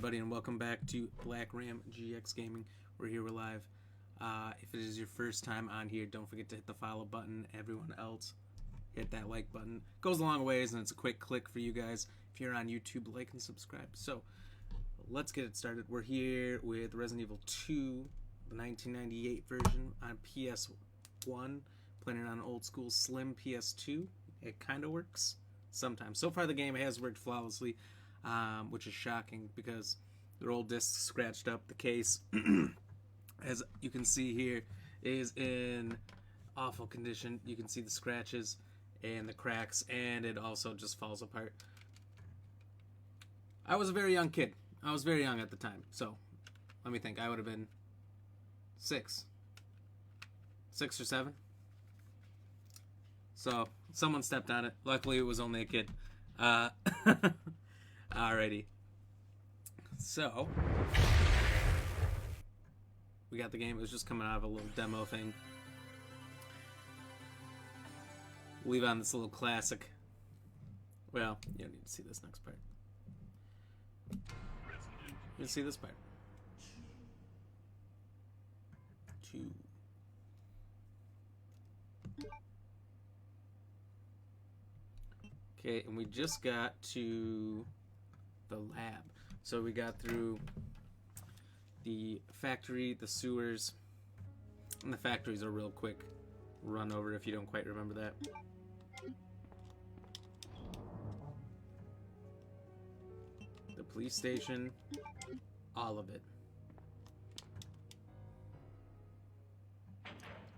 everybody, and welcome back to Black Ram GX Gaming. We're here, we're live. If it is your first time on here, don't forget to hit the follow button. Everyone else, hit that like button. It goes a long ways, and it's a quick click for you guys. If you're on YouTube, like and subscribe. So, let's get it started. We're here with Resident Evil 2, the 1998 version on PS1. Playing it on an old school slim PS2. It kind of works sometimes. So far, the game has worked flawlessly. Which is shocking because their old disc scratched up. The case, as you can see here, is in awful condition. You can see the scratches and the cracks, and it also just falls apart. I was a very young kid. I was very young at the time, so let me think. I would have been 6 or 7. So someone stepped on it. Luckily, it was only a kid. Alrighty. So, we got the game. It was just coming out of a little demo thing. Leave on this little classic. Well, you don't need to see this next part. You can see this part. 2. Okay, and we just got to the lab. So we got through the factory, the sewers, and the factory's a real quick run over if you don't quite remember that. The police station, all of it.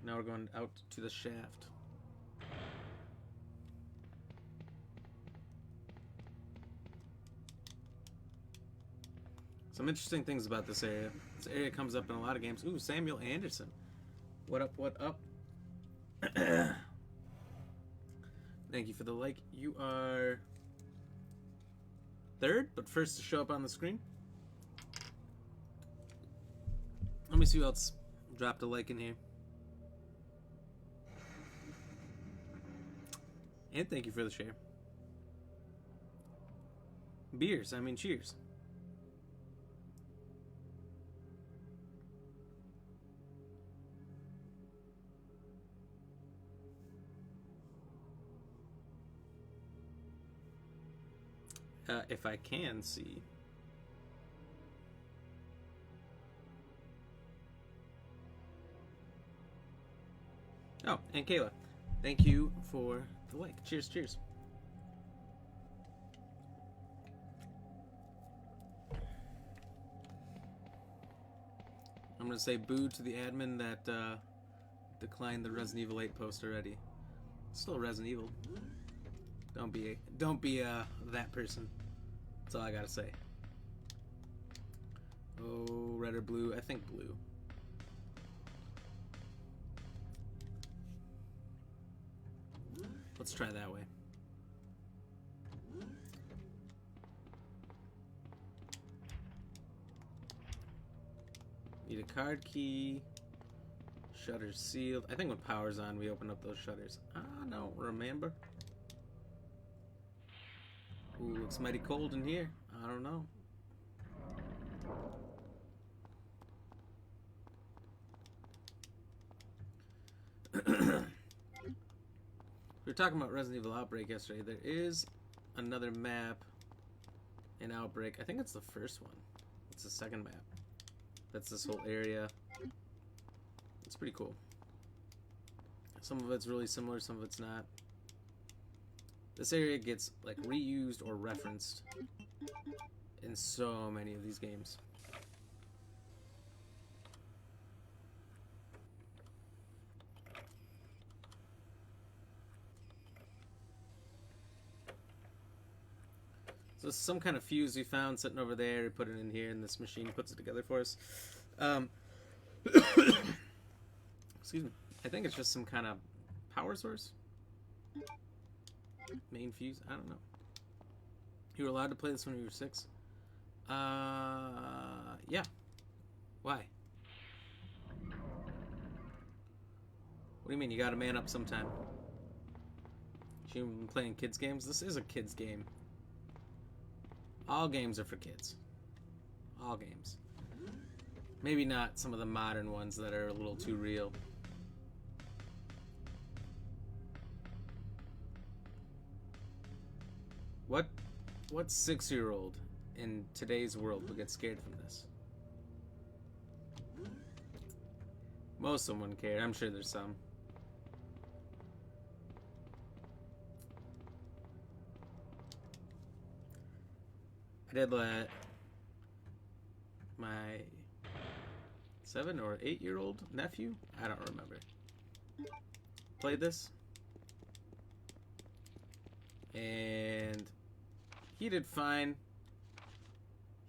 Now we're going out to the shaft. Some interesting things about this area. This area comes up in a lot of games. Ooh, Samuel Anderson. What up, what up? Thank you for the like. You are 3rd, but first to show up on the screen. Let me see who else dropped a like in here. And thank you for the share. Beers, I mean cheers. If I can see. Oh, and Kayla, thank you for the like. Cheers, cheers. I'm going to say boo to the admin that declined the Resident Evil 8 post already. It's still Resident Evil. Don't be that person. That's all I gotta say. Oh, red or blue? I think blue. Let's try that way. Need a card key. Shutters sealed. I think when power's on, we open up those shutters. I don't remember. Ooh, looks mighty cold in here. I don't know. We were talking about Resident Evil Outbreak yesterday. There is another map in Outbreak. I think it's the first one. It's the second map. That's this whole area. It's pretty cool. Some of it's really similar, some of it's not. This area gets like reused or referenced in so many of these games. So some kind of fuse we found sitting over there. We put it in here, and this machine puts it together for us. Excuse me. I think it's just some kind of power source. Main fuse? I don't know. You were allowed to play this when you were 6? Yeah. Why? What do you mean? You gotta man up sometime. You've been playing kids games? This is a kids game. All games are for kids. All games. Maybe not some of the modern ones that are a little too real. What 6-year-old in today's world would get scared from this? Most of them wouldn't care. I'm sure there's some. I did let my 7 or 8-year-old nephew, I don't remember, play this. And he did fine.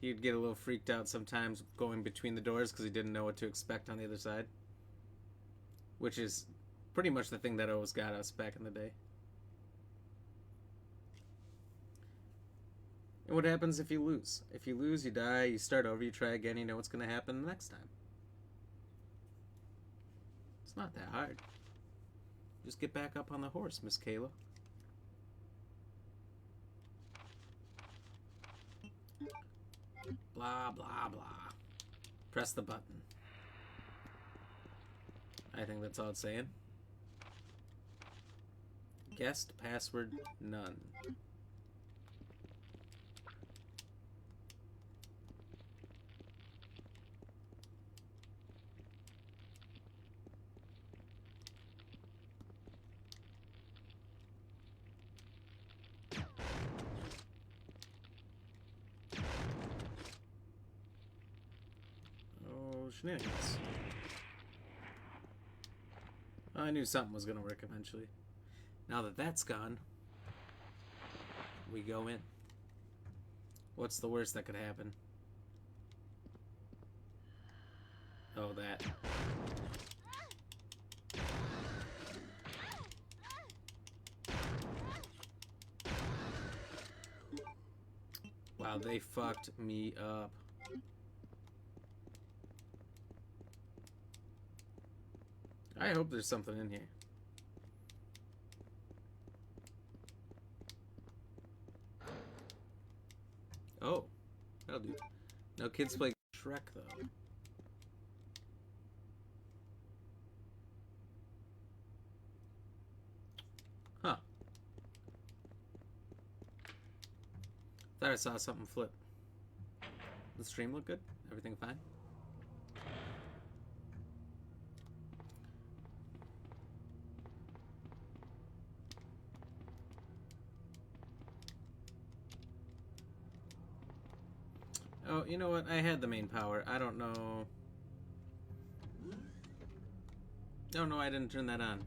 He'd get a little freaked out sometimes going between the doors because he didn't know what to expect on the other side. Which is pretty much the thing that always got us back in the day. And what happens if you lose? If you lose, you die, you start over, you try again, you know what's going to happen the next time. It's not that hard. Just get back up on the horse, Miss Kayla. Blah, blah, blah. Press the button. I think that's all it's saying. Guest password none. Oh, shenanigans. I knew something was going to work eventually. Now that that's gone, we go in. What's the worst that could happen? Oh, that. Wow, they fucked me up. I hope there's something in here. Oh, that'll do. No kids play Shrek, though. Huh. Thought I saw something flip. The stream look good? Everything fine? Oh, you know what? I had the main power. I don't know. Oh, no, I didn't turn that on.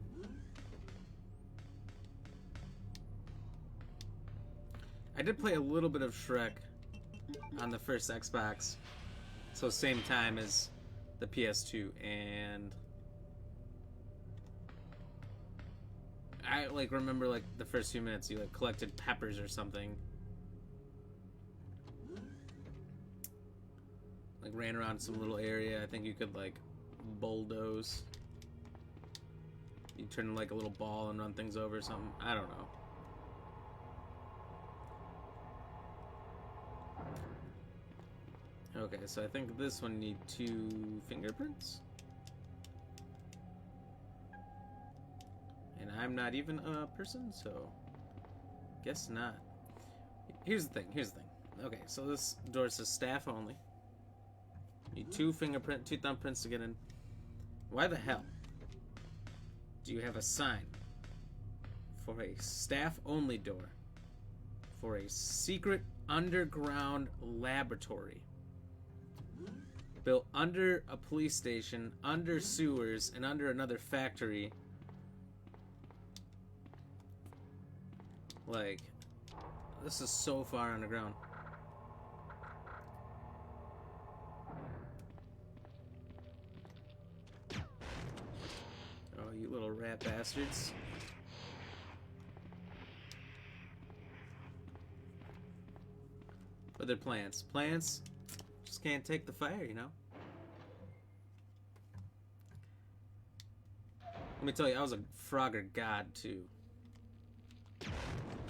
I did play a little bit of Shrek on the first Xbox. So same time as the PS2. And I, like, remember, like, the first few minutes you, like, collected peppers or something. Like, ran around some little area. I think you could, like, bulldoze. You turn, like, a little ball and run things over or something. I don't know. Okay, so I think this one need 2 fingerprints. And I'm not even a person, so guess not. Here's the thing. Okay, so this door says staff only. Need 2 thumbprints to get in. Why the hell do you have a sign for a staff-only door for a secret underground laboratory built under a police station, under sewers, and under another factory? Like, this is so far underground. Oh, you little rat bastards. But they're plants. Plants just can't take the fire, you know? Let me tell you, I was a Frogger god, too.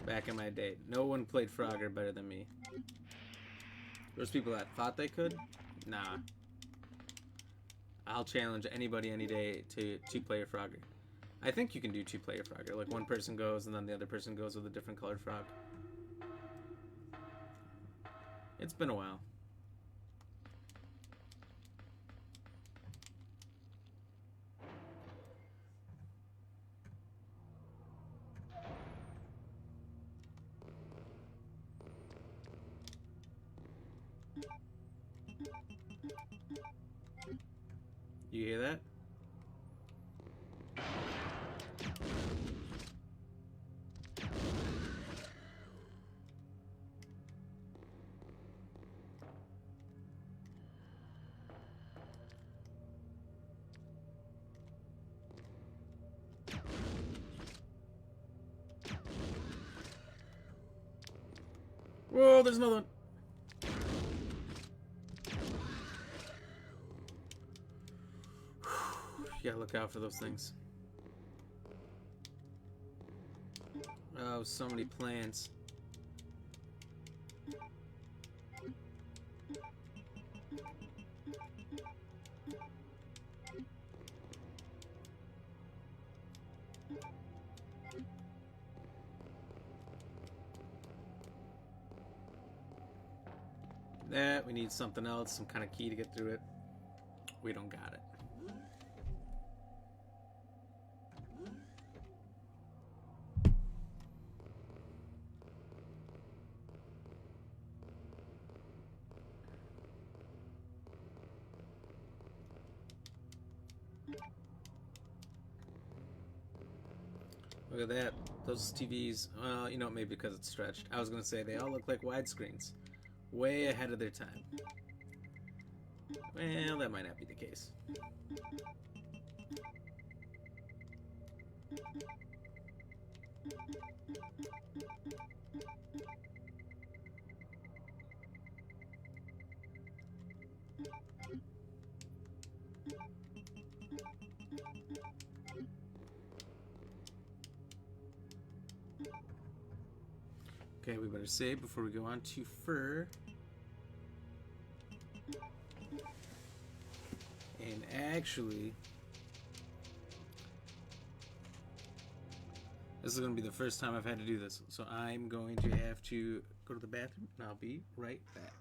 Back in my day. No one played Frogger better than me. There's people that thought they could. Nah. I'll challenge anybody any day to two-player Frogger. I think you can do two-player Frogger. Like one person goes and then the other person goes with a different colored frog. It's been a while. You hear that? Whoa, there's another one. You gotta look out for those things. Oh, so many plants. That, we need something else, some kind of key to get through it. We don't got it. Look at that. Those TVs, well, you know, maybe because it's stretched. I was going to say they all look like widescreens. Way ahead of their time. Well, that might not be the case. Okay, we better save before we go on to fur. And actually, this is going to be the first time I've had to do this. So I'm going to have to go to the bathroom, and I'll be right back.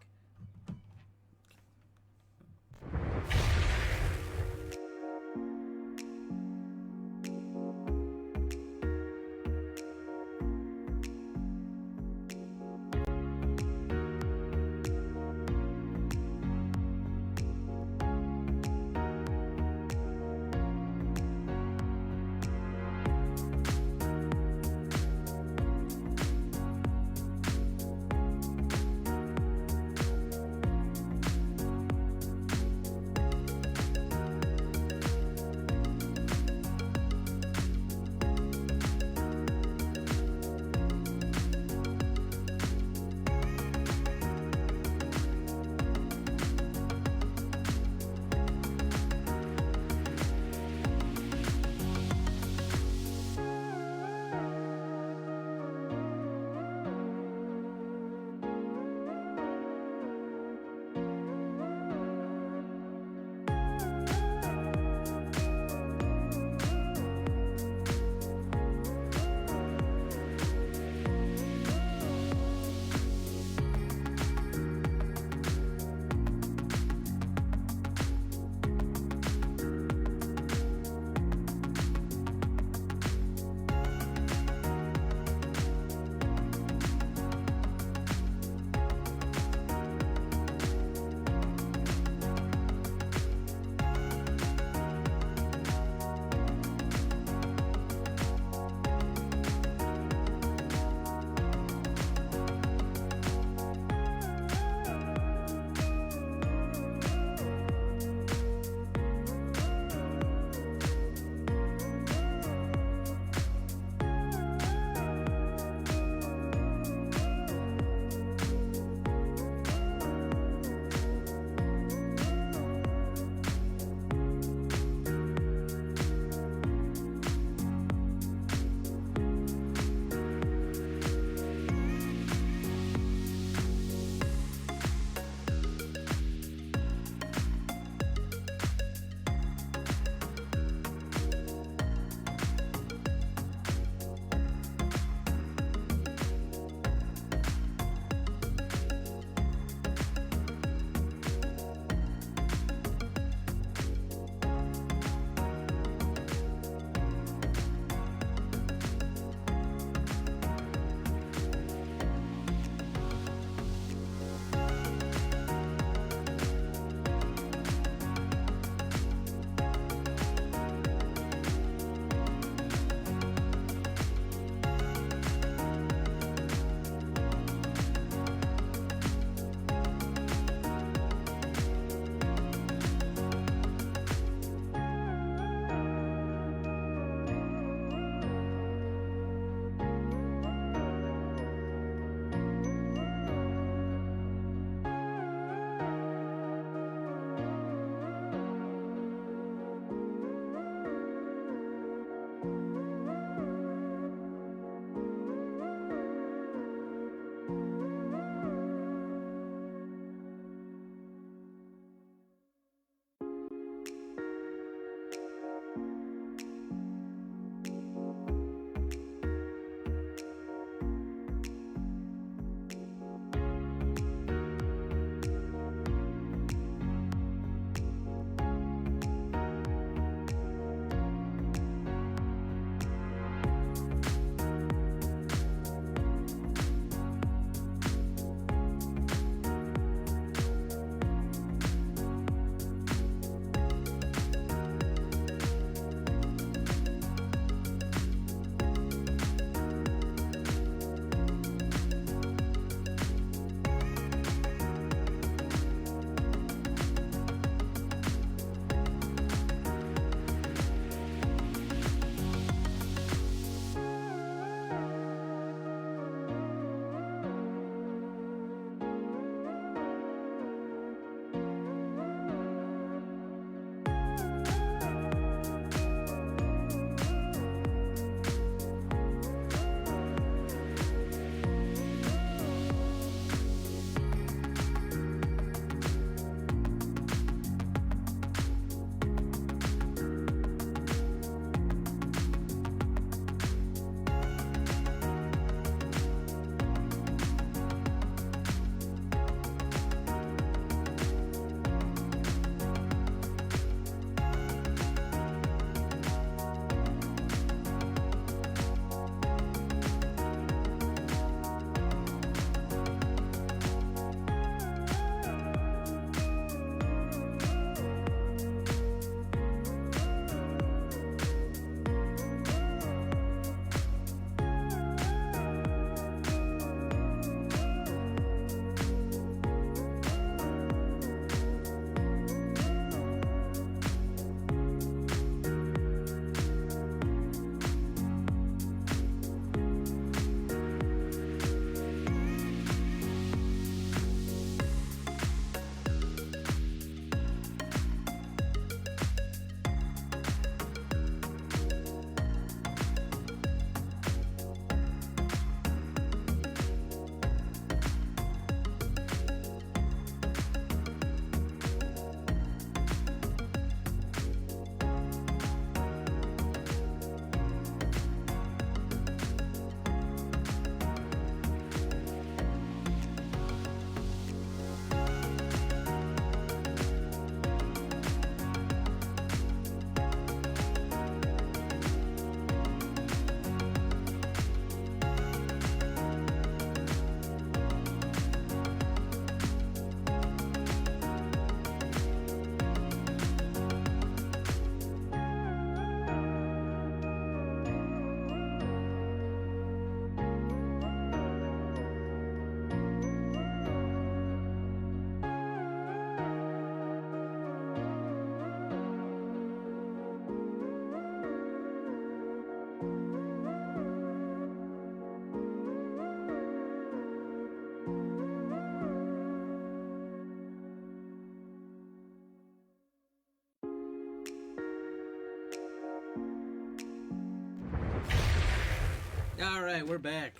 All right, we're back.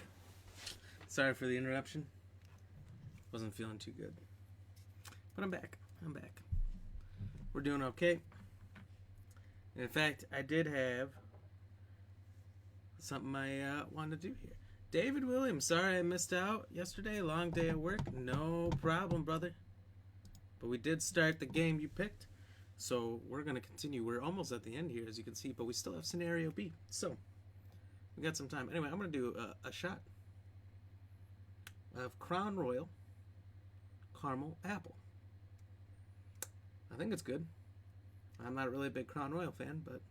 Sorry for the interruption. Wasn't feeling too good. But I'm back. We're doing okay. In fact, I did have something I wanted to do here. David Williams, sorry I missed out yesterday. Long day at work. No problem, brother. But we did start the game you picked. So we're going to continue. We're almost at the end here, as you can see. But we still have Scenario B. So we got some time. Anyway, I'm going to do a shot of Crown Royal Caramel Apple. I think it's good. I'm not really a big Crown Royal fan, but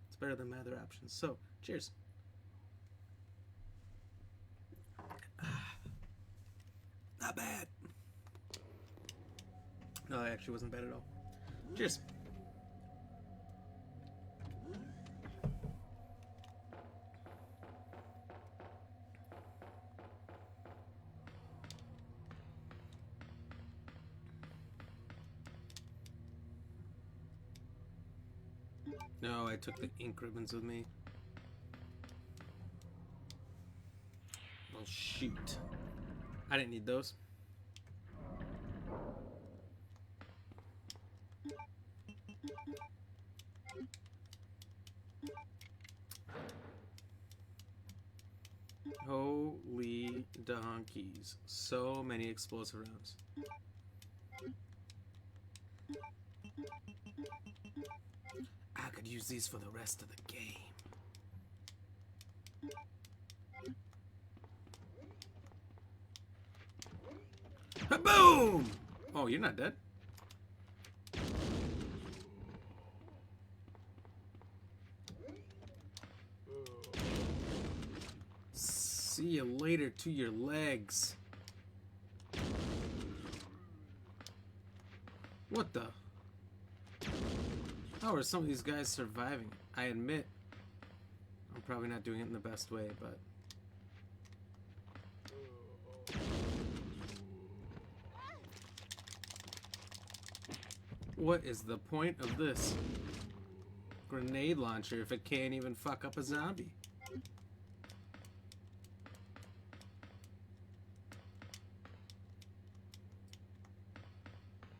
it's better than my other options. So, cheers. Not bad. No, it actually wasn't bad at all. Cheers. No, I took the ink ribbons with me. Well, shoot. I didn't need those. Holy donkeys. So many explosive rounds. I could use these for the rest of the game. Boom! Oh, you're not dead. See you later to your legs. What the? How are some of these guys surviving? I admit, I'm probably not doing it in the best way, but... What is the point of this grenade launcher if it can't even fuck up a zombie?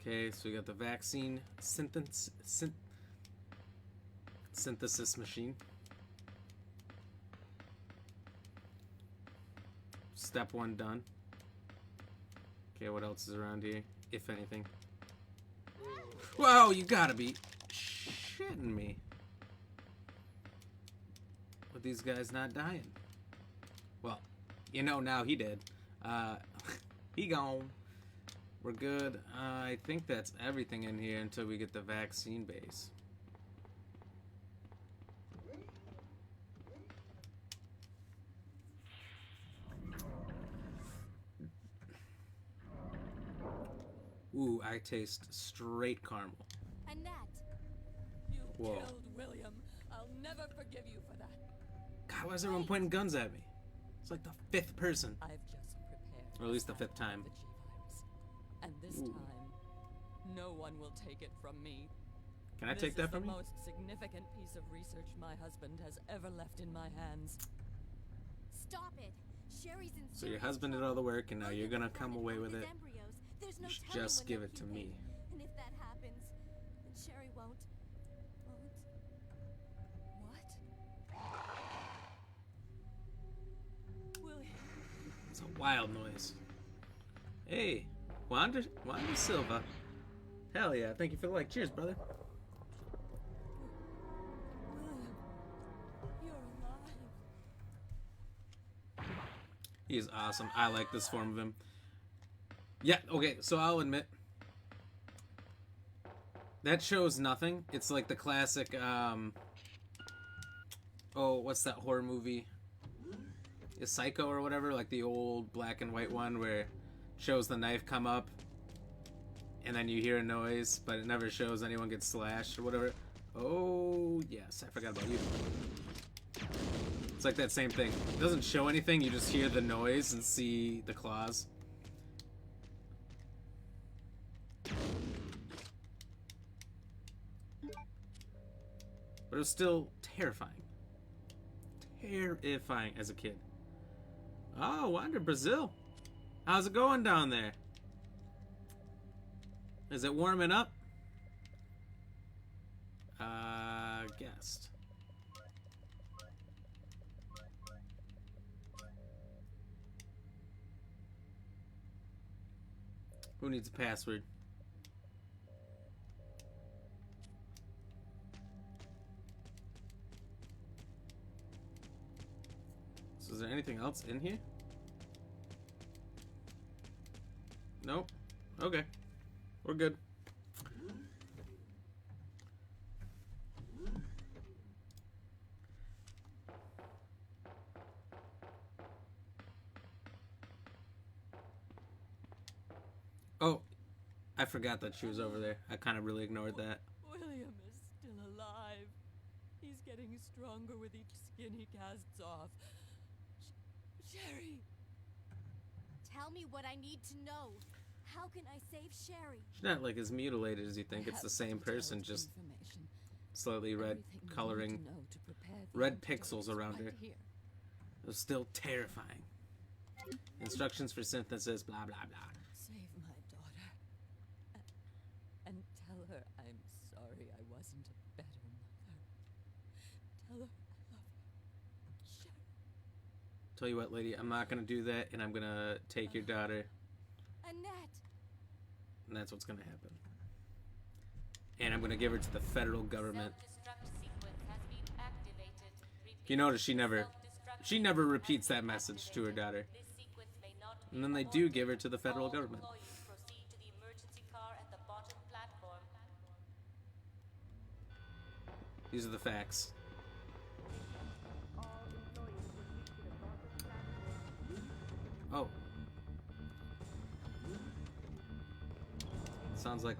Okay, so we got the vaccine synthesis machine. Step 1 done. Okay, what else is around here, if anything? Whoa, you gotta be shitting me. With these guys not dying. Well, you know now he did. He gone. We're good. I think that's everything in here until we get the vaccine base. Ooh, I taste straight caramel. And that. You Whoa. killed William. I'll never forgive you for that. God, why is everyone pointing guns at me? It's like the 5th person. I've just prepared. Or at least the 5th time. The G-virus. And this Ooh. time, no one will take it from me. Can I take that from you? This is the most significant piece of research my husband has ever left in my hands. Stop it. Sherry's in So your serious husband did trouble. all the work and now you're gonna William come planted away all with his it. embryos. There's no You should telling just when give they're it to puking. me. And if that happens, then Sherry won't. What? William. It's a wild noise. Hey, Wanda Silva. Hell yeah, thank you for the like. Cheers, brother. William, you're alive. He is awesome. I like this form of him. Yeah, okay, so I'll admit. That shows nothing. It's like the classic, oh, what's that horror movie? Is Psycho or whatever? Like the old black and white one where it shows the knife come up and then you hear a noise, but it never shows anyone get slashed or whatever. Oh, yes, I forgot about you. It's like that same thing. It doesn't show anything, you just hear the noise and see the claws. But it was still terrifying. Terrifying as a kid. Oh, Wander, Brazil. How's it going down there? Is it warming up? Guessed. Who needs a password? So is there anything else in here? Nope. Okay. We're good. Oh, I forgot that she was over there. I kind of really ignored that. William is still alive. He's getting stronger with each skin he casts off. Sherry! Tell me what I need to know. How can I save Sherry? She's not like as mutilated as you think. It's the same person, just slightly red coloring, red pixels around her. It was still terrifying. Instructions for synthesis, blah blah blah. Save my daughter. And tell her I'm sorry I wasn't a better mother. Tell her I love her. Sherry. Tell you what, lady, I'm not gonna do that, and I'm gonna take your daughter. Annette! And that's what's gonna happen. And I'm gonna give her to the federal government. You notice she never repeats that message to her daughter. And then they do give her to the federal government. These are the facts. Oh. Sounds like,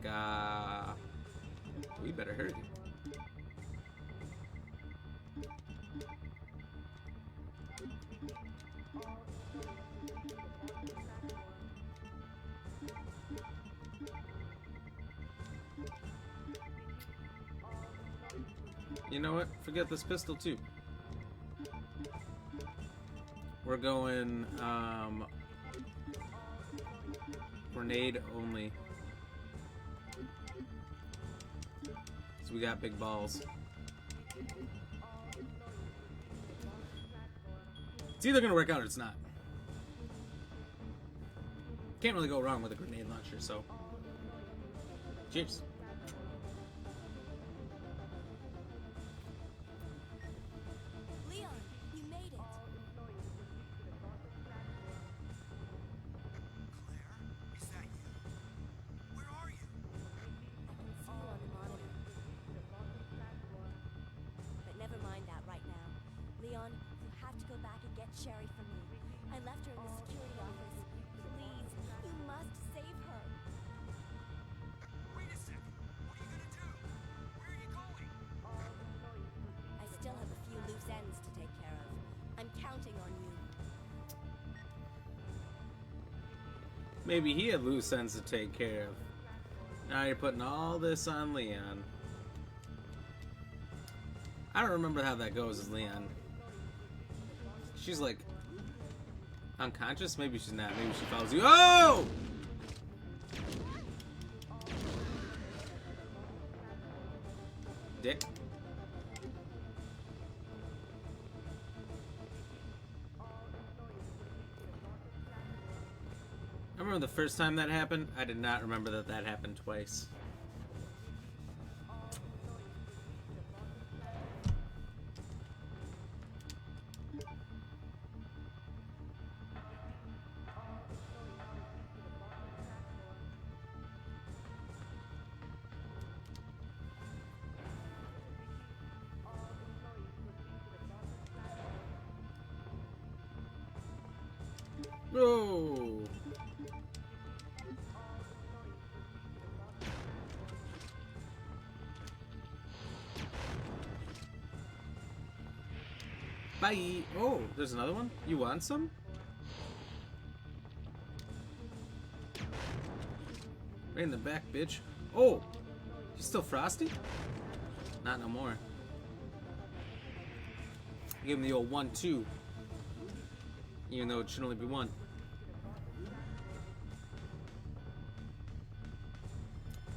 we better hurry. You know what? Forget this pistol too. We're going, grenade only. So we got big balls. It's either gonna work out or it's not. Can't really go wrong with a grenade launcher, so. Cheers. Leon, you made it. Claire, is that you? Where are you? I can see you on the monitor. But never mind that right now. Leon, you have to go back and get Sherry for me. I left her in the security office. Please, you must save her. Wait a second. What are you gonna do? Where are you going? I still have a few loose ends to take care of. I'm counting on you. Maybe he had loose ends to take care of. Now you're putting all this on Leon. I don't remember how that goes as Leon. She's like unconscious? Maybe she's not. Maybe she follows you. Oh! Dick. I remember the first time that happened. I did not remember that that happened twice. Oh! Bye! Oh, there's another one? You want some? Right in the back, bitch. Oh! He's still frosty? Not no more. Give him the old 1-2. Even though it should only be one.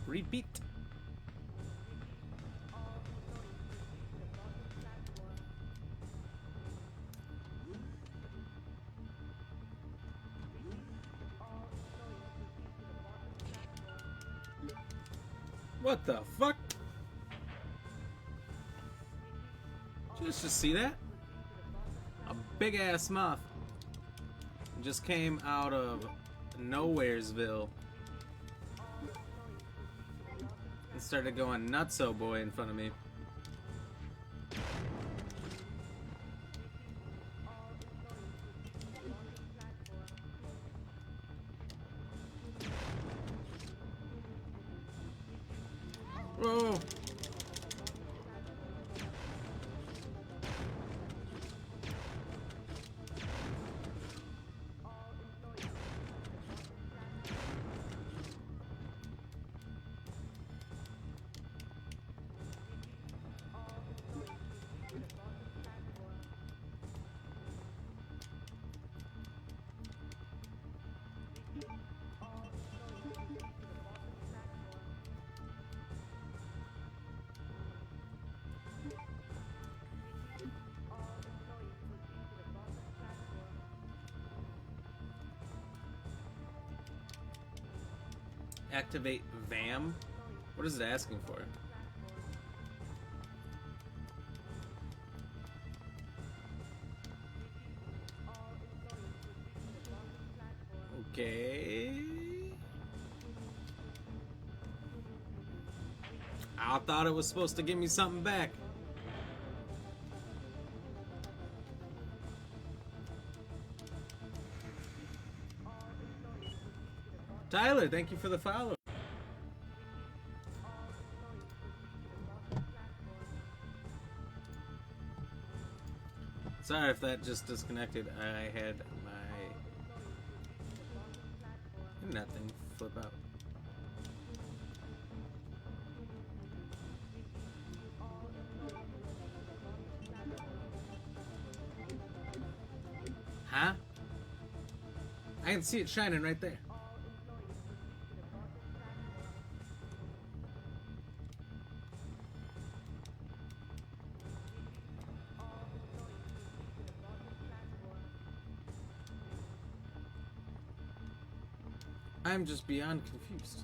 Repeat. What the fuck? Did you just see that? A big ass moth just came out of Nowheresville and started going nutso boy in front of me. Whoa! Activate VAM? What is it asking for? Okay. I thought it was supposed to give me something back. Tyler, thank you for the follow. Sorry if that just disconnected. I had my nothing flip out. Huh? I can see it shining right there. I'm just beyond confused.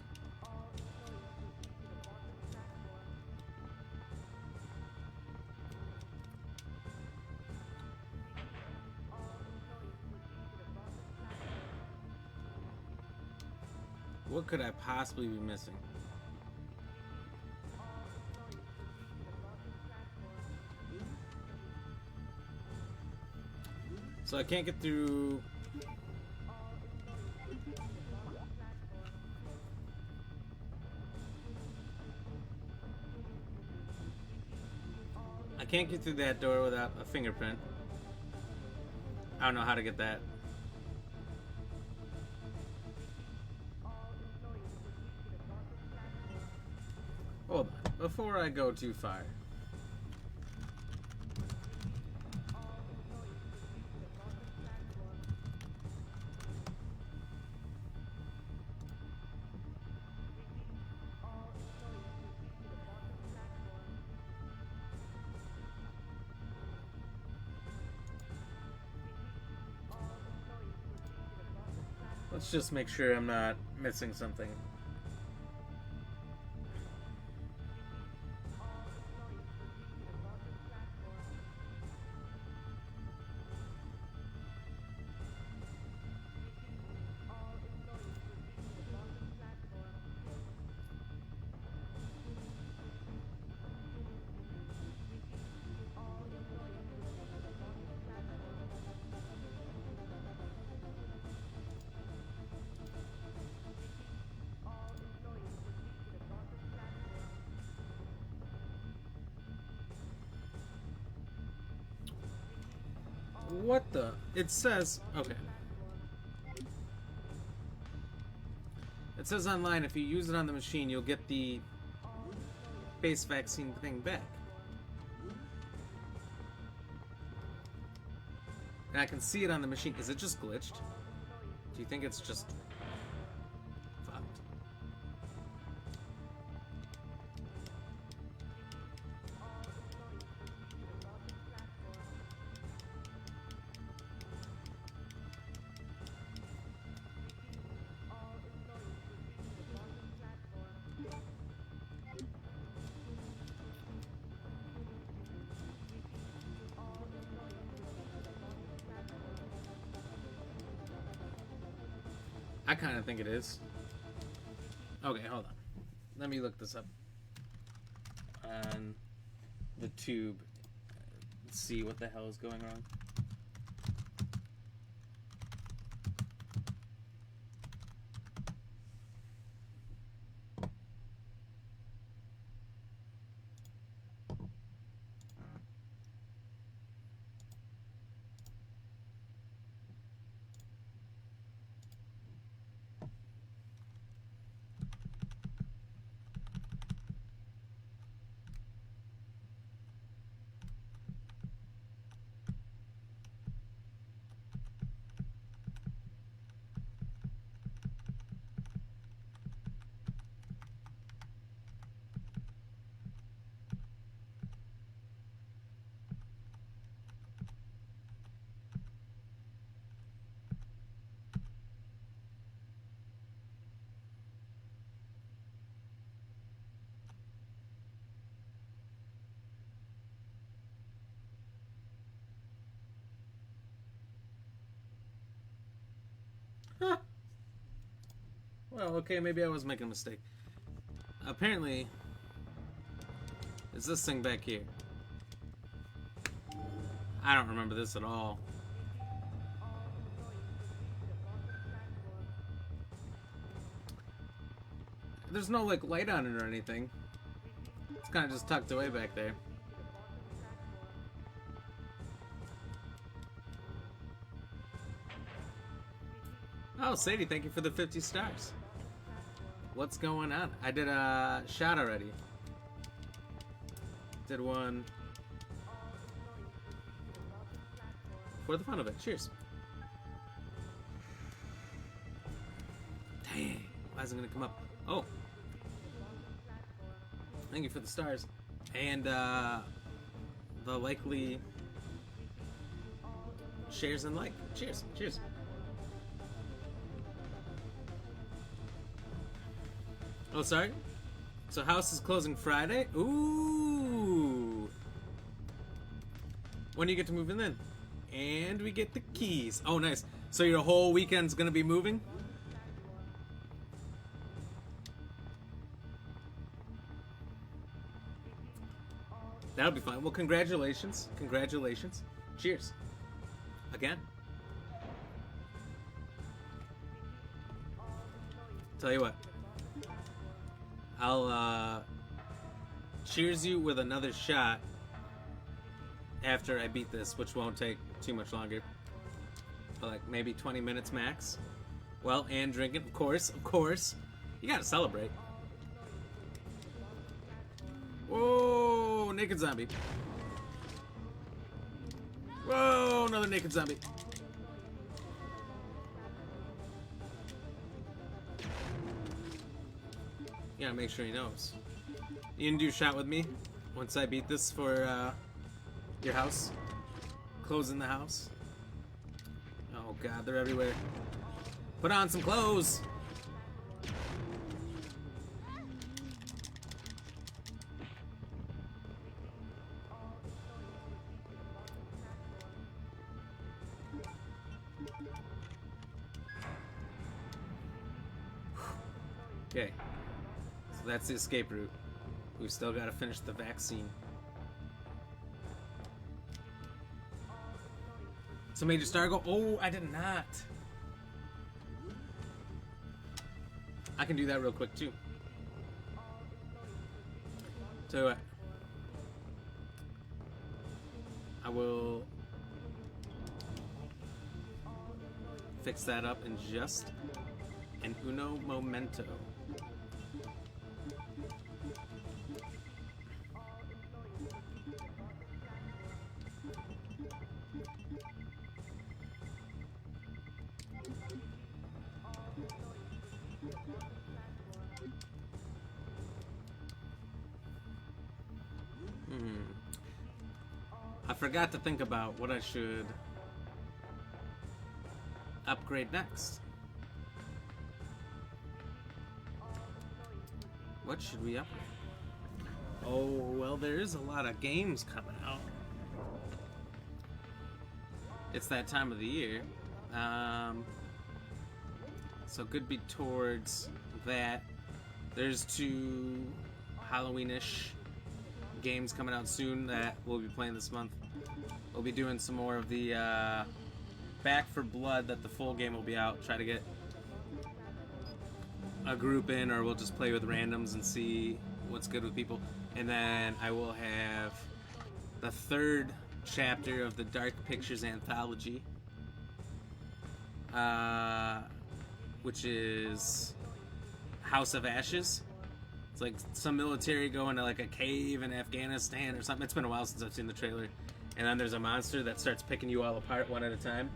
What could I possibly be missing? So I can't get through. I can't get through that door without a fingerprint. I don't know how to get that. Hold on, before I go too far. Let's just make sure I'm not missing something. What the? It says, okay. It says online if you use it on the machine, you'll get the base vaccine thing back. And I can see it on the machine. Is it just glitched? Do you think it's just fucked? I kind of think it is. Okay, hold on. Let me look this up on the tube. See what the hell is going wrong. Huh. Well, okay, maybe I was making a mistake. Apparently, it's this thing back here. I don't remember this at all. There's no, like, light on it or anything. It's kind of just tucked away back there. Oh, Sadie, thank you for the 50 stars. What's going on? I did a shot already. Did one for the fun of it. Cheers. Dang. Why isn't it gonna come up? Oh. Thank you for the stars. And the likely shares and like. Cheers. Cheers. Oh, sorry. So house is closing Friday? Ooh. When do you get to move in then? And we get the keys. Oh, nice. So your whole weekend's gonna be moving? That'll be fine. Well, congratulations. Congratulations. Cheers. Again. Tell you what. I'll cheers you with another shot after I beat this, which won't take too much longer. But like maybe 20 minutes max. Well, and drinking, of course. You gotta celebrate. Whoa, naked zombie. Whoa, another naked zombie. Yeah, make sure he knows. You can do a shot with me once I beat this for your house. Closing the house. Oh god, they're everywhere. Put on some clothes. Okay. So that's the escape route. We've still got to finish the vaccine. So Major Star go. Oh, I did not. I can do that real quick too. Tell you what. I will fix that up in just an uno momento. I forgot to think about what I should upgrade next. What should we upgrade? Oh, well, there is a lot of games coming out. It's that time of the year. So could be towards that. There's 2 Halloween-ish games coming out soon that we'll be playing this month. We'll be doing some more of the Back for Blood that the full game will be out. Try to get a group in, or we'll just play with randoms and see what's good with people. And then I will have the 3rd chapter of the Dark Pictures anthology, which is House of Ashes. It's like some military going to like a cave in Afghanistan or something. It's been a while since I've seen the trailer. And then there's a monster that starts picking you all apart one at a time.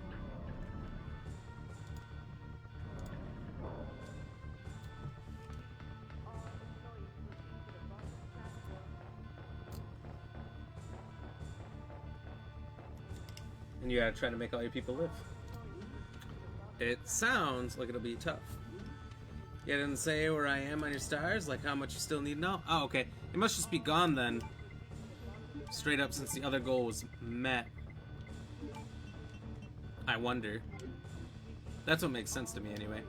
And you gotta try to make all your people live. It sounds like it'll be tough. You didn't say where I am on your stars, like how much you still need to know? Oh, okay. It must just be gone then. Straight up, since the other goal was met. I wonder. That's what makes sense to me anyway.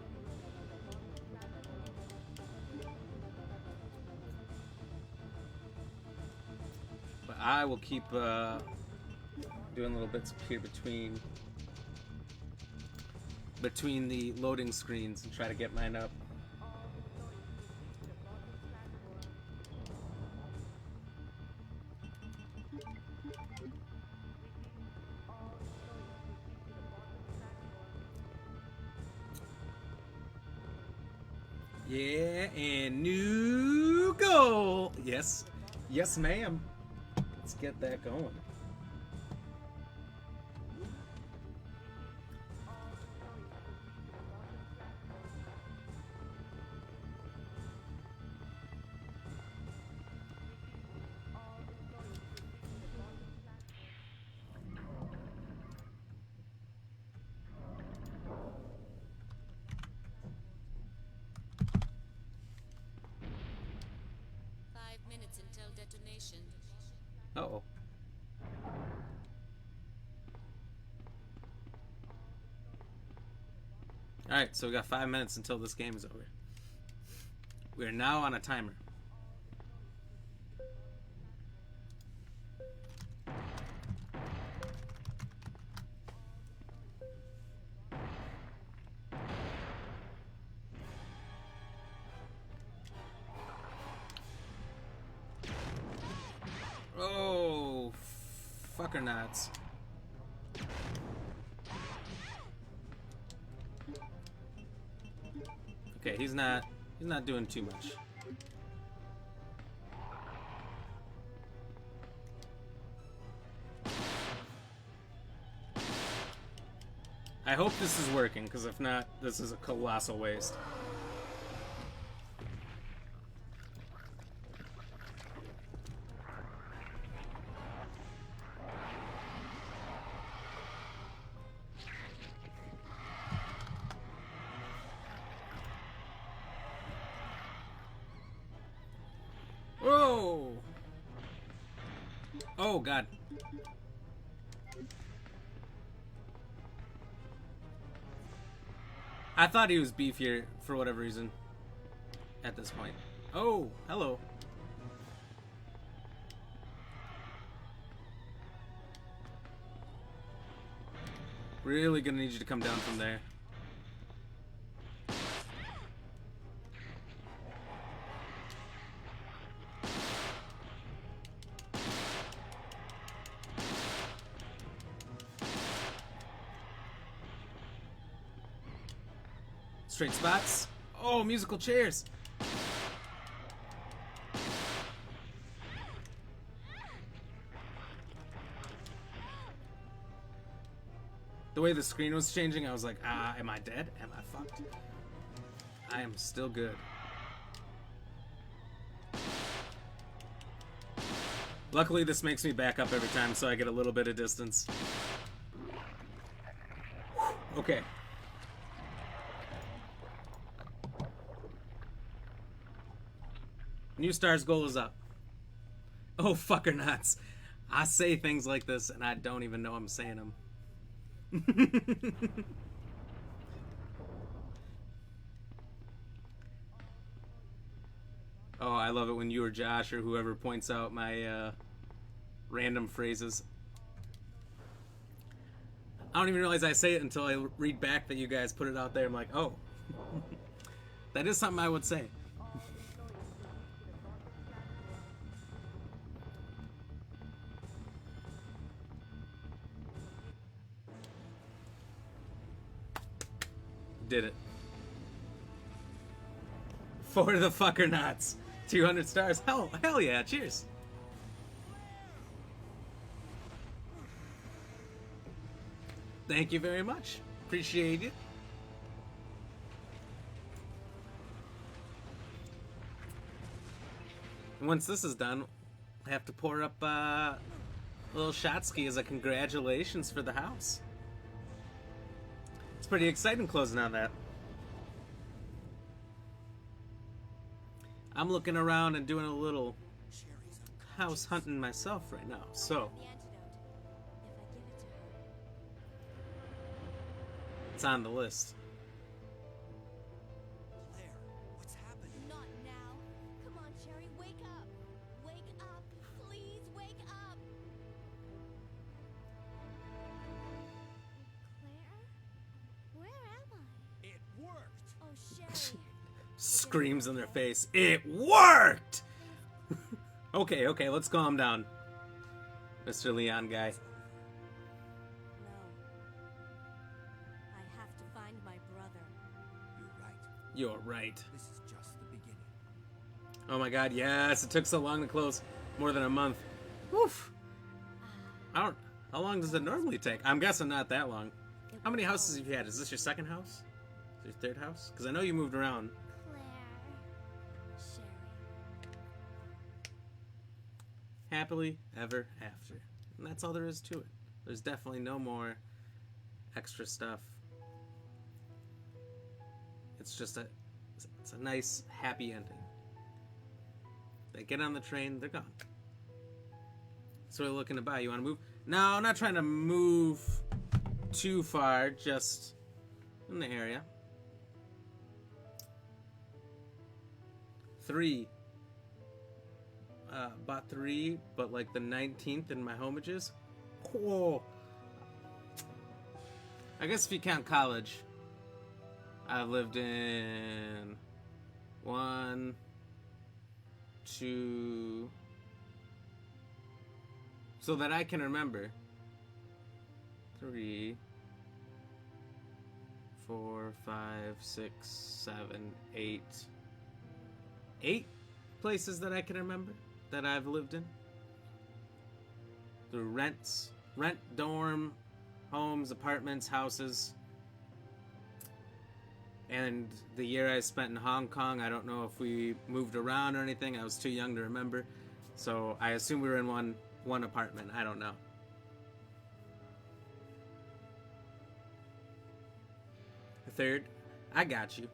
But I will keep doing little bits here between the loading screens and try to get mine up. Yeah, and new goal. Yes. Yes, ma'am. Let's get that going. Detonation. Uh-oh. Alright, so we got 5 minutes until this game is over. We are now on a timer. Oh, fucker nuts. Okay, he's not doing too much. I hope this is working, because if not, this is a colossal waste. Whoa! Oh, God. I thought he was beefier for whatever reason at this point. Oh, hello. Really gonna need you to come down from there. Straight spots. Oh, musical chairs. The way the screen was changing, I was like, am I dead? Am I fucked? I am still good. Luckily, this makes me back up every time, so I get a little bit of distance. Okay. New Star's goal is up. Oh, fucker nuts. I say things like this, and I don't even know I'm saying them. Oh, I love it when you or Josh or whoever points out my random phrases. I don't even realize I say it until I read back that you guys put it out there. I'm like, oh. That is something I would say. Did it. For the fucker nuts. 200 stars. Hell yeah. Cheers. Thank you very much. Appreciate it. Once this is done, I have to pour up a little shotski as a congratulations for the house. It's pretty exciting closing on that. I'm looking around and doing a little house hunting myself right now, so The antidote. If I give it to her. it's on the list. Claire, what's happening? Not now. Come on, Cherry, wake up. Wake up. Please wake up. Claire? Where am I? It worked. Oh, Sherry. Screams in their face. It worked! Okay, let's calm down. Mr. Leon guy. No. I have to find my brother. You're right. You're right. This is just the beginning. Oh my god, yes, it took so long to close. More than a month. Woof. How long does it normally take? I'm guessing not that long. How many houses have you had? Is this your second house? Is this your third house? Because I know you moved around. Claire. Sherry. Happily ever after. And that's all there is to it. There's definitely no more extra stuff. It's just it's a nice, happy ending. They get on the train, they're gone. So we're looking to buy. You want to move? No, I'm not trying to move too far, just in the area. 3. Bought 3, but like the 19th in my homages. Whoa. I guess if you count college, I've lived in 1, 2, so that I can remember. 3, 4, 5, 6, 7, 8. 8 places that I can remember that I've lived in. Through rent, dorm, homes, apartments, houses. And the year I spent in Hong Kong, I don't know if we moved around or anything. I was too young to remember. So I assume we were in one apartment. I don't know. The third, I got you.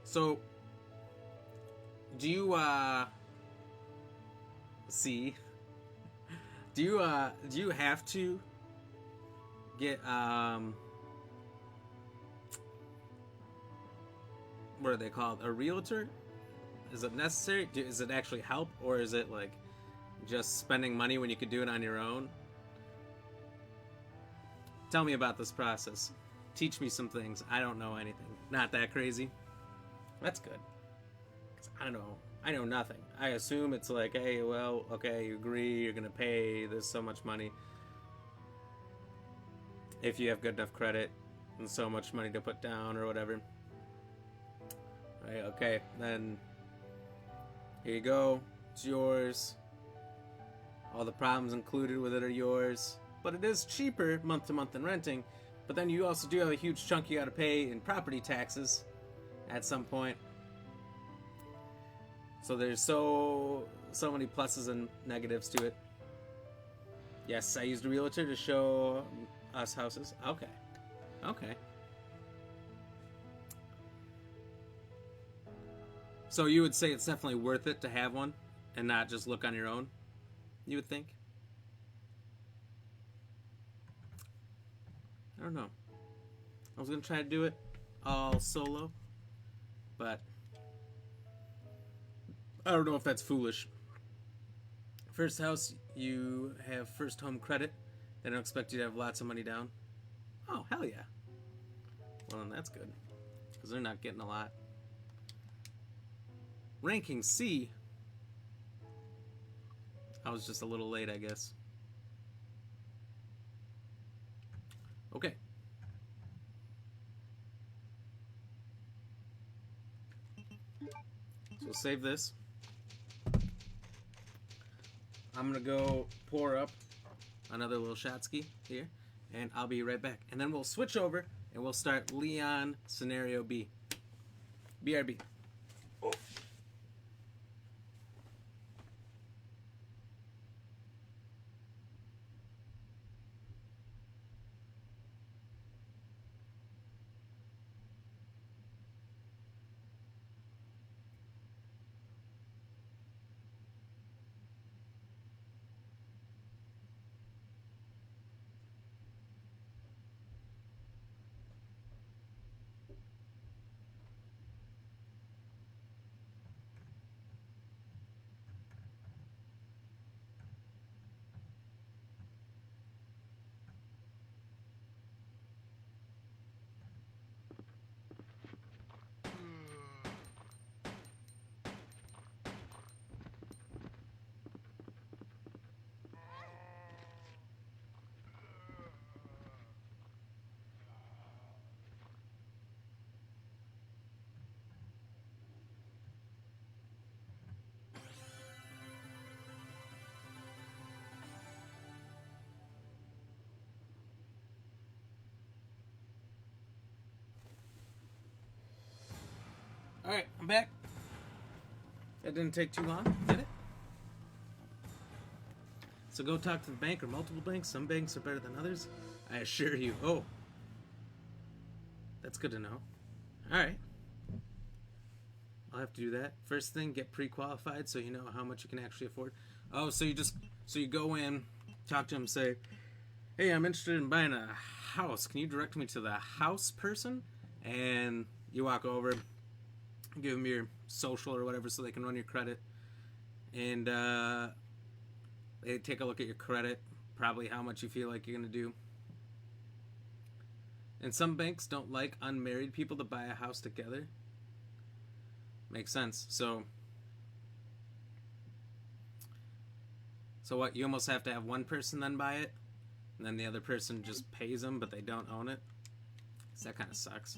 So, do you do you have to get what are they called? A realtor? Is it necessary? Is it actually help, or is it like just spending money when you could do it on your own? Tell me about this process. Teach me some things. I don't know anything. Not that crazy. That's good. 'Cause I know nothing. I assume it's like, hey, well, okay, you agree, you're gonna pay this so much money. If you have good enough credit and so much money to put down or whatever. Right, okay, then here you go. It's yours. All the problems included with it are yours. But it is cheaper month to month than renting. But then you also do have a huge chunk you gotta pay in property taxes at some point. So there's so many pluses and negatives to it. Yes, I used a realtor to show us houses. Okay. Okay. So you would say it's definitely worth it to have one and not just look on your own, you would think? I don't know. I was going to try to do it all solo, but I don't know if that's foolish. First house, you have first home credit. They don't expect you to have lots of money down. Oh, hell yeah. Well, then that's good, because they're not getting a lot. Ranking C. I was just a little late, I guess. Okay. So save this. I'm gonna go pour up another little shotski here, and I'll be right back. And then we'll switch over and we'll start Leon scenario B. BRB. Oh. Alright, I'm back. That didn't take too long, did it? So go talk to the bank or multiple banks. Some banks are better than others. I assure you. Oh. That's good to know. Alright. I'll have to do that. First thing, get pre-qualified so you know how much you can actually afford. Oh, so you go in, talk to them, say, hey, I'm interested in buying a house. Can you direct me to the house person? And you walk over, give them your social or whatever so they can run your credit. And they take a look at your credit, probably how much you feel like you're going to do. And some banks don't like unmarried people to buy a house together. Makes sense. So what, you almost have to have one person then buy it, and then the other person just pays them, but they don't own it? So that kind of sucks.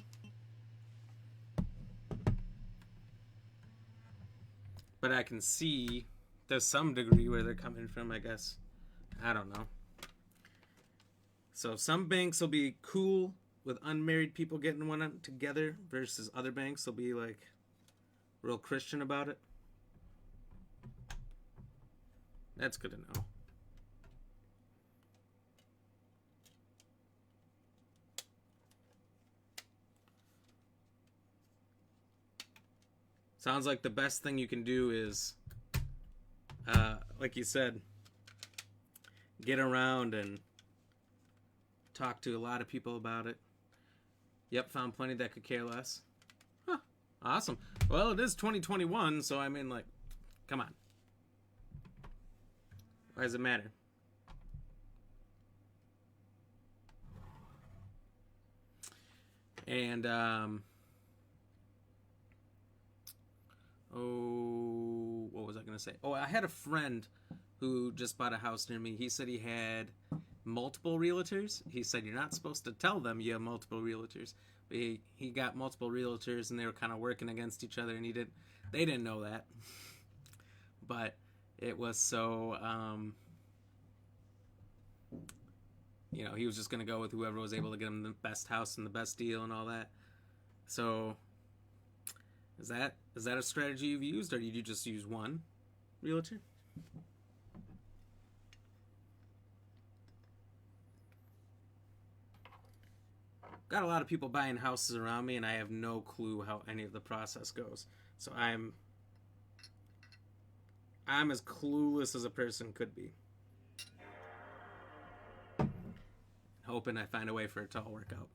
But I can see there's some degree where they're coming from, I guess. I don't know. So some banks will be cool with unmarried people getting one together versus other banks will be like real Christian about it. That's good to know. Sounds like the best thing you can do is, like you said, get around and talk to a lot of people about it. Yep, found plenty that could care less. Huh, awesome. Well, it is 2021, so I mean, like, come on. Why does it matter? And, oh, what was I going to say? Oh, I had a friend who just bought a house near me. He said he had multiple realtors. He said you're not supposed to tell them you have multiple realtors. But he got multiple realtors and they were kind of working against each other, and they didn't know that. But it was so, he was just going to go with whoever was able to get him the best house and the best deal and all that. So Is that a strategy you've used, or did you just use one realtor? Got a lot of people buying houses around me, and I have no clue how any of the process goes. So I'm as clueless as a person could be. Hoping I find a way for it to all work out.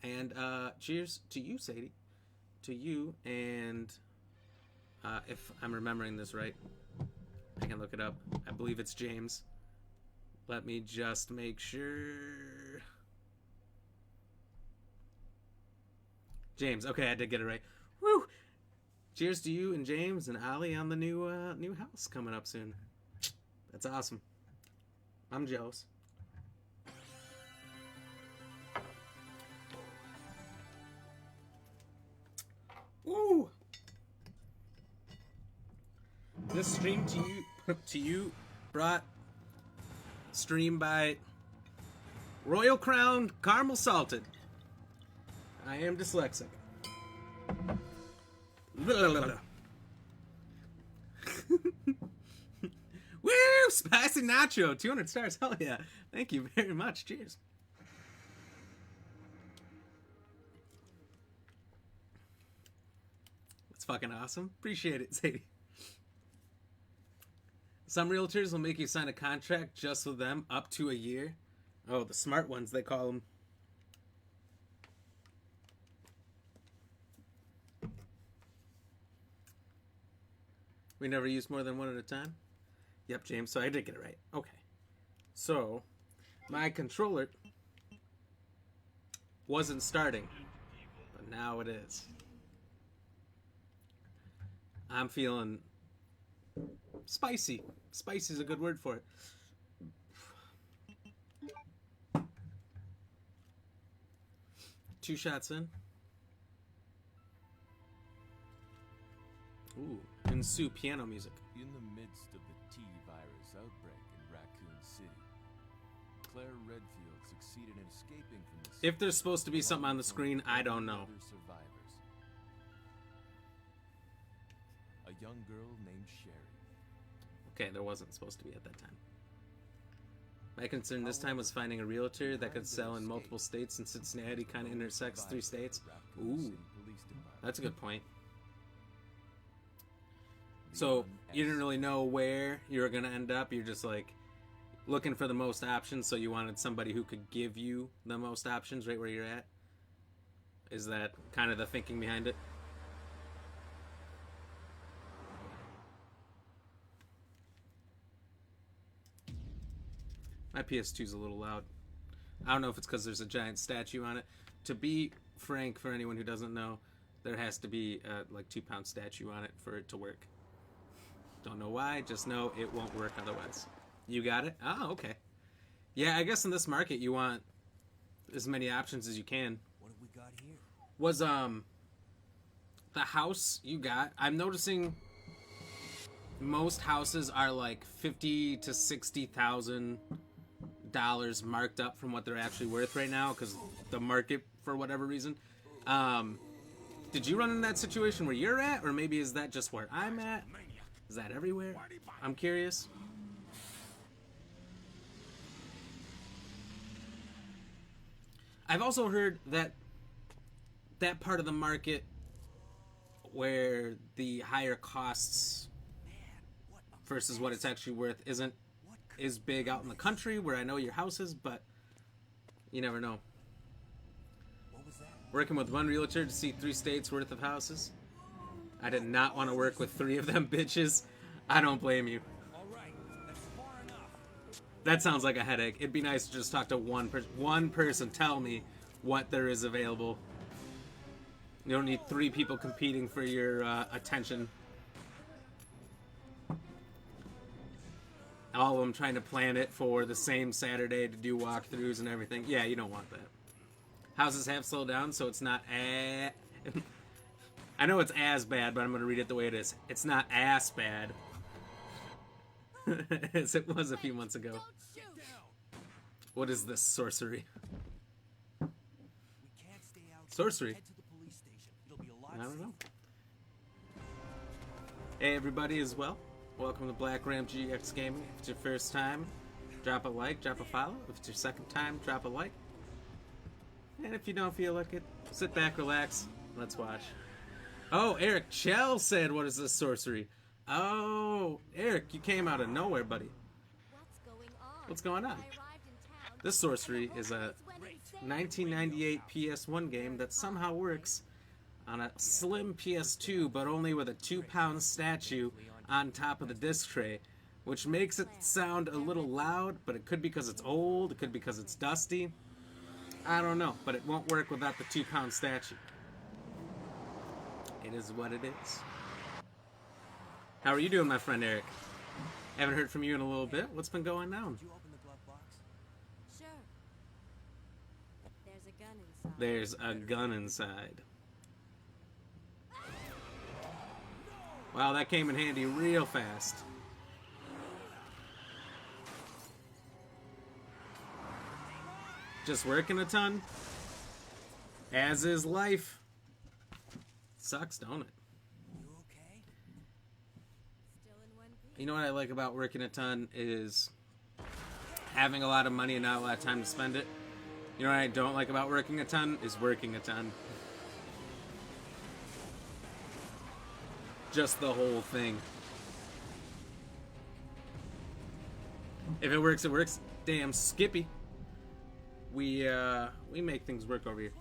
And cheers to you, Sadie. To you, and if I'm remembering this right, I can look it up. I believe it's James. Let me just make sure. James. Okay, I did get it right. Woo! Cheers to you and James and Ali on the new house coming up soon. That's awesome. I'm jealous. Woo! This stream to you brought stream by Royal Crown Caramel Salted. I am dyslexic. Woo! Spicy nacho, 200 stars. Hell yeah! Thank you very much. Cheers. That's fucking awesome. Appreciate it, Sadie. Some realtors will make you sign a contract just with them up to a year. Oh, the smart ones, they call them. We never use more than one at a time? Yep, James, so I did get it right. Okay. So, my controller wasn't starting, but now it is. I'm feeling spicy. Spicy is a good word for it. Two shots in. Ooh, ensue piano music. In the midst of the T-virus outbreak in Raccoon City, Claire Redfield succeeded in escaping from the city. If there's supposed to be something on the screen, I don't know. Survivors. A young girl named Sherry. Okay, there wasn't supposed to be at that time. My concern this time was finding a realtor that could sell in multiple states, and Cincinnati kind of intersects 3 states. Ooh, that's a good point. So, you didn't really know where you were going to end up. You're just like looking for the most options, so you wanted somebody who could give you the most options right where you're at? Is that kind of the thinking behind it? My PS2's a little loud. I don't know if it's because there's a giant statue on it. To be frank, for anyone who doesn't know, there has to be a like 2-pound statue on it for it to work. Don't know why, just know it won't work otherwise. You got it? Oh, okay. Yeah, I guess in this market you want as many options as you can. What have we got here? Was the house you got, I'm noticing most houses are like $50,000 to $60,000 marked up from what they're actually worth right now because the market for whatever reason. Did you run in that situation where you're at, or maybe is that just where I'm at? Is that everywhere? I'm curious. I've also heard that that part of the market where the higher costs versus what it's actually worth isn't as big out in the country where I know your house is, but you never know. What was that? Working with one realtor to see 3 states worth of houses. I did not want to work with 3 of them bitches. I don't blame you. All right, that's far enough. That sounds like a headache. It'd be nice to just talk to one person. Tell me what there is available. You don't need 3 people competing for your attention. All of them trying to plan it for the same Saturday to do walkthroughs and everything. Yeah, you don't want that. Houses have slowed down, so it's not I know it's as bad, but I'm going to read it the way it is. It's not as bad as it was a few months ago. What is this sorcery? We can't stay out. Sorcery? Head to the police I don't know. Hey everybody as well. Welcome to Black Ram GX Gaming. If it's your first time, drop a like, drop a follow. If it's your second time, drop a like. And if you don't feel like it, sit back, relax, let's watch. Oh, Eric Chell said, what is this sorcery? Oh, Eric, you came out of nowhere, buddy. What's going on? This sorcery is a 1998 PS1 game that somehow works on a slim PS2, but only with a 2-pound statue on top of the disc tray, which makes it sound a little loud, but it could be because it's old, it could be because it's dusty. I don't know, but it won't work without the 2-pound statue. It is what it is. How are you doing, my friend Eric? Haven't heard from you in a little bit. What's been going on? Did you open the glove box? Sure. There's a gun inside. There's a gun inside. Wow, that came in handy real fast. Just working a ton. As is life. Sucks, don't it? You okay? Still in one piece. You know what I like about working a ton is having a lot of money and not a lot of time to spend it. You know what I don't like about working a ton is working a ton. Just the whole thing. If it works, it works. Damn Skippy. We make things work over here.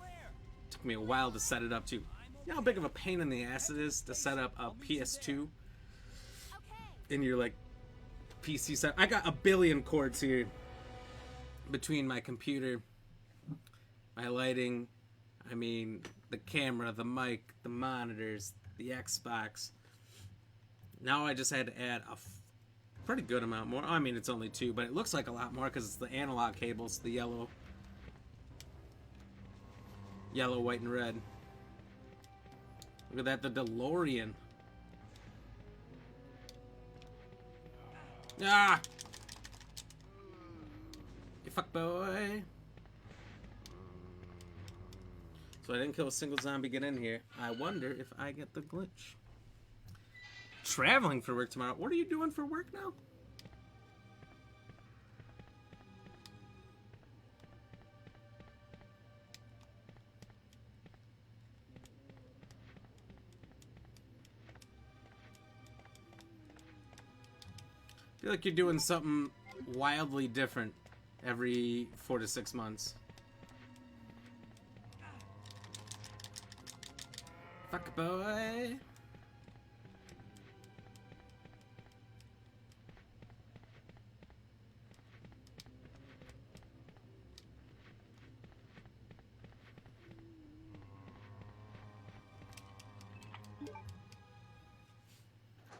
Took me a while to set it up too. You know how big of a pain in the ass it is to set up a PS2 in your like PC set? I got a billion cords here between my computer, my lighting, I mean the camera, the mic, the monitors, the Xbox. Now I just had to add a pretty good amount more. I mean, it's only 2, but it looks like a lot more because it's the analog cables, the yellow, white, and red. Look at that, the DeLorean. Ah! You fuck boy. So I didn't kill a single zombie get in here. I wonder if I get the glitch. Traveling for work tomorrow. What are you doing for work now? I feel like you're doing something wildly different every 4 to 6 months. Fuck boy.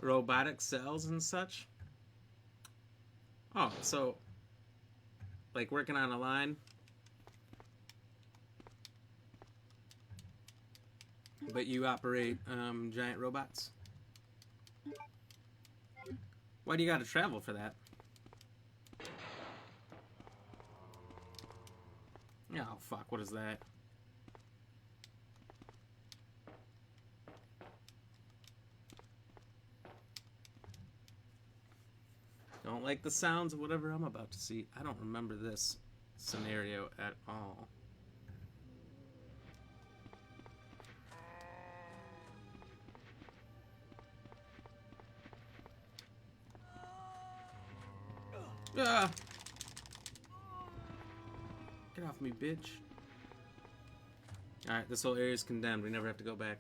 Robotic cells and such. Oh, so like working on a line, but you operate giant robots. Why do you gotta travel for that? Oh fuck, what is that? Don't like the sounds of whatever I'm about to see. I don't remember this scenario at all. Ah! Get off me, bitch. Alright, this whole area is condemned. We never have to go back.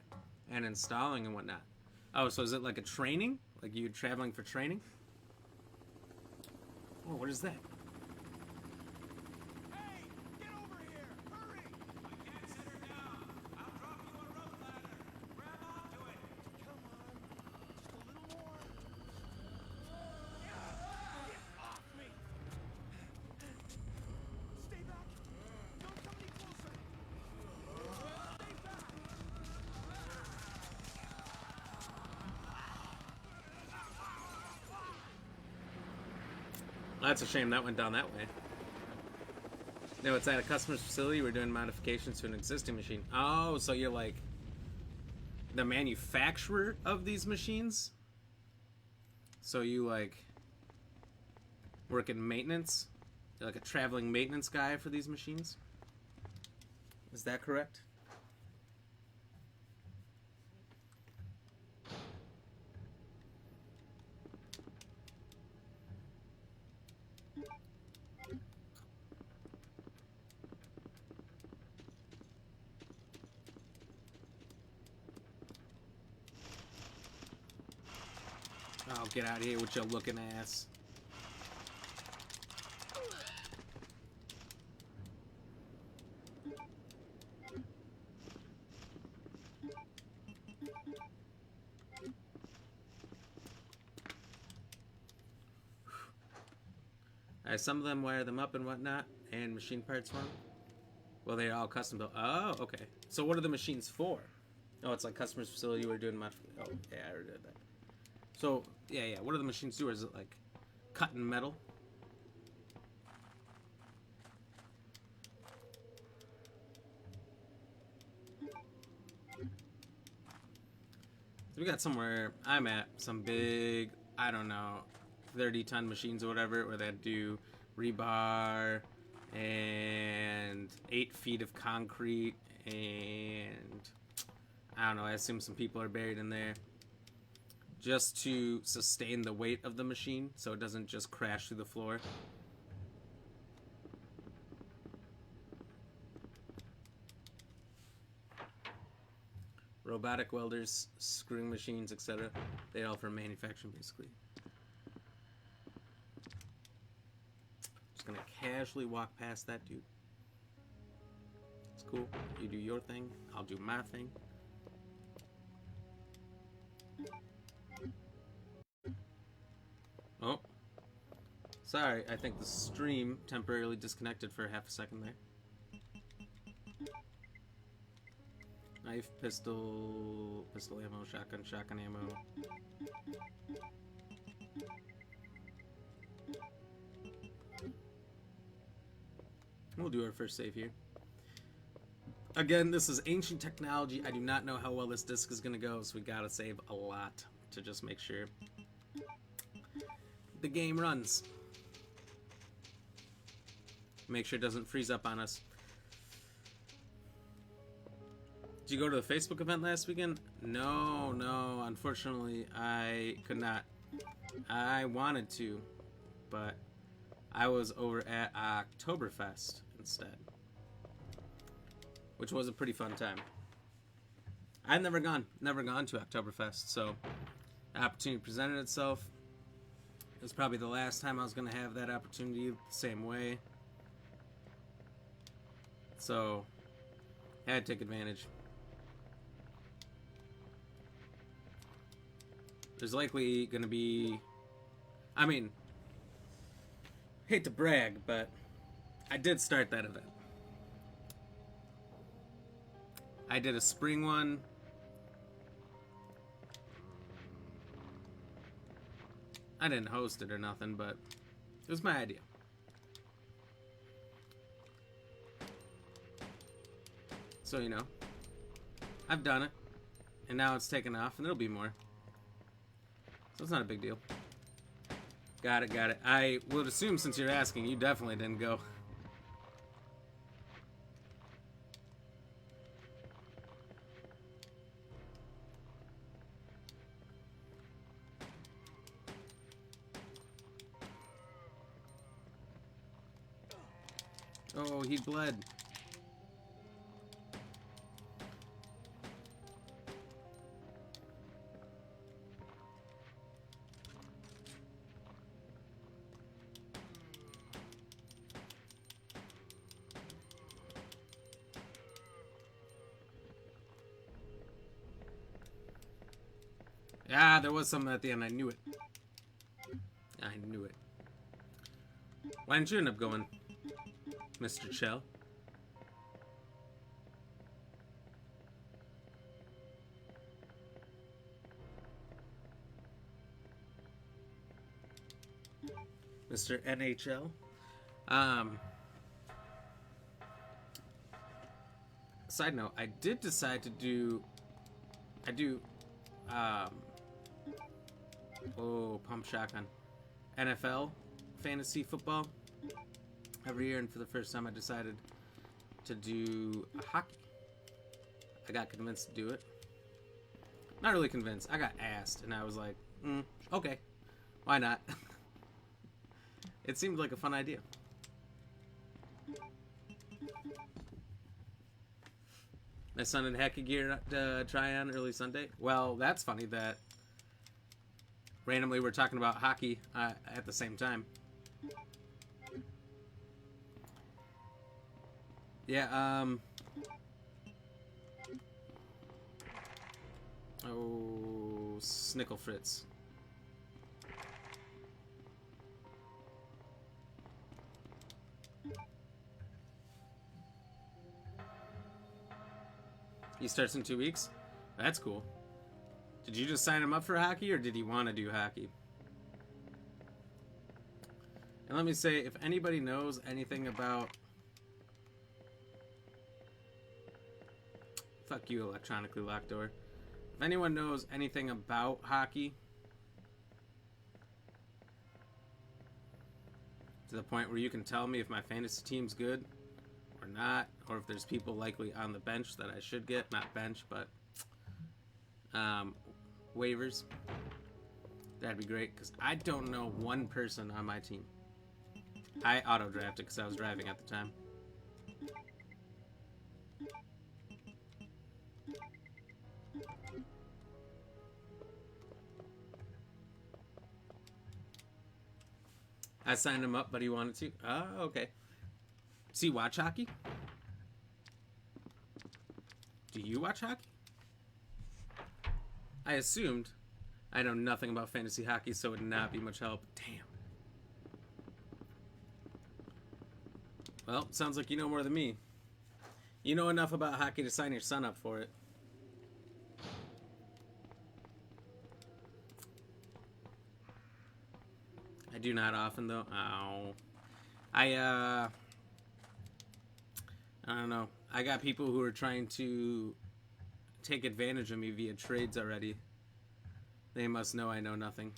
And installing and whatnot. Oh, so is it like a training? Like you're traveling for training? Oh, what is that? Hey, get over here! Hurry! I can't set her down. I'll drop you a rope ladder. Grab onto it. Come on, just a little more. Get off me! Stay back! Don't come any closer! Stay back! That's a shame that went down that way. No, it's at a customer's facility. We're doing modifications to an existing machine. Oh, so you're like the manufacturer of these machines. So you like work in maintenance. You're like a traveling maintenance guy for these machines. Is that correct? Oh, get out of here with your looking ass. Some of them wire them up and whatnot, and machine parts for them. Well, they're all custom built. Oh, okay. So what are the machines for? Oh, it's like customer's facility. We're doing mod. Oh, yeah, I already did that. So, yeah. What do the machines do? Is it like cutting metal? We got somewhere I'm at some big, I don't know, 30-ton machines or whatever, where they do rebar and 8 feet of concrete, and I don't know, I assume some people are buried in there just to sustain the weight of the machine so it doesn't just crash through the floor. Robotic welders, screwing machines, etc. They all for manufacturing, basically. Just gonna casually walk past that dude. It's cool. You do your thing, I'll do my thing. Oh. Sorry, I think the stream temporarily disconnected for half a second there. Knife, pistol ammo, shotgun ammo. We'll do our first save here. Again, this is ancient technology. I do not know how well this disc is going to go, so we gotta save a lot to just make sure the game runs. Make sure it doesn't freeze up on us. Did you go to the Facebook event last weekend? No, unfortunately I could not. I wanted to, but I was over at Oktoberfest instead, which was a pretty fun time. I've never gone to Oktoberfest, so the opportunity presented itself. It was probably the last time I was going to have that opportunity the same way, so I had to take advantage. There's likely going to be, I mean, hate to brag, but I did start that event. I did a spring one. I didn't host it or nothing, but it was my idea. So, you know, I've done it, and now it's taken off, and there'll be more. So it's not a big deal. Got it. I would assume, since you're asking, you definitely didn't go. Oh, he bled. Yeah, there was something at the end. I knew it. Why didn't you end up going, Mr. Chell? Mr. NHL? Side note, I did decide to do I do. Pump shotgun. NFL fantasy football every year, and for the first time I decided to do hockey. I got convinced to do it. Not really convinced. I got asked, and I was like, okay, why not? It seemed like a fun idea. My son had hockey gear to try on early Sunday. Well, that's funny that randomly we're talking about hockey at the same time. Yeah, Snickle Fritz. He starts in 2 weeks? That's cool. Did you just sign him up for hockey, or did he want to do hockey? And let me say, if anybody knows anything about... Fuck you, electronically locked door. If anyone knows anything about hockey, to the point where you can tell me if my fantasy team's good or not, or if there's people likely on the bench that I should get, not bench, but waivers, that'd be great, because I don't know one person on my team. I auto-drafted because I was driving at the time. I signed him up, but he wanted to. Oh, okay. Does he watch hockey? Do you watch hockey? I assumed. I know nothing about fantasy hockey, so it would not be much help. Damn. Well, sounds like you know more than me. You know enough about hockey to sign your son up for it. I do not often, though. Ow. I don't know. I got people who are trying to take advantage of me via trades already. They must know I know nothing.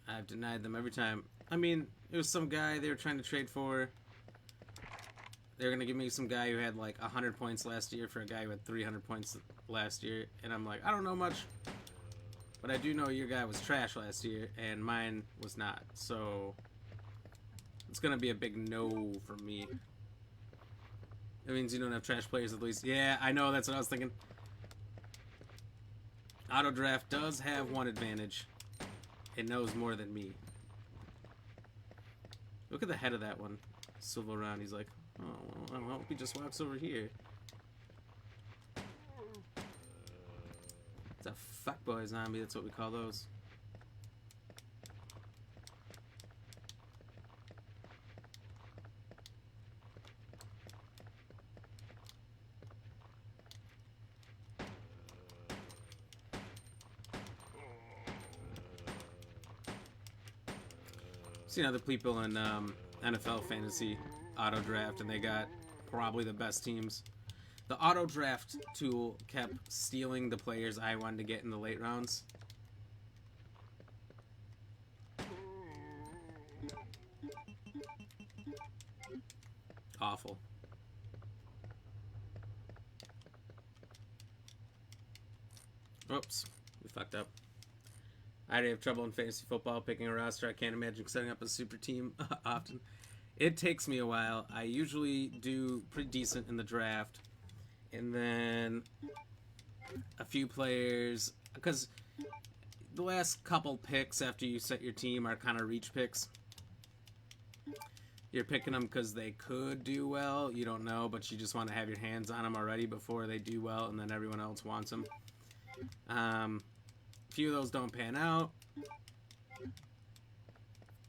I've denied them every time. I mean, it was some guy they were trying to trade for. They were going to give me some guy who had like 100 points last year for a guy who had 300 points last year. And I'm like, I don't know much. But I do know your guy was trash last year, and mine was not. So it's going to be a big no for me. That means you don't have trash players at least. Yeah, I know. That's what I was thinking. Auto draft does have one advantage. It knows more than me. Look at the head of that one. Swivel around. He's like, oh, I hope he just walks over here. It's a fuckboy zombie. That's what we call those. Seen other people in NFL fantasy auto draft, and they got probably the best teams. The auto draft tool kept stealing the players I wanted to get in the late rounds. Awful. Oops, we fucked up. I already have trouble in fantasy football picking a roster. I can't imagine setting up a super team often. It takes me a while. I usually do pretty decent in the draft. And then a few players, because the last couple picks after you set your team are kind of reach picks. You're picking them because they could do well. You don't know, but you just want to have your hands on them already before they do well, and then everyone else wants them. Few of those don't pan out,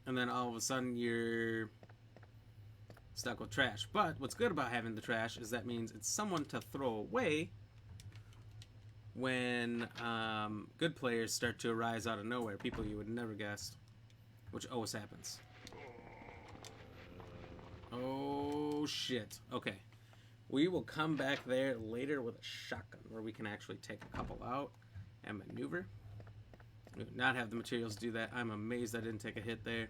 and then all of a sudden you're stuck with trash. But what's good about having the trash is that means it's someone to throw away when good players start to arise out of nowhere, people you would never guess, which always happens. Oh shit. Okay, We will come back there later with a shotgun where we can actually take a couple out and maneuver. We do not have the materials to do that. I'm amazed I didn't take a hit there.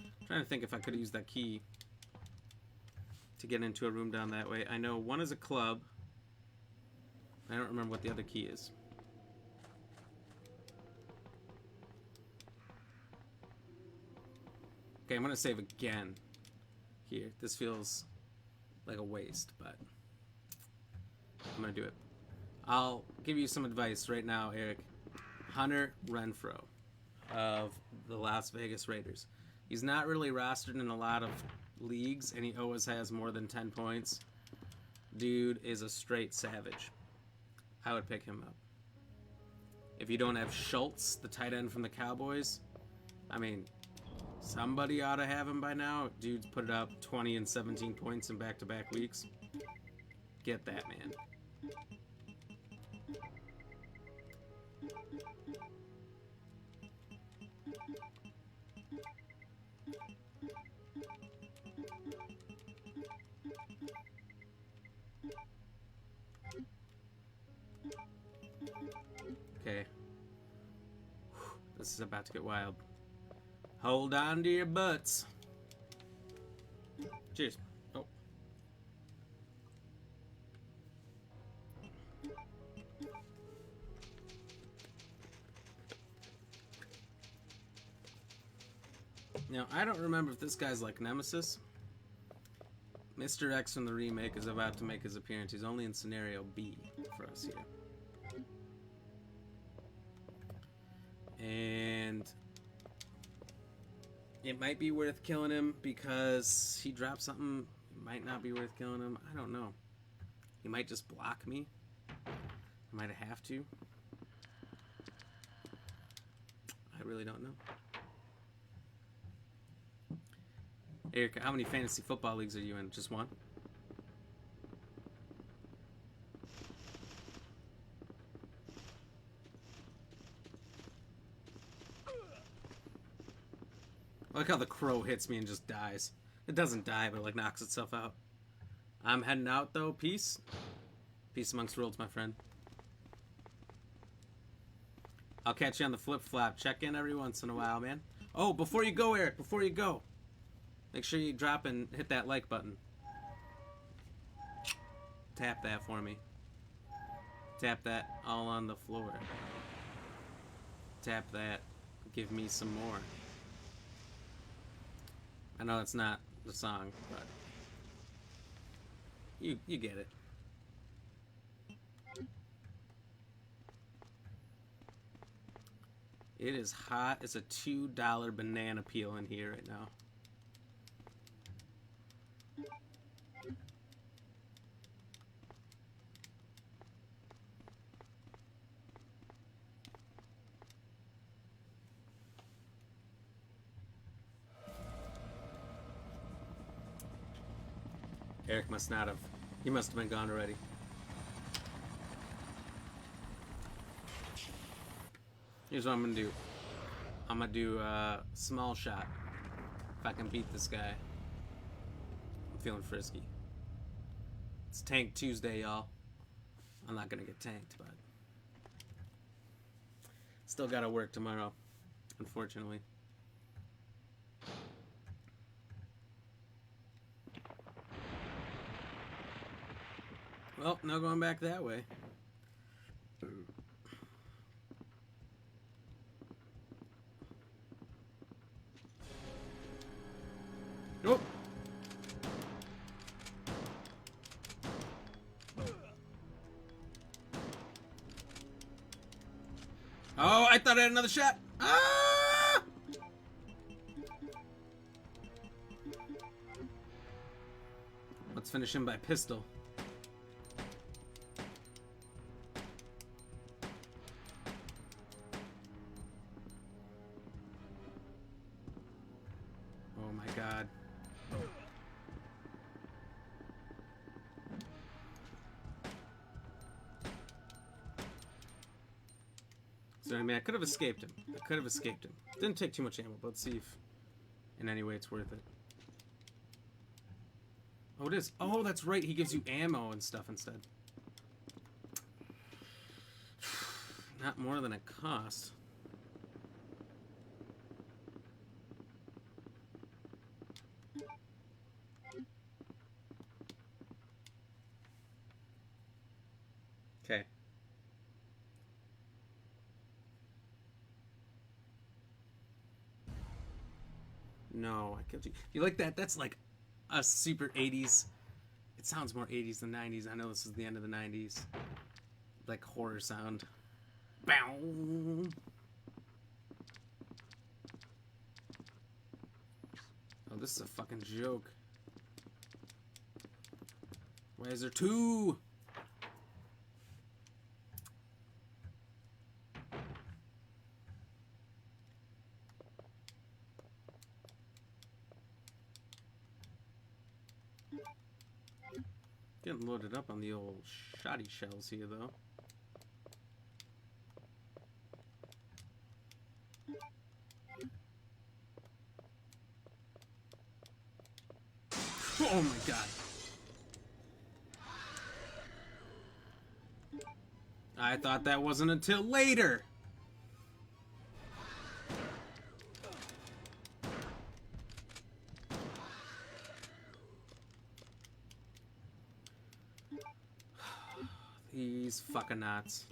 I'm trying to think if I could use that key to get into a room down that way. I know one is a club. I don't remember what the other key is. Okay, I'm going to save again here. This feels like a waste, but I'm going to do it. I'll give you some advice right now, Eric. Hunter Renfro of the Las Vegas Raiders. He's not really rostered in a lot of leagues, and he always has more than 10 points. Dude is a straight savage. I would pick him up. If you don't have Schultz, the tight end from the Cowboys, I mean, somebody ought to have him by now. Dude's put up 20 and 17 points in back-to-back weeks. Get that, man. Okay. This is about to get wild. Hold on to your butts. Cheers. Oh. Now, I don't remember if this guy's like Nemesis. Mr. X from the remake is about to make his appearance. He's only in scenario B for us here. And it might be worth killing him because he dropped something. It might not be worth killing him. I don't know. He might just block me. I might have to. I really don't know. Eric, how many fantasy football leagues are you in? Just one? I like how the crow hits me and just dies. It doesn't die, but it like knocks itself out. I'm heading out though. Peace. Peace amongst worlds, my friend. I'll catch you on the flip-flop. Check in every once in a while, man. Oh, before you go, Eric, before you go, make sure you drop and hit that like button. Tap that for me. Tap that all on the floor. Tap that. Give me some more. I know it's not the song, but you get it. It is hot. It's a $2 banana peel in here right now. Eric must not have. He must have been gone already. Here's what I'm gonna do. I'm gonna do a small shot. If I can beat this guy. I'm feeling frisky. It's Tank Tuesday, y'all. I'm not gonna get tanked, but still gotta work tomorrow, unfortunately. Well, no going back that way. Oh! Oh, I thought I had another shot. Ah! Let's finish him by pistol. Oh my god. So I mean, I could have escaped him. Didn't take too much ammo, but let's see if in any way, it's worth it. Oh, it is. Oh, that's right. He gives you ammo and stuff instead. Not more than it costs. Okay. No, I killed you. You like that? That's like a super 80s. It sounds more 80s than 90s. I know this is the end of the 90s. Like horror sound. Bow. Oh, this is a fucking joke. Why is there two? Getting loaded up on the old shoddy shells here, though. Oh my god. I thought that wasn't until later. These fucking knots.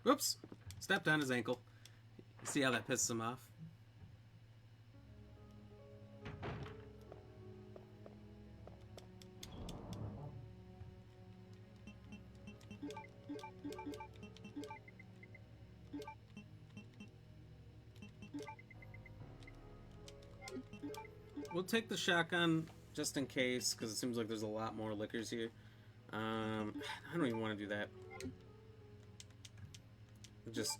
Whoops! Stepped on his ankle. See how that pisses him off? We'll take the shotgun just in case, because it seems like there's a lot more liquors here. I don't even want to do that. Just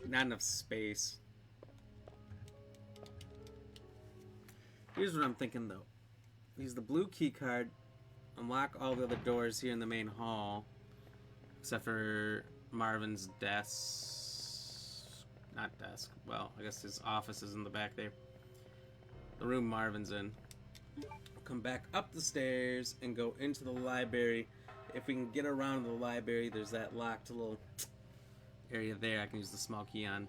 not enough space. Here's what I'm thinking though. Use the blue key card, unlock all the other doors here in the main hall, except for Marvin's desk. Not desk. Well, I guess his office is in the back there. The room Marvin's in. Come back up the stairs and go into the library. If we can get around the library, there's that locked little area there I can use the small key on.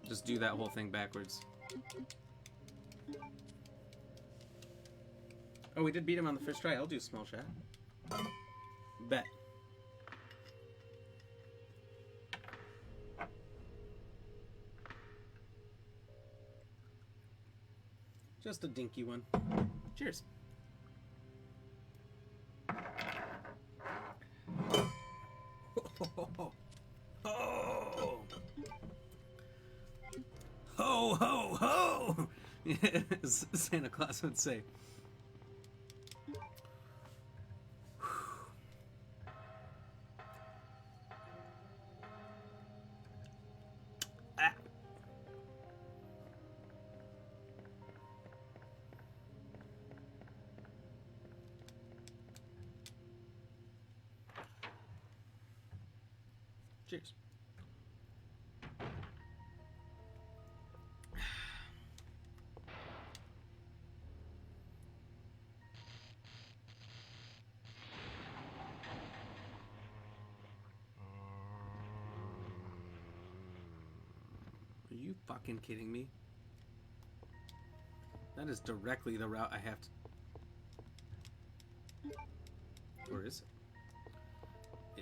Just do that whole thing backwards. Oh, we did beat him on the first try. I'll do a small shot. Bet. Just a dinky one. Cheers. Ho, ho, ho! As Santa Claus would say. Ah. Cheers. Are you fucking kidding me? That is directly the route I have to... Or is it?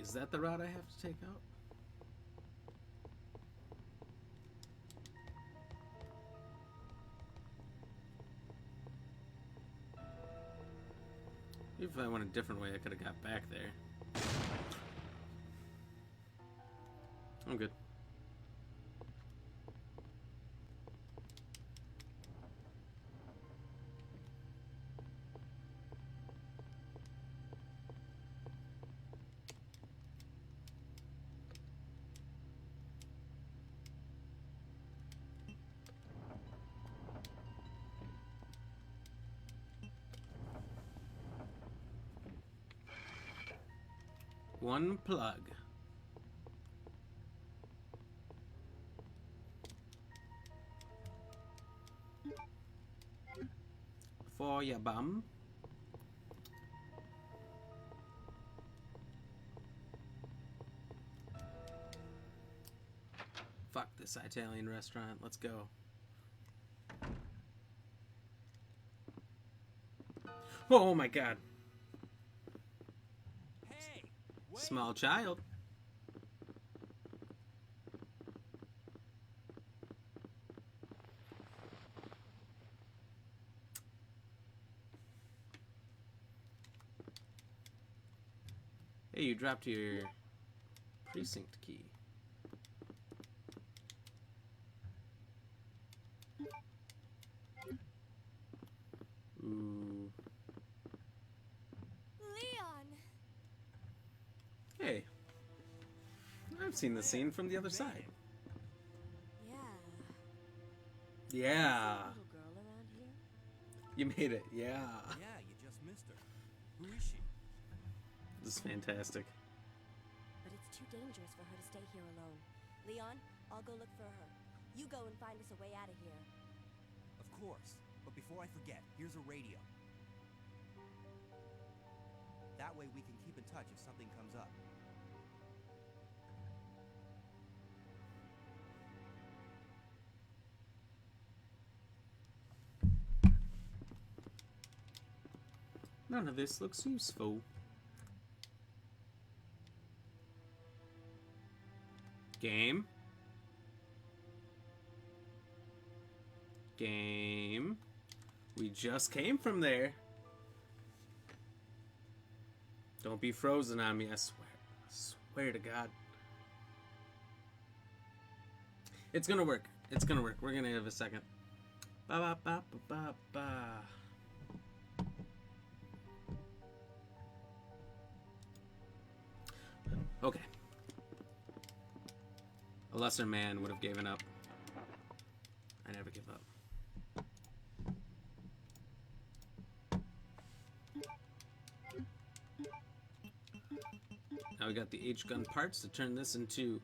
Is that the route I have to take out? If I went a different way, I could have got back there. I'm good. One plug. For your bum. Fuck this Italian restaurant. Let's go. Oh my god. Hey, wait. Small child. Hey, you dropped your precinct key. Ooh. Leon! Hey. I've seen the scene from the other side. Yeah. Yeah. Little girl around here? You made it. Yeah. Yeah, you just missed her. Who is she? This is fantastic. But it's too dangerous for her to stay here alone. Leon, I'll go look for her. You go and find us a way out of here. Of course. But before I forget, here's a radio. That way we can keep in touch if something comes up. None of this looks useful. Game. Game. We just came from there. Don't be frozen on me, I swear. I swear to God. It's gonna work. It's gonna work. We're gonna have a second. Ba ba ba ba ba ba. Okay. A lesser man would have given up. I never give up. Now we got the H-gun parts to turn this into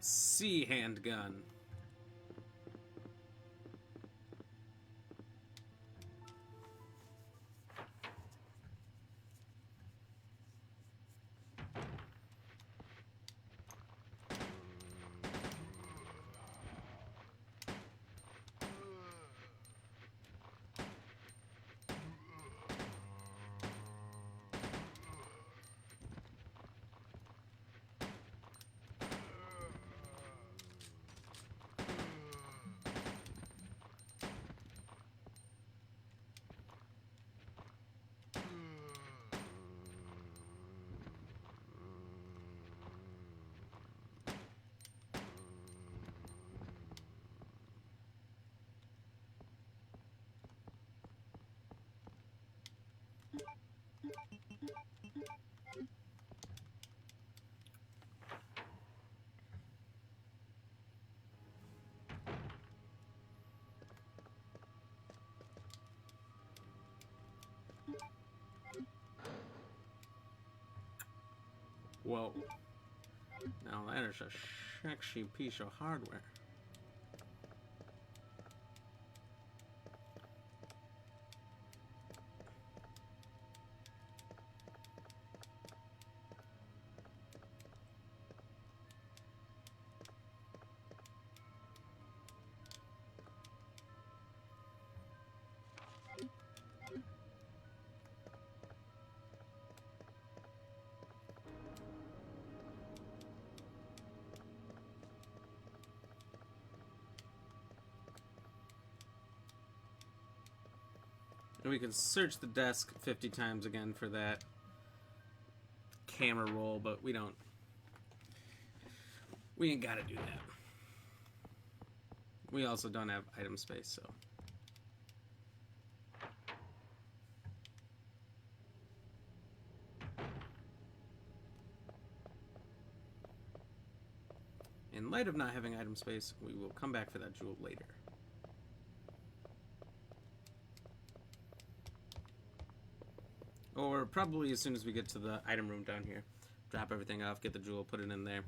C handgun. Whoa. Now that is a sexy piece of hardware. And we could search the desk 50 times again for that camera roll, but we don't We ain't gotta do that. We also don't have item space, so. In light of not having item space, we will come back for that jewel later. Or probably as soon as we get to the item room down here. Drop everything off, get the jewel, put it in there.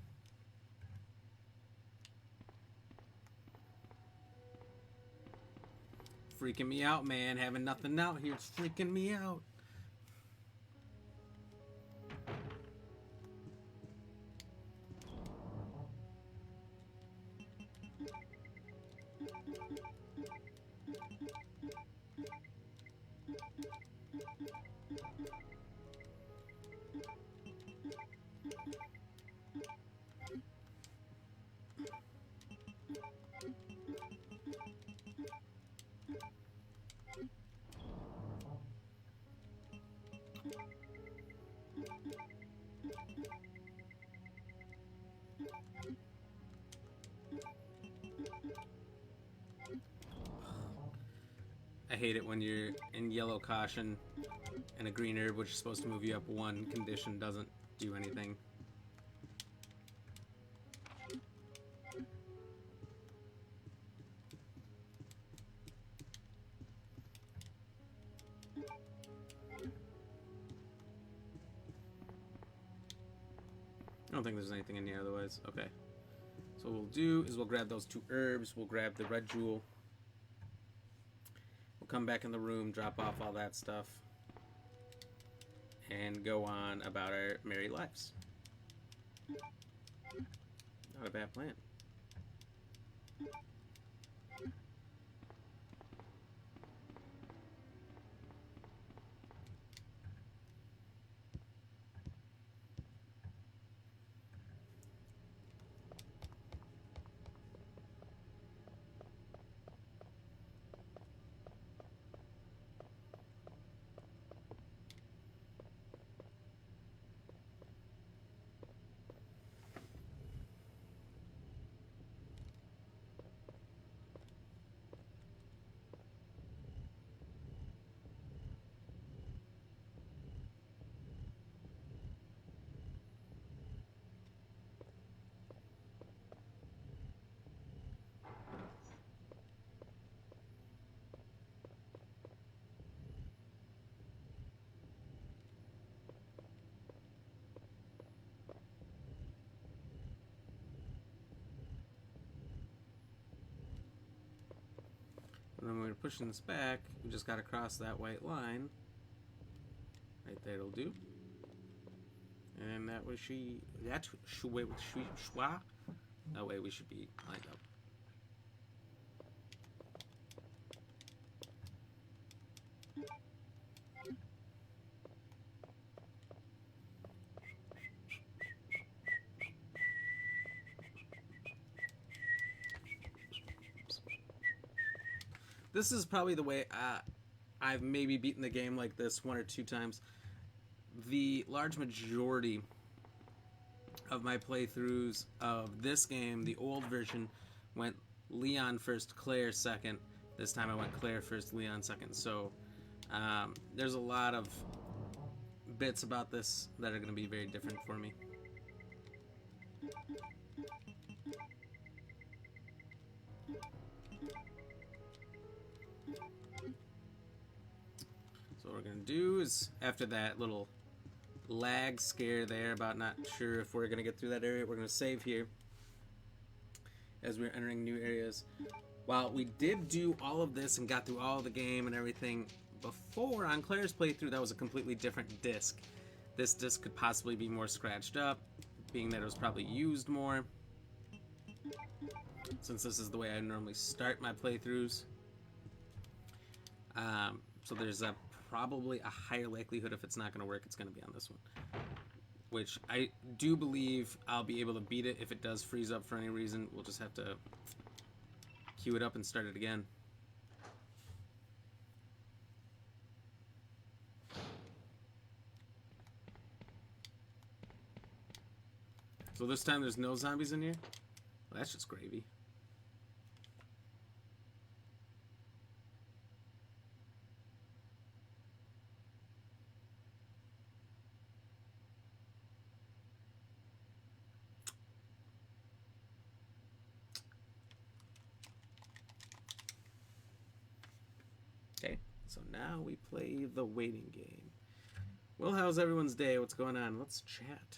Freaking me out, man. Having nothing out here, it's freaking me out. I hate it when you're in yellow caution and a green herb, which is supposed to move you up one condition, doesn't do anything. I don't think there's anything in here otherwise. Okay. So what we'll do is we'll grab those 2 herbs, we'll grab the red jewel. We'll come back in the room, drop off all that stuff, and go on about our merry lives. Not a bad plan. And then when we're pushing this back, we just gotta cross that white line. Right there, it'll do. And that way that way we should be lined up. This is probably the way I've maybe beaten the game like this 1 or 2 times. The large majority of my playthroughs of this game, the old version, went Leon first, Claire second. This time I went Claire first, Leon second. So there's a lot of bits about this that are going to be very different for me. So what we're going to do is, after that little lag scare there about not sure if we're going to get through that area, we're going to save here as we're entering new areas. While we did do all of this and got through all of the game and everything before on Claire's playthrough, that was a completely different disc. This disc could possibly be more scratched up, being that it was probably used more, since this is the way I normally start my playthroughs. So there's probably a higher likelihood if it's not going to work, it's going to be on this one. Which I do believe I'll be able to beat it if it does freeze up for any reason. We'll just have to queue it up and start it again. So this time there's no zombies in here? Well, that's just gravy. Okay, so now we play the waiting game. Well, how's everyone's day? What's going on? Let's chat.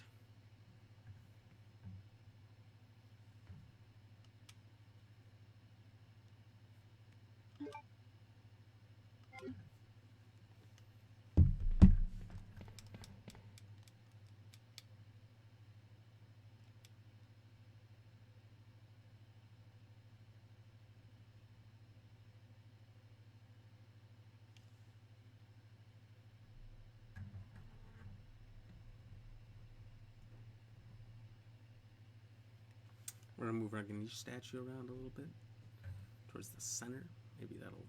We're gonna move our Ganesh statue around a little bit towards the center. Maybe that'll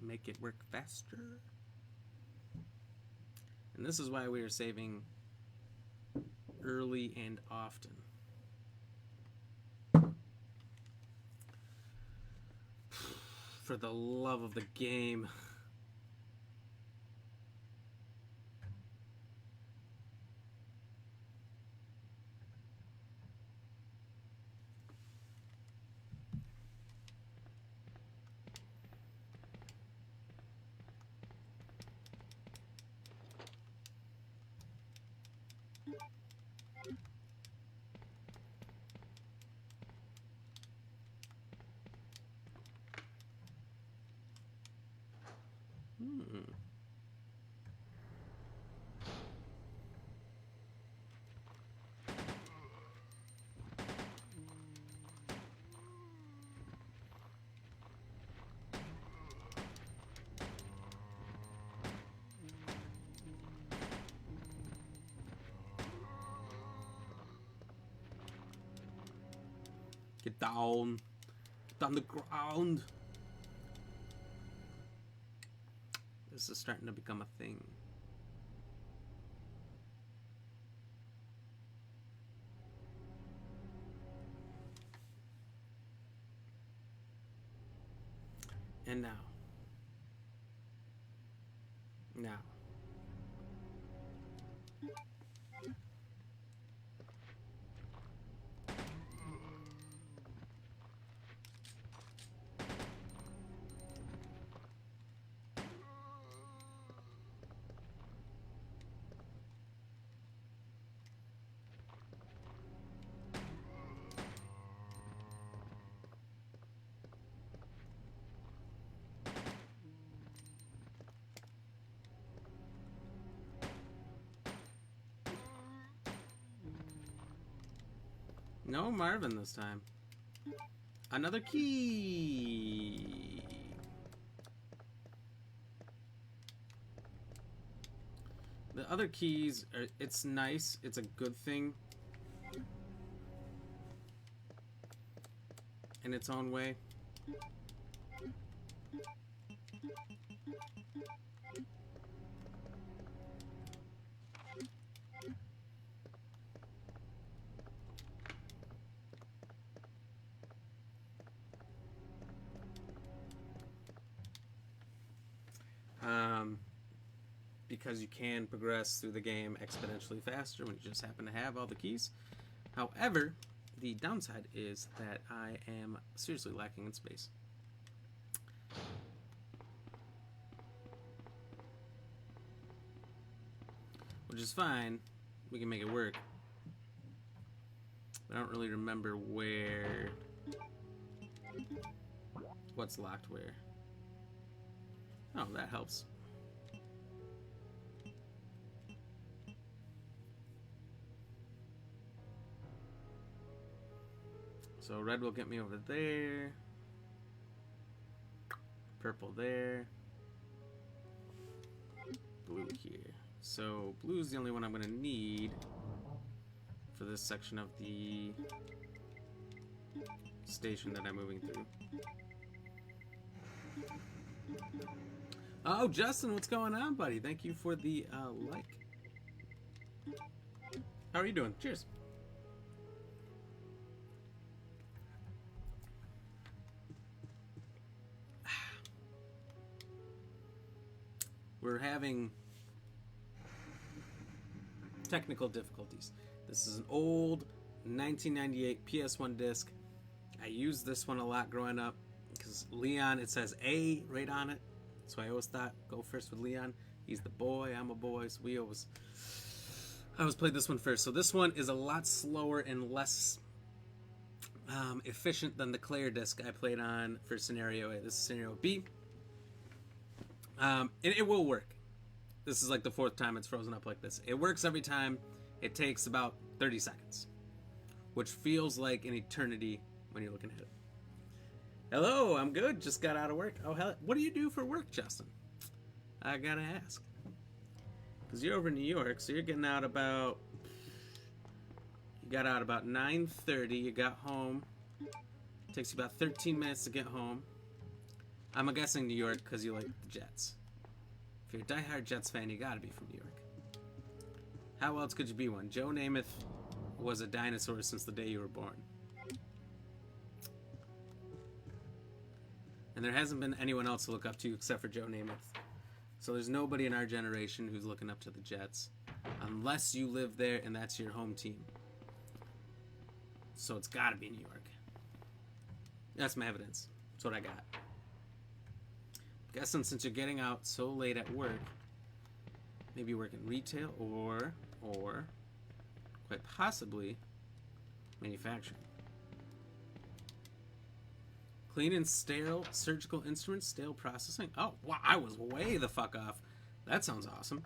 make it work faster. And this is why we are saving early and often. For the love of the game. Get down. Get on the ground. This is starting to become a thing. And now. Now. No Marvin this time. Another key. The other keys are, it's nice. It's a good thing in its own way. Because you can progress through the game exponentially faster when you just happen to have all the keys. However, the downside is that I am seriously lacking in space. Which is fine. We can make it work. But I don't really remember what's locked where. Oh, that helps. So red will get me over there. Purple there. Blue here. So blue's the only one I'm going to need for this section of the station that I'm moving through. Oh, Justin, what's going on, buddy? Thank you for the like. How are you doing? Cheers. We're having technical difficulties. This is an old 1998 PS1 disc. I used this one a lot growing up because Leon, it says A right on it. So I always thought, go first with Leon. He's the boy, I'm a boy, so I always played this one first. So this one is a lot slower and less efficient than the Claire disc I played on for Scenario A. This is Scenario B. And it will work. This is like the 4th time it's frozen up like this. It works every time. It takes about 30 seconds, which feels like an eternity when you're looking at it. Hello, I'm good. Just got out of work. Oh, hell. What do you do for work, Justin? I gotta ask. Because you're over in New York, so you're getting out about... You got out about 9:30. You got home. Takes you about 13 minutes to get home. I'm guessing New York because you like the Jets. If you're a diehard Jets fan, you gotta be from New York. How else could you be one? Joe Namath was a dinosaur since the day you were born. And there hasn't been anyone else to look up to except for Joe Namath. So there's nobody in our generation who's looking up to the Jets. Unless you live there and that's your home team. So it's gotta be New York. That's my evidence. That's what I got. Guessing since you're getting out so late at work, maybe you work in retail or quite possibly manufacturing. Clean and sterile surgical instruments, sterile processing. Oh, wow, I was way the fuck off. That sounds awesome.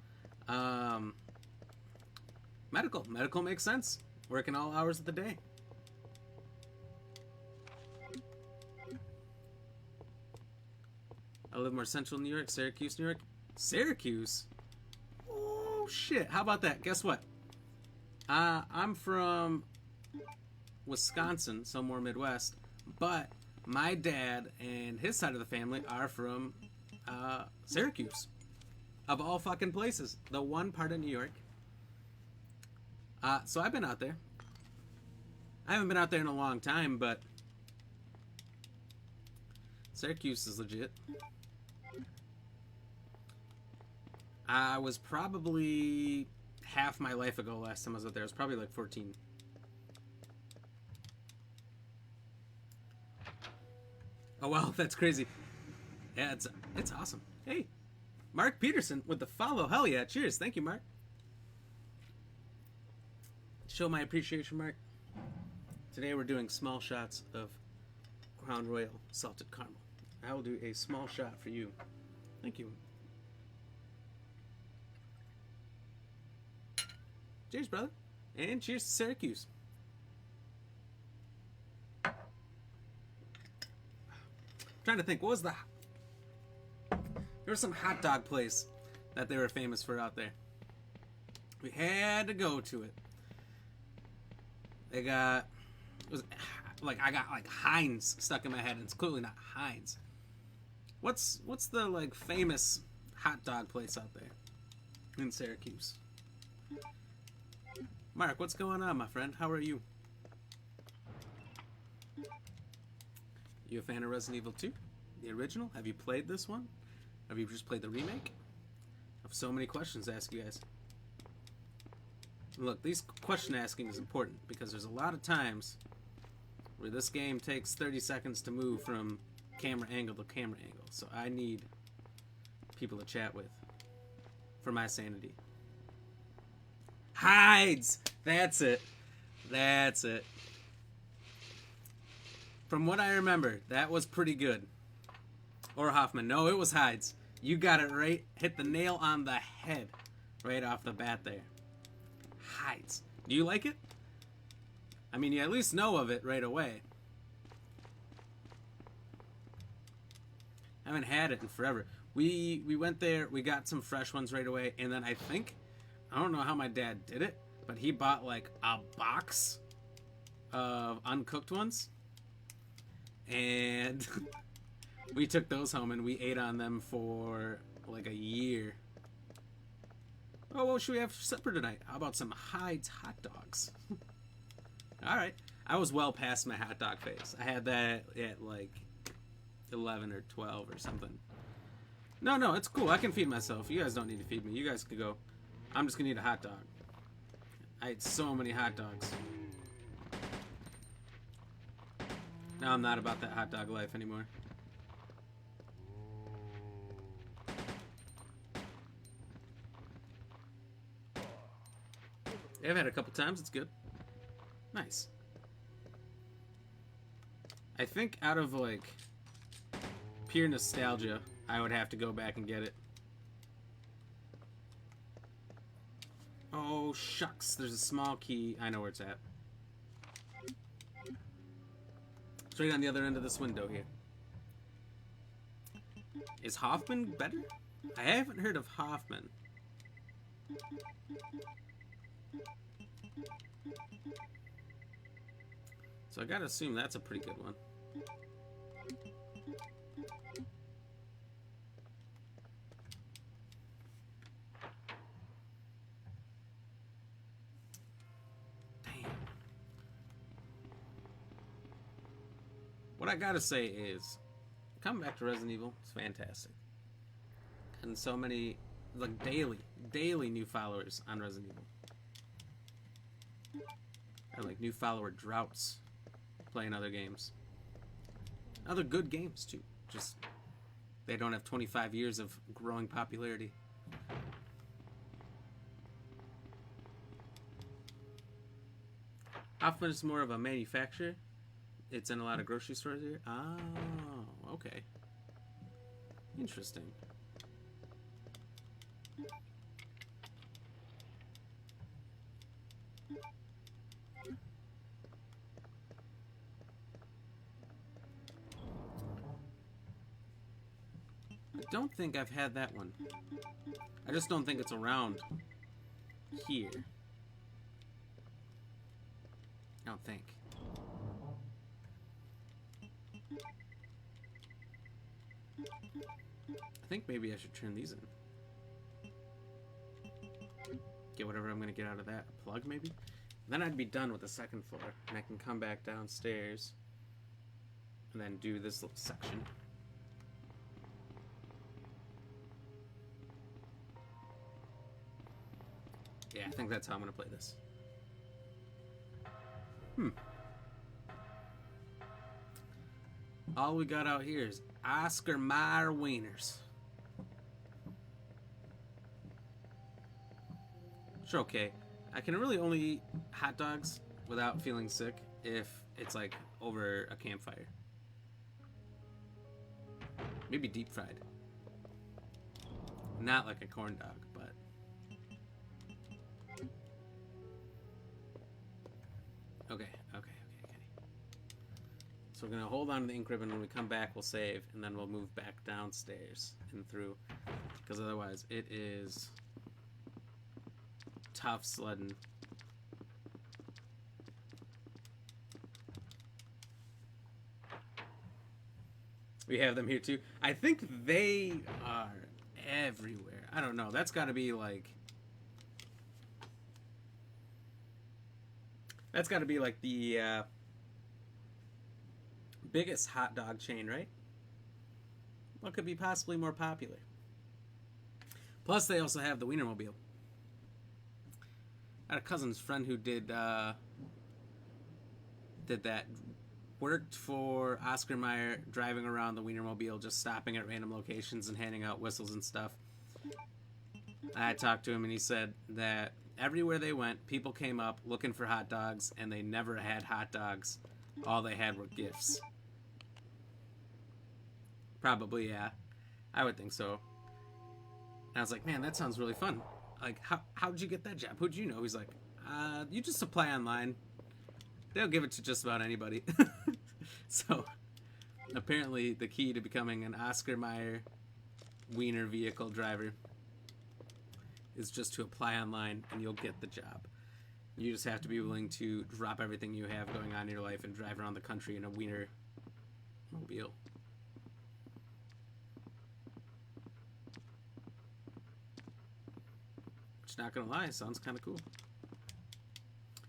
Medical makes sense. Working all hours of the day. I live more central New York, Syracuse, New York. Syracuse? Oh, shit. How about that? Guess what? I'm from Wisconsin, somewhere Midwest, but my dad and his side of the family are from Syracuse. Of all fucking places. The one part of New York. So I've been out there. I haven't been out there in a long time, but Syracuse is legit. I was probably half my life ago last time I was out there. I was probably like 14. Oh, wow, that's crazy. Yeah, it's awesome. Hey, Mark Peterson with the follow. Hell yeah, cheers. Thank you, Mark. Show my appreciation, Mark. Today we're doing small shots of Crown Royal salted caramel. I will do a small shot for you. Thank you. Cheers, brother. And cheers to Syracuse. Trying to think, what was there was some hot dog place that they were famous for out there. We had to go to it. I got like Heinz stuck in my head, and it's clearly not Heinz. What's the like famous hot dog place out there in Syracuse? Mark, what's going on, my friend? How are you? You a fan of Resident Evil 2? The original? Have you played this one? Have you just played the remake? I have so many questions to ask you guys. Look, these question asking is important because there's a lot of times where this game takes 30 seconds to move from camera angle to camera angle. So I need people to chat with for my sanity. Hides! That's it. That's it. From what I remember, that was pretty good. Or Hoffman. No, it was Hides. You got it right. Hit the nail on the head right off the bat there. Hides. Do you like it? I mean, you at least know of it right away. I haven't had it in forever. We went there, we got some fresh ones right away, and then I don't know how my dad did it, but he bought like a box of uncooked ones. And we took those home and we ate on them for like a year. Oh, what should we have for supper tonight? How about some Hyde's hot dogs? All right. I was well past my hot dog phase. I had that at like 11 or 12 or something. No, it's cool. I can feed myself. You guys don't need to feed me. You guys can go. I'm just going to eat a hot dog. I ate so many hot dogs. Now I'm not about that hot dog life anymore. Yeah, I've had it a couple times. It's good. Nice. I think out of like pure nostalgia, I would have to go back and get it. Oh, shucks. There's a small key. I know where it's at. It's right on the other end of this window here. Is Hoffman better? I haven't heard of Hoffman. So I gotta assume that's a pretty good one. Damn. What I gotta say is, coming back to Resident Evil, it's fantastic. And so many, like daily new followers on Resident Evil. And like new follower droughts playing other games. Other good games too. Just they don't have 25 years of growing popularity. Hoffman is more of a manufacturer. It's in a lot of grocery stores here. Oh, okay. Interesting. I don't think I've had that one. I just don't think it's around here. I don't think. I think maybe I should turn these in. Get whatever I'm going to get out of that. A plug, maybe? Then I'd be done with the second floor. And I can come back downstairs. And then do this little section. Yeah, I think that's how I'm going to play this. All we got out here is Oscar Mayer wieners. Which are okay. I can really only eat hot dogs without feeling sick if it's like over a campfire. Maybe deep fried. Not like a corn dog, but... Okay. So we're going to hold on to the ink ribbon. When we come back, we'll save, and then we'll move back downstairs and through. Because otherwise, it is tough sledding. We have them here, too. I think they are everywhere. I don't know. That's got to be, like... That's got to be, like, the... biggest hot dog chain, right? What could be possibly more popular? Plus, they also have the Wienermobile. I had a cousin's friend who did that. Worked for Oscar Mayer, driving around the Wienermobile, just stopping at random locations and handing out whistles and stuff. I talked to him, and he said that everywhere they went, people came up looking for hot dogs, and they never had hot dogs. All they had were gifts. Probably, yeah. I would think so. And I was like, man, that sounds really fun. Like, how'd you get that job? Who'd you know? He's like, you just apply online. They'll give it to just about anybody. So, apparently, the key to becoming an Oscar Mayer wiener vehicle driver is just to apply online, and you'll get the job. You just have to be willing to drop everything you have going on in your life and drive around the country in a wiener mobile. Which, not gonna lie, sounds kind of cool.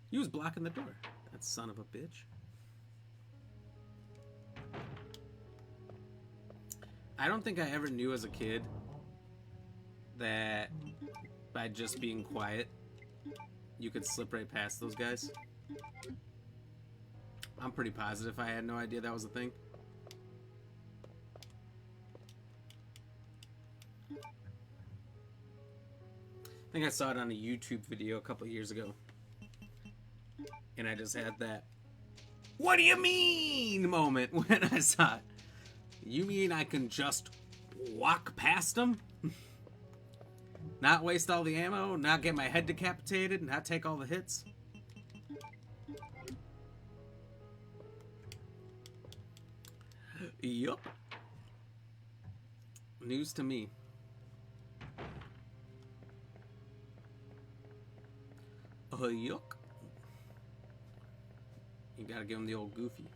He was blocking the door. That son of a bitch. I don't think I ever knew as a kid that by just being quiet, you could slip right past those guys. I'm pretty positive I had no idea that was a thing. I think I saw it on a YouTube video a couple of years ago. And I just had that, "What do you mean?" moment when I saw it. You mean I can just walk past them? Not waste all the ammo? Not get my head decapitated? Not take all the hits? Yup. News to me. Yuck. You gotta give him the old goofy.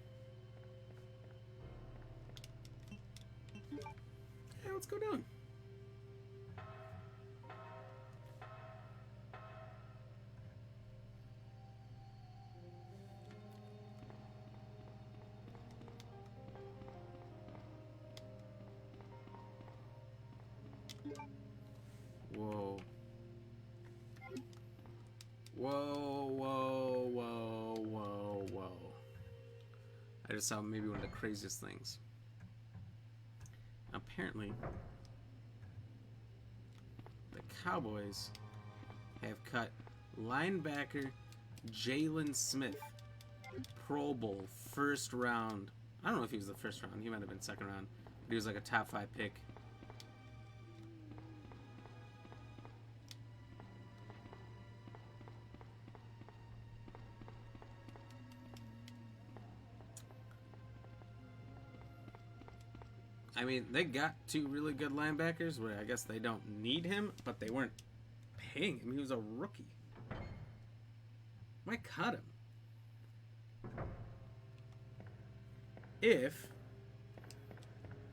Hey, let's go down. Whoa. Whoa, whoa, whoa, whoa, whoa. I just saw maybe one of the craziest things. Apparently, the Cowboys have cut linebacker Jalen Smith, Pro Bowl, first round. I don't know if he was the first round. He might have been second round. But he was like a top 5 pick. I mean, they got 2 really good linebackers where I guess they don't need him, but they weren't paying him. He was a rookie. Why cut him? If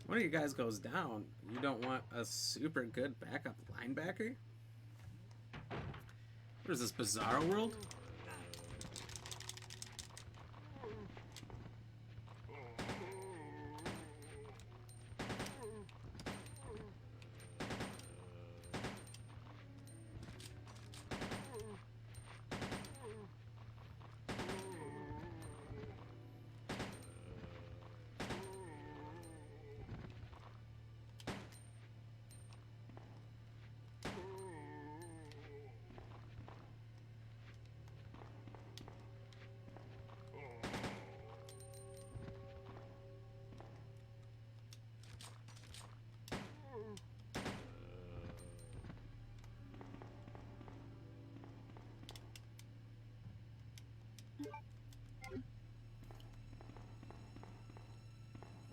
one of you guys goes down, you don't want a super good backup linebacker? What is this, Bizarro World?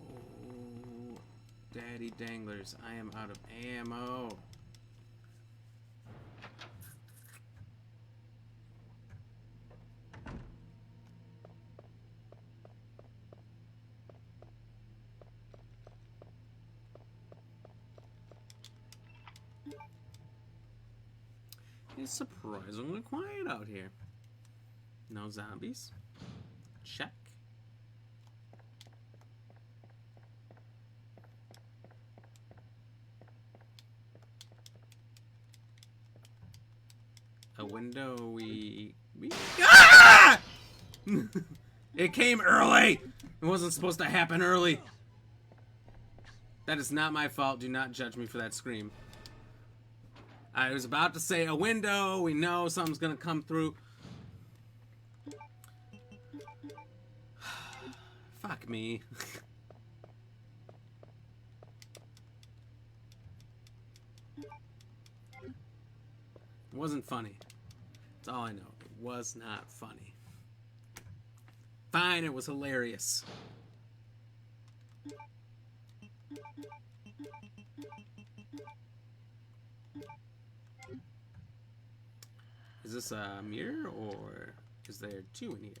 Oh, daddy danglers, I am out of ammo. It's surprisingly quiet out here. No zombies. Check. A window we ah! It came early. It wasn't supposed to happen early. That is not my fault. Do not judge me for that scream. I was about to say a window. We know something's gonna come through. Fuck me. It wasn't funny. That's all I know. It was not funny. Fine, it was hilarious. Is this a mirror or is there 2 in here?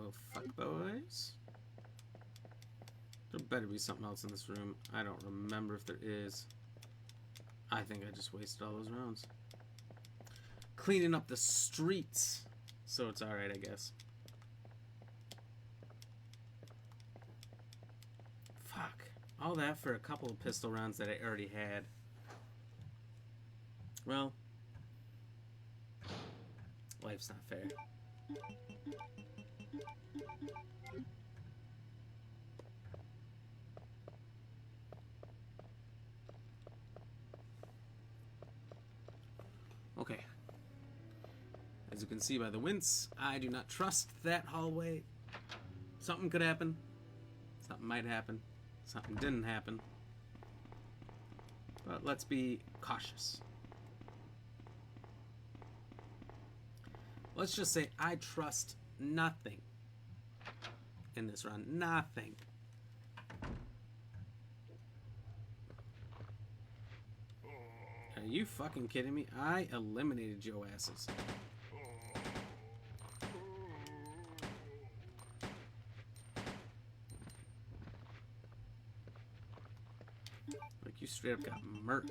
Well, fuck boys. There better be something else in this room. I don't remember if there is. I think I just wasted all those rounds. Cleaning up the streets. So it's alright, I guess. Fuck. All that for a couple of pistol rounds that I already had. Well, life's not fair. Okay. As you can see by the wince, I do not trust that hallway. Something could happen. Something might happen. Something didn't happen. But let's be cautious. Let's just say I trust nothing in this run. Nothing. Are you fucking kidding me? I eliminated your asses. Like you straight up got murked.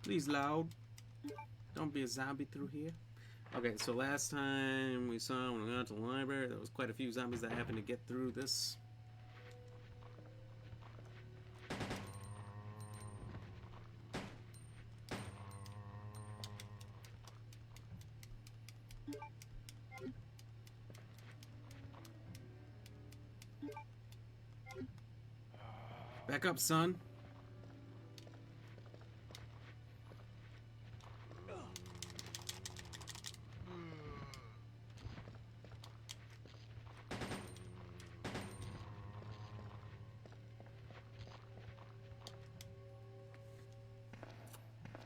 Please, loud. Don't be a zombie through here. Okay, so last time we saw when we went to the library, there was quite a few zombies that happened to get through this. Back up, son.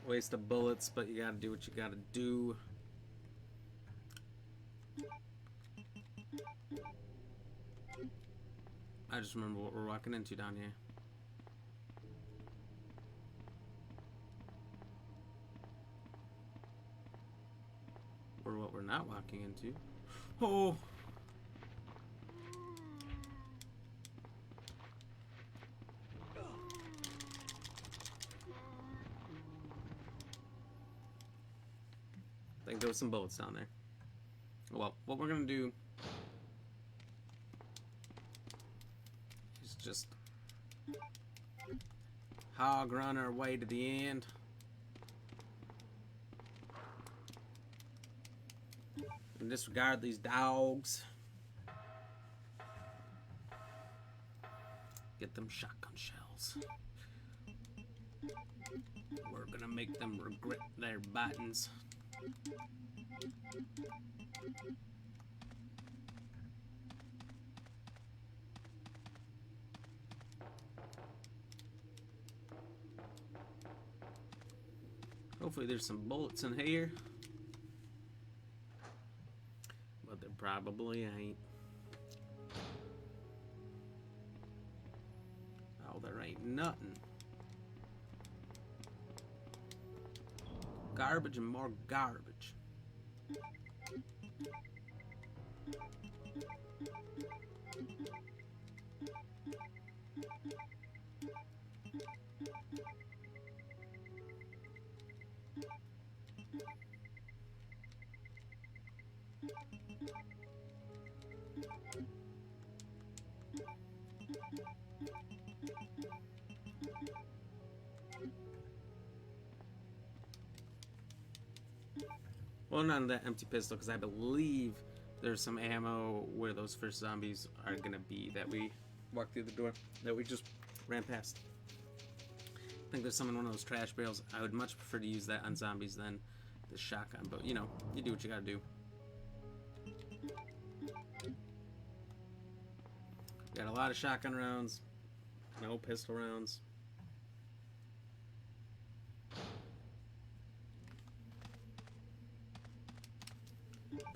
Waste of bullets, but you gotta do what you gotta do. I just remember what we're walking into down here. Or what we're not walking into. Oh! I think there was some bullets down there. Well, what we're gonna do is just hog run our way to the end. And disregard these dogs. Get them shotgun shells. We're gonna make them regret their buttons. Hopefully there's some bullets in here. But there probably ain't. Oh, there ain't nothing. Garbage and more garbage. Well, none of that empty pistol, because I believe there's some ammo where those first zombies are going to be that we walked through the door, that we just ran past. I think there's some in one of those trash barrels. I would much prefer to use that on zombies than the shotgun, but you know, you do what you gotta do. Got a lot of shotgun rounds, no pistol rounds.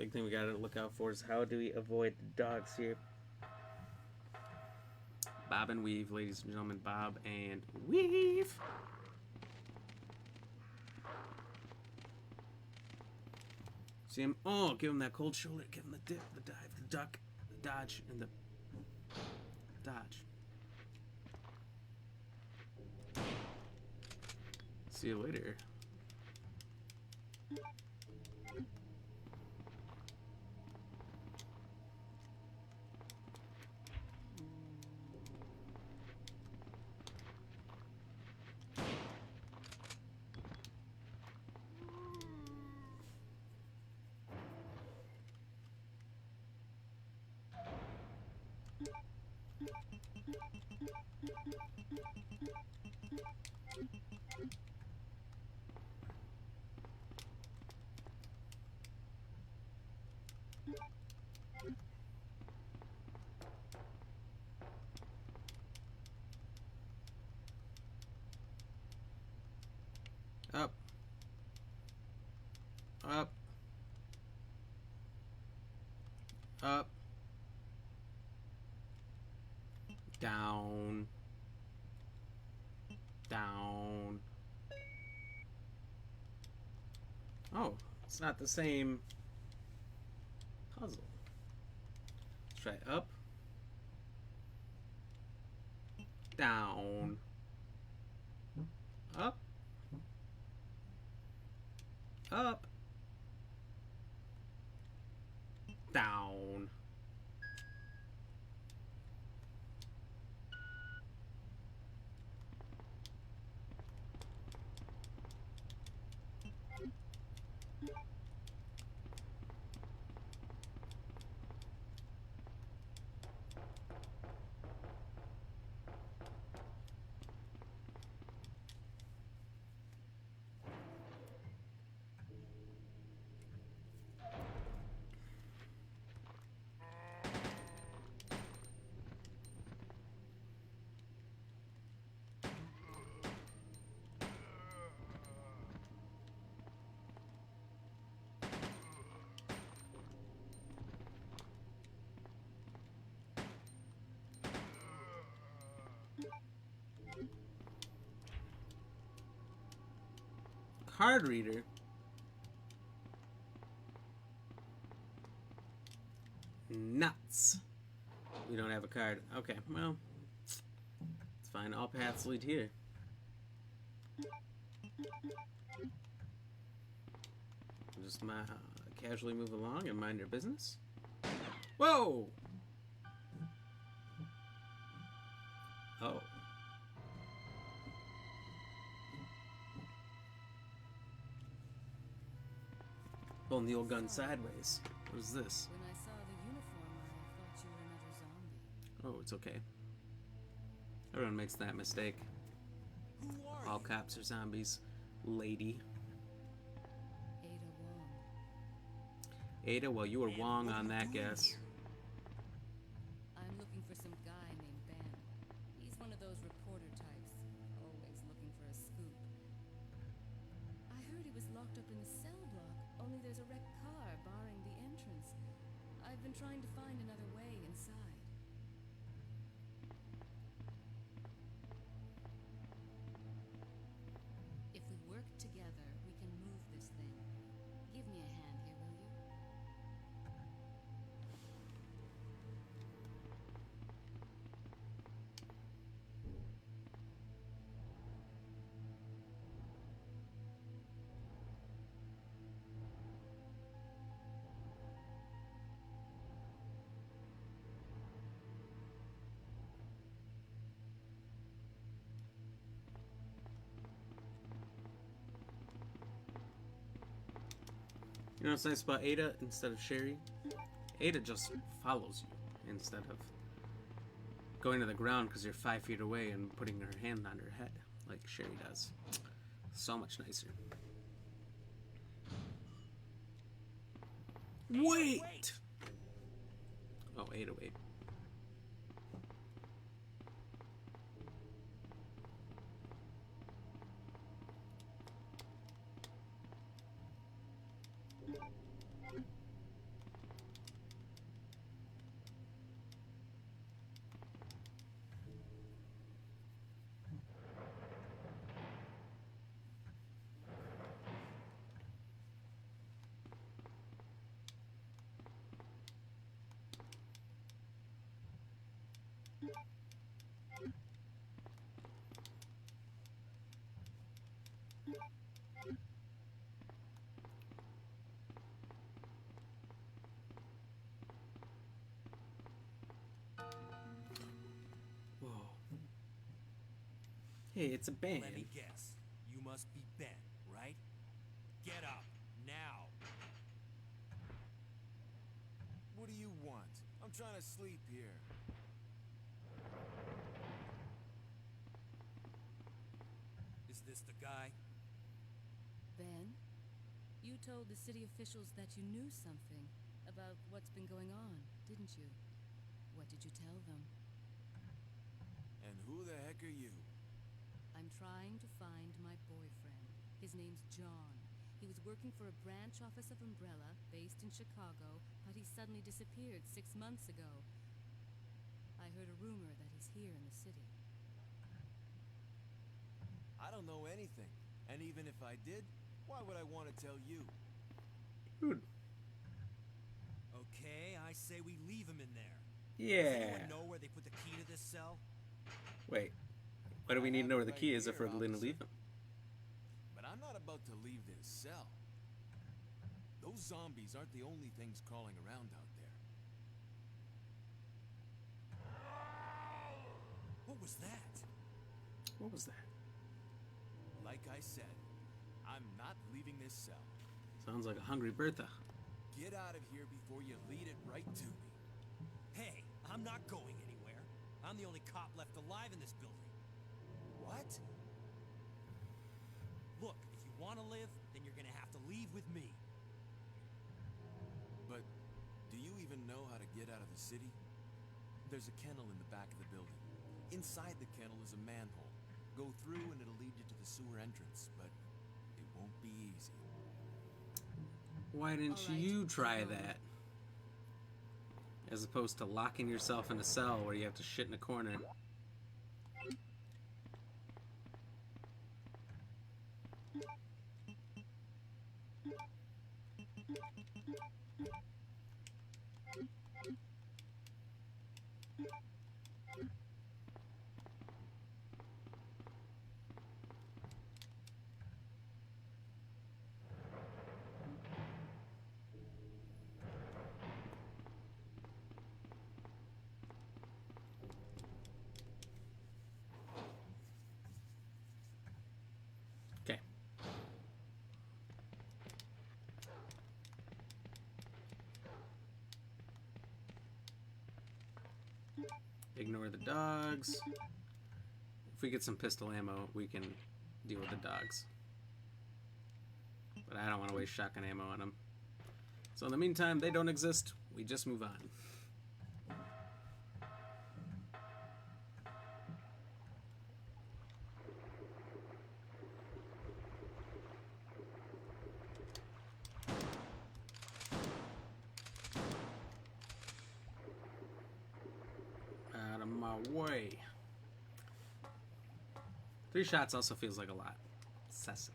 Big thing we gotta look out for is how do we avoid the dogs here. Bob and weave, ladies and gentlemen. Bob and weave. See him? Oh, give him that cold shoulder. Give him the dip, the dive, the duck, the dodge, and the dodge. See you later. Up. Up. Up. Down. Down. Oh, it's not the same puzzle. Let's try up. Down. Up. Up. Down. Card reader. Nuts. We don't have a card. Okay, well, it's fine. All paths lead here. Just casually move along and mind your business. Whoa! Oh. Pulling the old gun sideways. What is this? When I saw the uniform, I thought you were another zombie. Oh, it's okay. Everyone makes that mistake. Who are All you? cops are zombies, lady. Ada Wong. Ada, well, you were And wrong what on are you that doing guess. here? I'm looking for some guy named Ben. He's one of those reporter types, always looking for a scoop. I heard he was locked up in the cell block, only there's a wrecked car barring the entrance. I've been trying to find another way inside. If we work together, we can move this thing. Give me a hand here, will you? You know what's nice about Ada instead of Sherry? Ada just follows you instead of going to the ground because you're 5 feet away and putting her hand on her head like Sherry does. So much nicer. Wait! Oh, Ada, wait. Whoa. Hey, it's a band. Let me guess. You must be Ben, right? Get up, now. What do you want? I'm trying to sleep here. Is this the guy? Ben, you told the city officials that you knew something about what's been going on, didn't you? What did you tell them? And who the heck are you? I'm trying to find my boyfriend. His name's John. He was working for a branch office of Umbrella, based in Chicago, but he suddenly disappeared 6 months ago. I heard a rumor that he's here in the city. I don't know anything. And even if I did, why would I want to tell you? Dude. Okay, I say we leave him in there. Does Yeah. anyone know where they put the key to this cell? Wait. Why do we need to know where the key is if we're going to leave him? But I'm not about to leave this cell. Those zombies aren't the only things crawling around out there. What was that? What was that? Like I said, I'm not leaving this cell. Sounds like a hungry Bertha. Get out of here before you lead it right to me. Hey, I'm not going anywhere. I'm the only cop left alive in this building. What? Look, if you want to live, then you're gonna have to leave with me. But do you even know how to get out of the city? There's a kennel in the back of the building. Inside the kennel is a manhole. Go through and it'll lead you to the sewer entrance, but it won't be easy. Why didn't All right, you try come on. that? As opposed to locking yourself in a cell where you have to shit in a corner. Okay. Ignore the dogs. If we get some pistol ammo, we can deal with the dogs. But I don't want to waste shotgun ammo on them. So in the meantime, they don't exist. We just move on. Out of my way. 3 shots also feels like a lot. Excessive.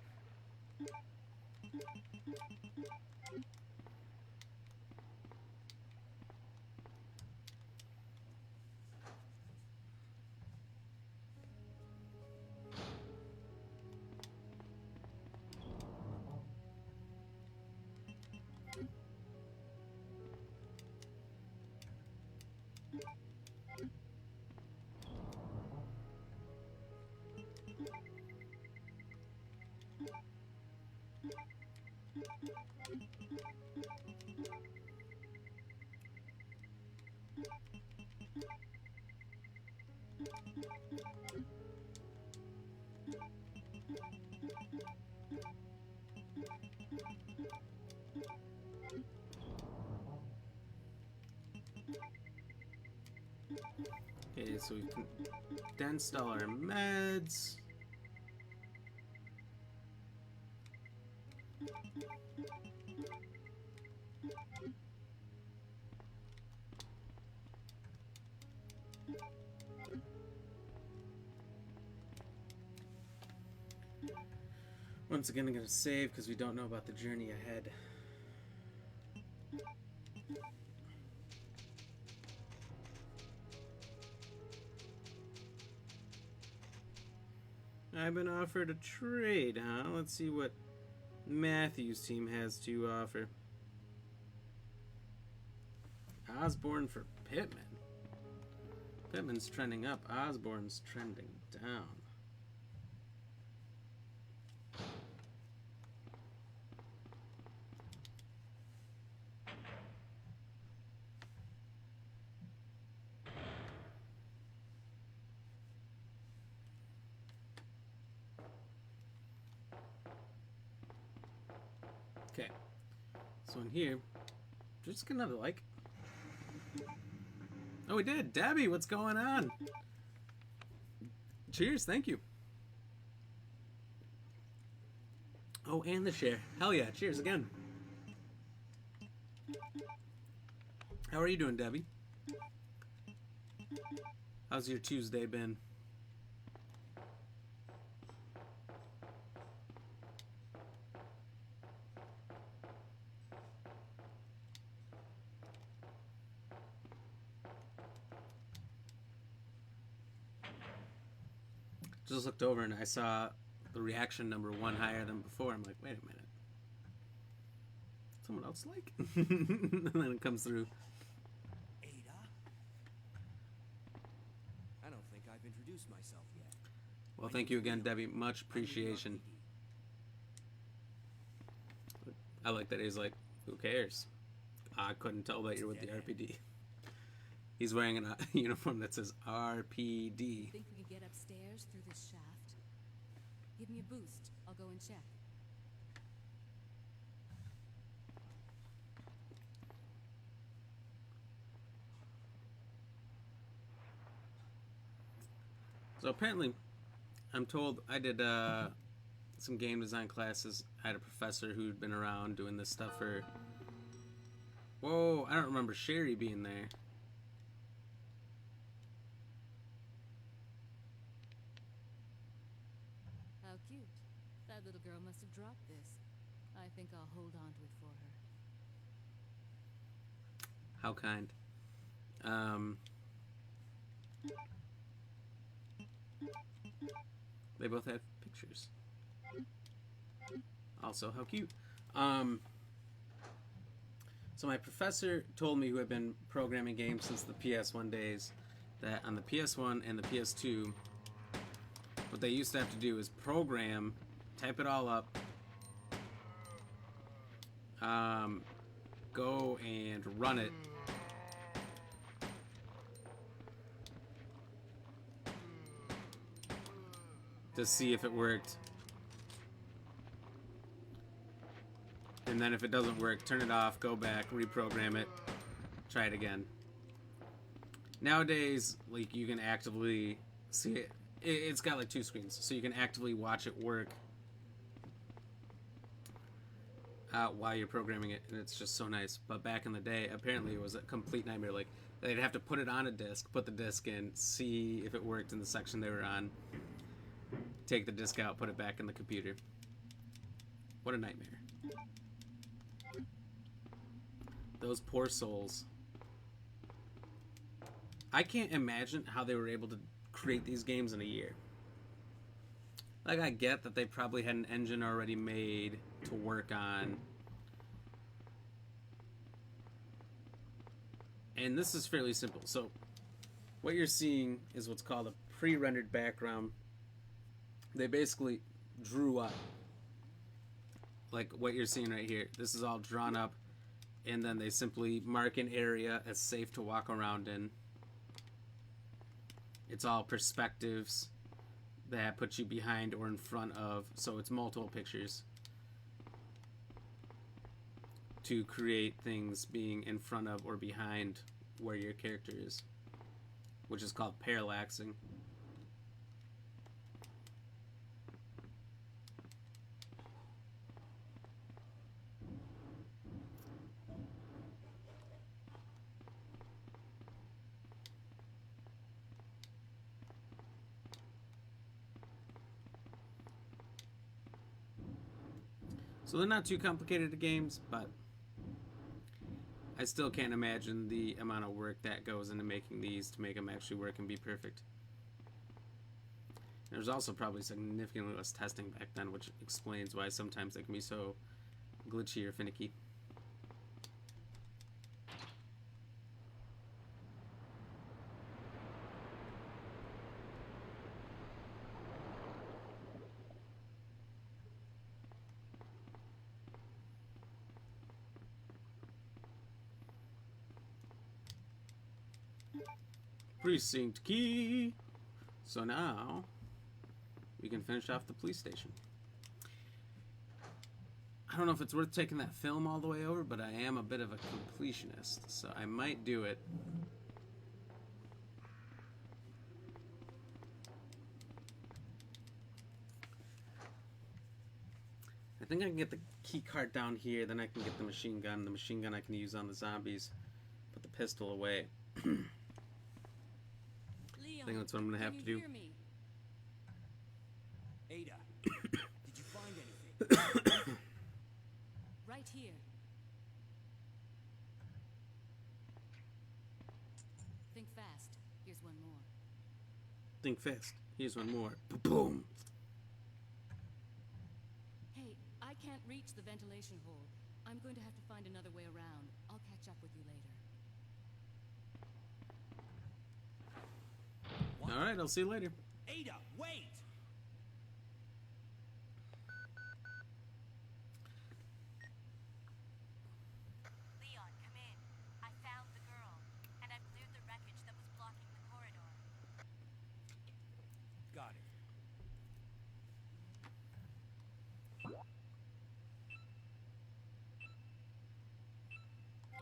Okay, so we've condensed all our meds. Once again, I'm going to save because we don't know about the journey ahead. I've been offered a trade, huh? Let's see what Matthew's team has to offer. Osborne for Pittman. Pittman's trending up. Osborne's trending down. Okay. So in here, just get another like. Oh, we did. Debbie, what's going on? Cheers, thank you. Oh, and the share. Hell yeah, cheers again. How are you doing, Debbie? How's your Tuesday been? Just looked over and I saw the reaction number 1 higher than before. I'm like, wait a minute. Someone else like? And then it comes through. Ada? I don't think I've introduced myself yet. Well, thank you again, Debbie. Much appreciation. I like that he's like, who cares? I couldn't tell that you're with the RPD. He's wearing a uniform that says RPD. Think we can get upstairs through this shaft? Give me a boost. I'll go and check. So apparently, I'm told I did some game design classes. I had a professor who'd been around doing this stuff for... Whoa, I don't remember Sherry being there. How cute. That little girl must have dropped this. I think I'll hold on to it for her. How kind. They both have pictures. Also, how cute. So my professor told me, who had been programming games since the PS1 days, that on the PS1 and the PS2, what they used to have to do is program, type it all up, go and run it, to see if it worked. And then if it doesn't work, turn it off, go back, reprogram it, try it again. Nowadays, like, you can actively see it. It's got like 2 screens, so you can actively watch it work while you're programming it, and it's just so nice. But back in the day, apparently it was a complete nightmare. Like, they'd have to put it on a disc, put the disc in, see if it worked in the section they were on, take the disc out, put it back in the computer. What a nightmare. Those poor souls. I can't imagine how they were able to create these games in a year. Like, I get that they probably had an engine already made to work on. And this is fairly simple. So, what you're seeing is what's called a pre-rendered background. They basically drew up, like what you're seeing right here. This is all drawn up, and then they simply mark an area as safe to walk around in. It's all perspectives that put you behind or in front of, so it's multiple pictures to create things being in front of or behind where your character is, which is called parallaxing. So they're not too complicated games, but I still can't imagine the amount of work that goes into making these to make them actually work and be perfect. There's also probably significantly less testing back then, which explains why sometimes they can be so glitchy or finicky. Precinct key. So now we can finish off the police station. I don't know if it's worth taking that film all the way over, but I am a bit of a completionist, so I might do it. I think I can get the key card down here, then I can get the machine gun. The machine gun I can use on the zombies. Put the pistol away. I think that's what I'm gonna have to do. Ada, did you find anything? Right here. Think fast. Here's one more. Think fast. Here's one more. Boom. Hey, I can't reach the ventilation hole. I'm going to have to find another way around. I'll catch up with you later. All right, I'll see you later. Ada, wait! Leon, come in. I found the girl, and I've cleared the wreckage that was blocking the corridor. Got it.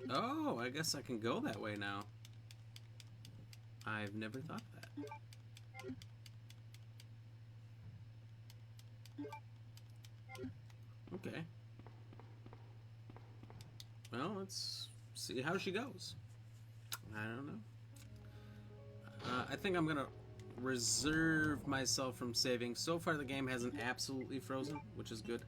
Oh, I guess I can go that way now. I've never thought that. Okay. Well, let's see how she goes. I don't know. I think I'm gonna reserve myself from saving. So far, the game hasn't absolutely frozen, which is good.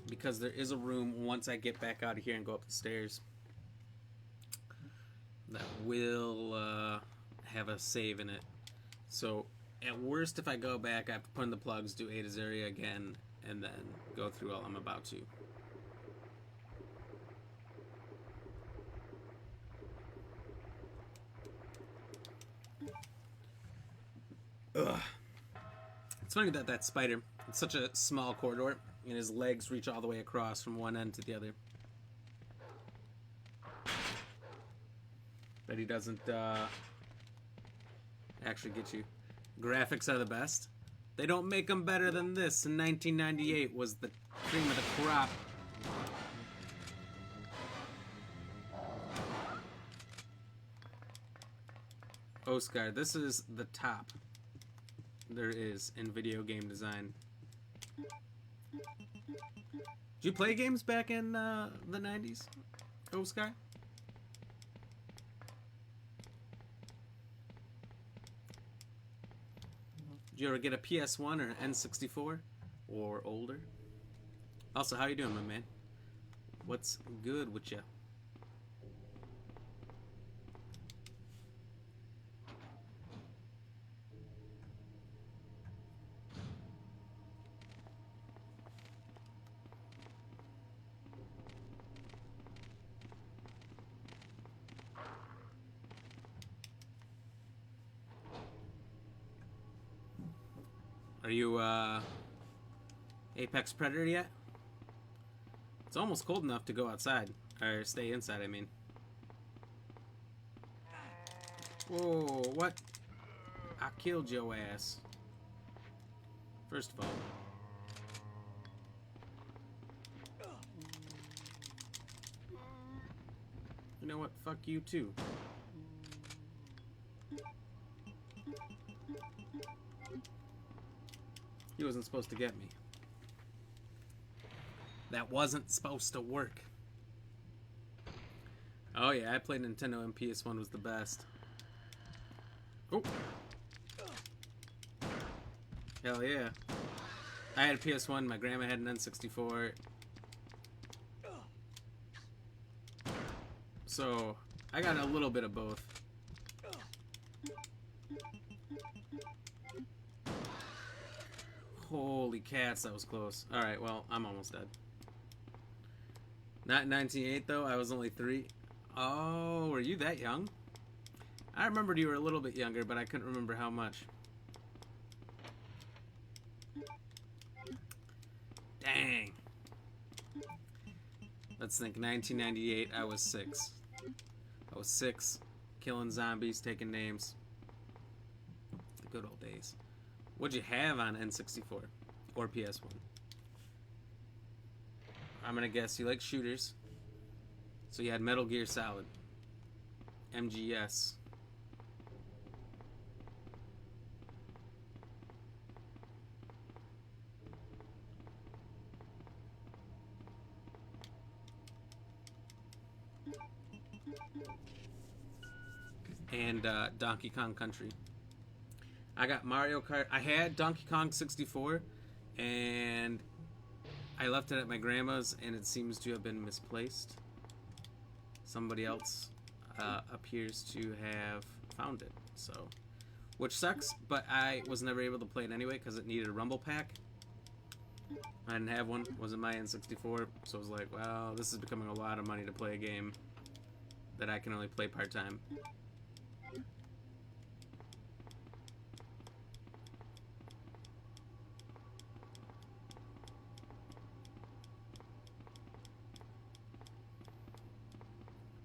Because there is a room once I get back out of here and go up the stairs that will have a save in it. So at worst, if I go back, I have to put in the plugs, do Ada's area again, and then go through all I'm about to. Ugh. It's funny that that spider, it's such a small corridor, and his legs reach all the way across from one end to the other. That he doesn't actually get you. Graphics are the best. They don't make them better than this. In 1998 was the cream of the crop. Oscar, this is the top there is in video game design. Did you play games back in the 90s, Oscar? Did you ever get a PS1 or an N64 or older? Also, how you doing, my man? What's good with you? Are you, Apex Predator yet? It's almost cold enough to go outside. Or stay inside, I mean. Whoa, what? I killed your ass. First of all. You know what? Fuck you too. He wasn't supposed to get me. That wasn't supposed to work. Oh yeah, I played Nintendo and PS1 was the best. Oh. Hell yeah. I had a PS1, my grandma had an N64. So I got a little bit of both. Holy cats, that was close. Alright, well, I'm almost dead. Not in 1988 though, I was only 3. Oh, were you that young? I remembered you were a little bit younger, but I couldn't remember how much. Dang. Let's think, 1998, I was 6. I was 6, killing zombies, taking names. The good old days. What'd you have on N64 or PS1? I'm gonna guess you like shooters. So you had Metal Gear Solid, MGS. And Donkey Kong Country. I got Mario Kart. I had Donkey Kong 64, and I left it at my grandma's, and it seems to have been misplaced. Somebody else appears to have found it, so, which sucks. But I was never able to play it anyway because it needed a Rumble Pack. I didn't have one. Wasn't my N64, so I was like, well, this is becoming a lot of money to play a game that I can only play part-time.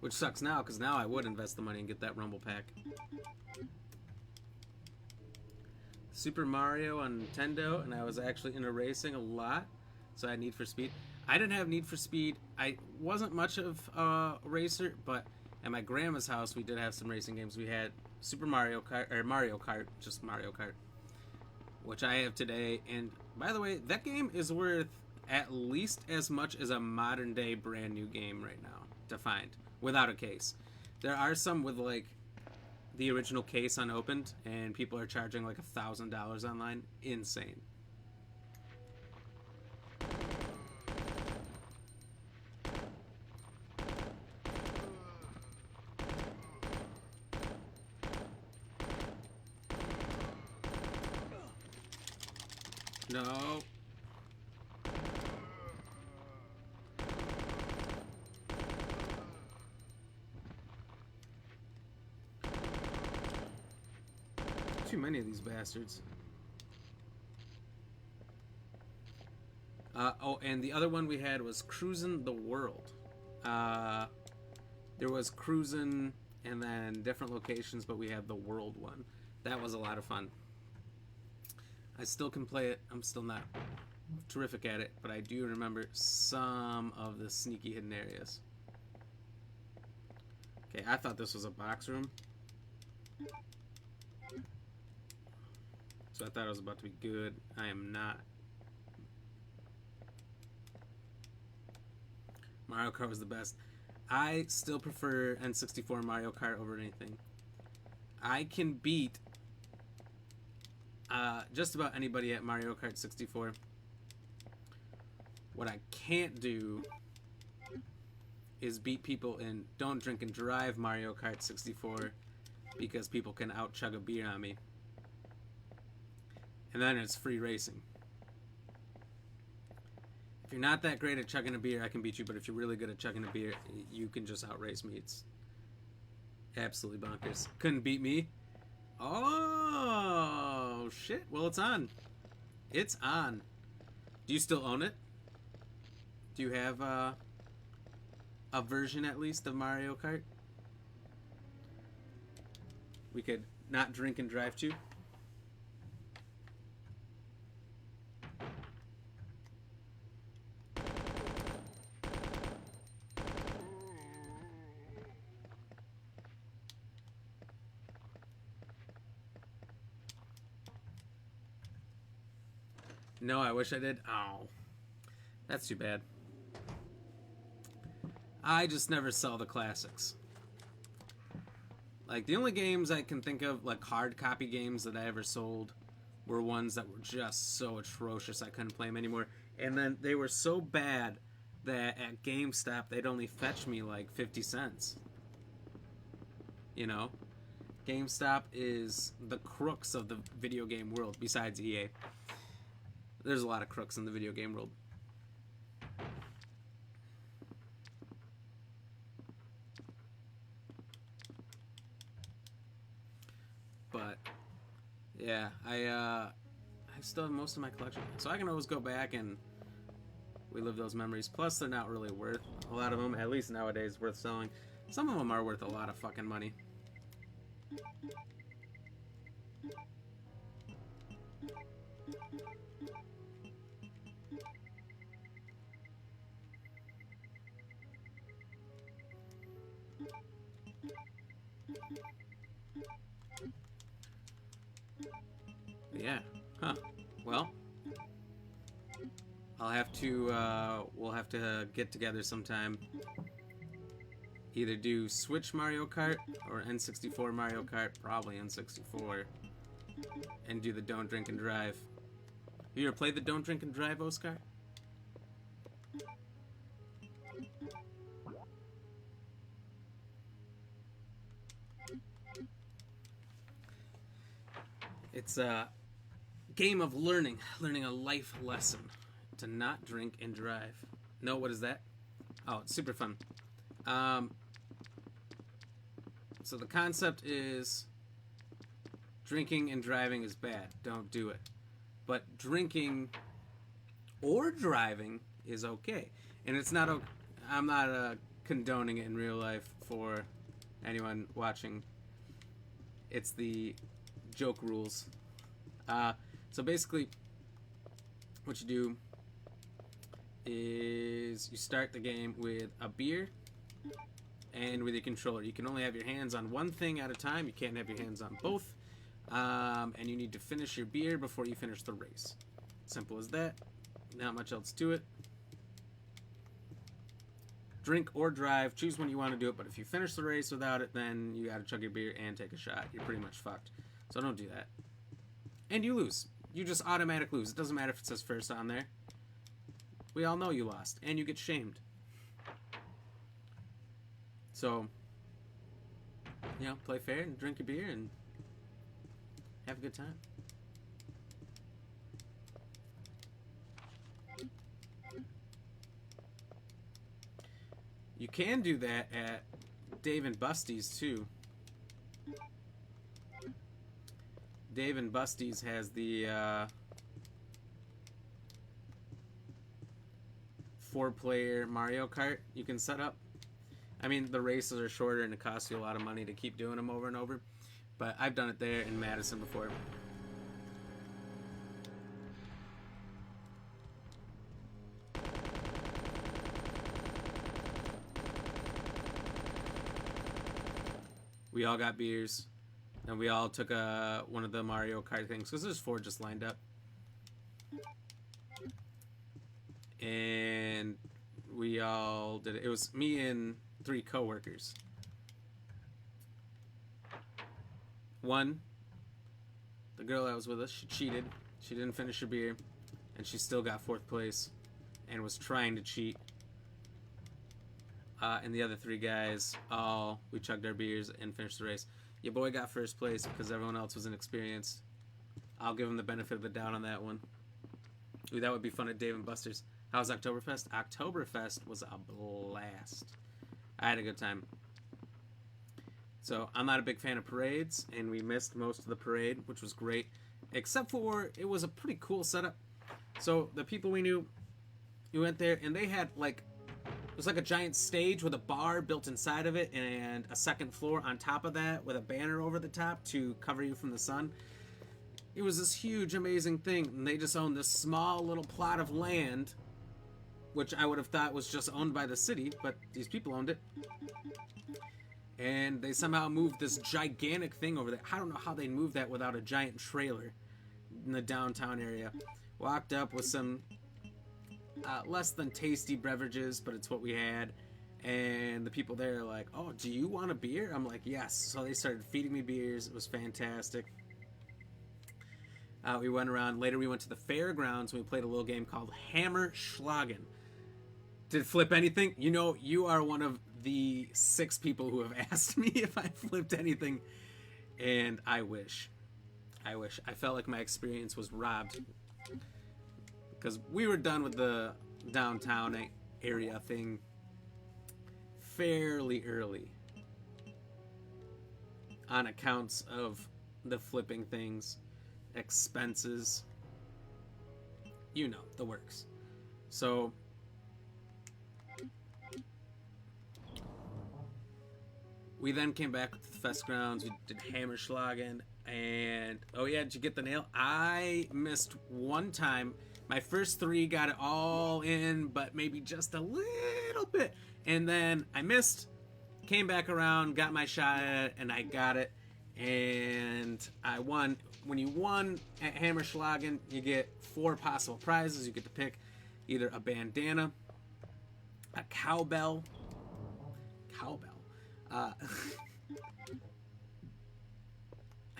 Which sucks now, because now I would invest the money and get that Rumble Pack. Super Mario on Nintendo, and I was actually into racing a lot, so I had Need for Speed. I didn't have Need for Speed. I wasn't much of a racer, but at my grandma's house, we did have some racing games. We had Super Mario Kart, or Mario Kart, just Mario Kart, which I have today. And by the way, that game is worth at least as much as a modern day brand new game right now to find without a case. There are some with like the original case unopened, and people are charging like $1,000 online. Insane. No. Too many of these bastards. Oh, and the other one we had was Cruisin' the World. There was Cruisin' and then different locations, but we had the World one. That was a lot of fun. I still can play it. I'm still not terrific at it, but I do remember some of the sneaky hidden areas. Okay, I thought this was a box room. So I thought it was about to be good. I am not. Mario Kart was the best. I still prefer N64 Mario Kart over anything. I can beat just about anybody at Mario Kart 64. What I can't do is beat people in Don't Drink and Drive Mario Kart 64 because people can out-chug a beer on me. And then it's free racing. If you're not that great at chugging a beer, I can beat you, but if you're really good at chugging a beer, you can just outrace me. It's absolutely bonkers. Couldn't beat me. Oh, shit. Well, it's on. It's on. Do you still own it? Do you have a version, at least, of Mario Kart? We could not drink and drive to. No, I wish I did. Oh, that's too bad. I just never sell the classics. Like, the only games I can think of, like hard copy games that I ever sold, were ones that were just so atrocious I couldn't play them anymore. And then they were so bad that at GameStop they'd only fetch me like 50 cents. You know, GameStop is the crooks of the video game world. Besides EA, there's a lot of crooks in the video game world. But yeah, I still have most of my collection, so I can always go back and relive those memories. Plus, they're not really worth a lot of them, at least nowadays, worth selling. Some of them are worth a lot of fucking money. Yeah. Huh. Well, I'll have to, we'll have to get together sometime. Either do Switch Mario Kart or N64 Mario Kart, probably N64, and do the Don't Drink and Drive. Have you ever played the Don't Drink and Drive, Oscar? It's a game of learning a life lesson to not drink and drive. No, what is that? Oh, it's super fun. So the concept is drinking and driving is bad. Don't do it. But drinking or driving is okay. And it's not okay. I'm not condoning it in real life for anyone watching. It's the joke rules. So basically, what you do is you start the game with a beer and with your controller. You can only have your hands on one thing at a time. You can't have your hands on both. And you need to finish your beer before you finish the race. Simple as that. Not much else to it. Drink or drive. Choose when you want to do it. But if you finish the race without it, then you gotta chug your beer and take a shot. You're pretty much fucked. So don't do that. And you lose. You just automatic lose. It doesn't matter if it says first on there. We all know you lost. And you get shamed. So, you know, play fair and drink your beer and have a good time. You can do that at Dave and Busty's too. Dave and Busty's has the 4-player Mario Kart you can set up. I mean, the races are shorter and it costs you a lot of money to keep doing them over and over. But I've done it there in Madison before. We all got beers. And we all took one of the Mario Kart things. Because there's 4 just lined up. And we all did it. It was me and 3 coworkers. One, the girl that was with us, she cheated. She didn't finish her beer. And she still got 4th place. And was trying to cheat. And the other 3 guys, we chugged our beers and finished the race. Your boy got 1st place because everyone else was inexperienced. I'll give him the benefit of the doubt on that one. Ooh, that would be fun at Dave & Buster's. How was Oktoberfest? Oktoberfest was a blast. I had a good time. So, I'm not a big fan of parades, and we missed most of the parade, which was great. Except for, it was a pretty cool setup. So, the people we knew, we went there, and they had, like, it was like a giant stage with a bar built inside of it and a 2nd floor on top of that with a banner over the top to cover you from the sun. It was this huge, amazing thing, and they just owned this small little plot of land, which I would have thought was just owned by the city, but these people owned it. And they somehow moved this gigantic thing over there. I don't know how they moved that without a giant trailer in the downtown area. Walked up with some less than tasty beverages, but it's what we had. And the people there are like, oh, do you want a beer? I'm like, yes. So they started feeding me beers. It was fantastic. We went around. Later we went to the fairgrounds and we played a little game called Hammer Schlagen. Did it flip anything? You know, you are one of the 6 people who have asked me if I flipped anything, and I wish. I felt like my experience was robbed because we were done with the downtown area thing fairly early on accounts of the flipping things, expenses, you know, the works. So we then came back to the fest grounds. We did Hammerschlagen, and oh yeah, did you get the nail? I missed one time. My first 3 got it all in, but maybe just a little bit. And then I missed, came back around, got my shot at it, and I got it. And I won. When you won at Hammerschlagen, you get 4 possible prizes. You get to pick either a bandana, a cowbell. I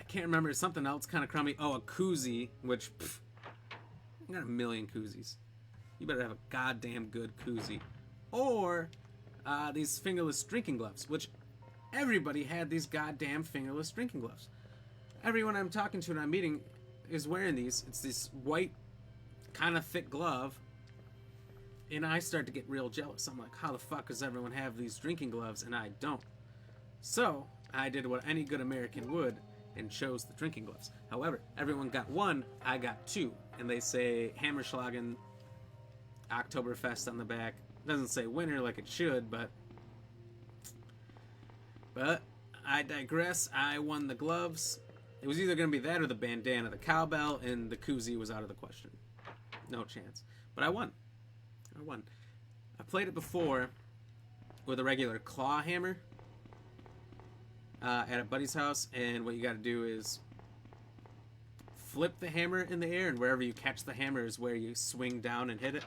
can't remember, something else kind of crummy. Oh, a koozie, which, I got a million koozies. You better have a goddamn good koozie. Or these fingerless drinking gloves, which everybody had these goddamn fingerless drinking gloves. Everyone I'm talking to and I'm meeting is wearing these. It's this white, kind of thick glove. And I start to get real jealous. I'm like, how the fuck does everyone have these drinking gloves and I don't? So I did what any good American would and chose the drinking gloves. However, everyone got 1, I got 2. And they say Hammerschlagen Oktoberfest on the back. It doesn't say winner like it should, but I digress. I won the gloves. It was either going to be that or the bandana. The cowbell and the koozie was out of the question. No chance. But I won. I played it before with a regular claw hammer at a buddy's house, and what you got to do is flip the hammer in the air, and wherever you catch the hammer is where you swing down and hit it.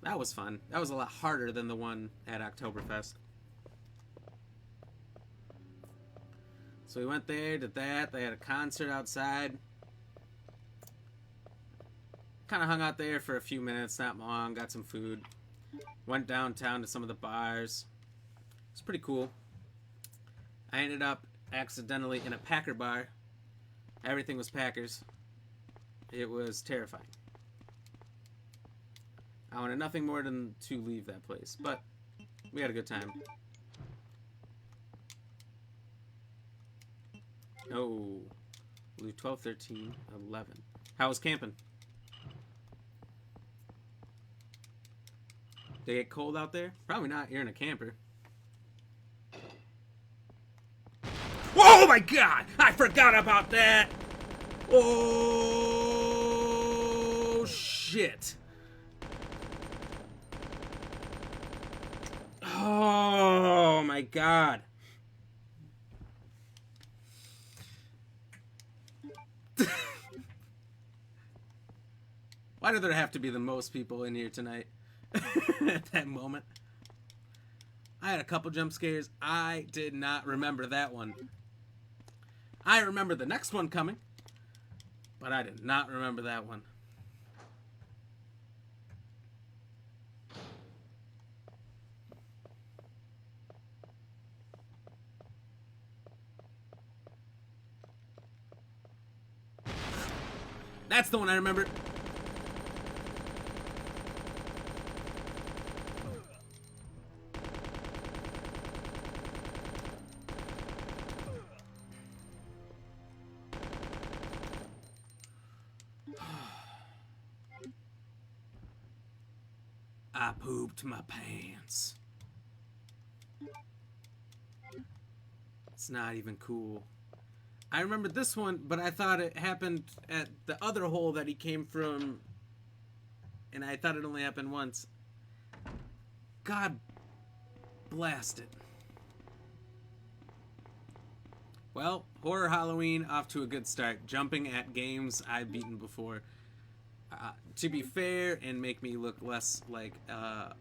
That was fun. That was a lot harder than the one at Oktoberfest. So we went there, did that. They had a concert outside. Kind of hung out there for a few minutes, not long, got some food. Went downtown to some of the bars. It's pretty cool. I ended up accidentally in a Packer bar. Everything was Packers. It was terrifying. I wanted nothing more than to leave that place, but we had a good time. Oh, we 12, 13, 11. How was camping? Did it get cold out there? Probably not. You're in a camper. Oh my god! I forgot about that! Oh, shit. Oh my god. Why do there have to be the most people in here tonight? At that moment. I had a couple jump scares. I did not remember that one. I remember the next one coming, but I did not remember that one. That's the one I remembered. I pooped my pants. It's not even cool. I remember this one, but I thought it happened at the other hole that he came from, and I thought it only happened once. God blast it. Well, Horror Halloween off to a good start. Jumping at games I've beaten before. To be fair and make me look less like a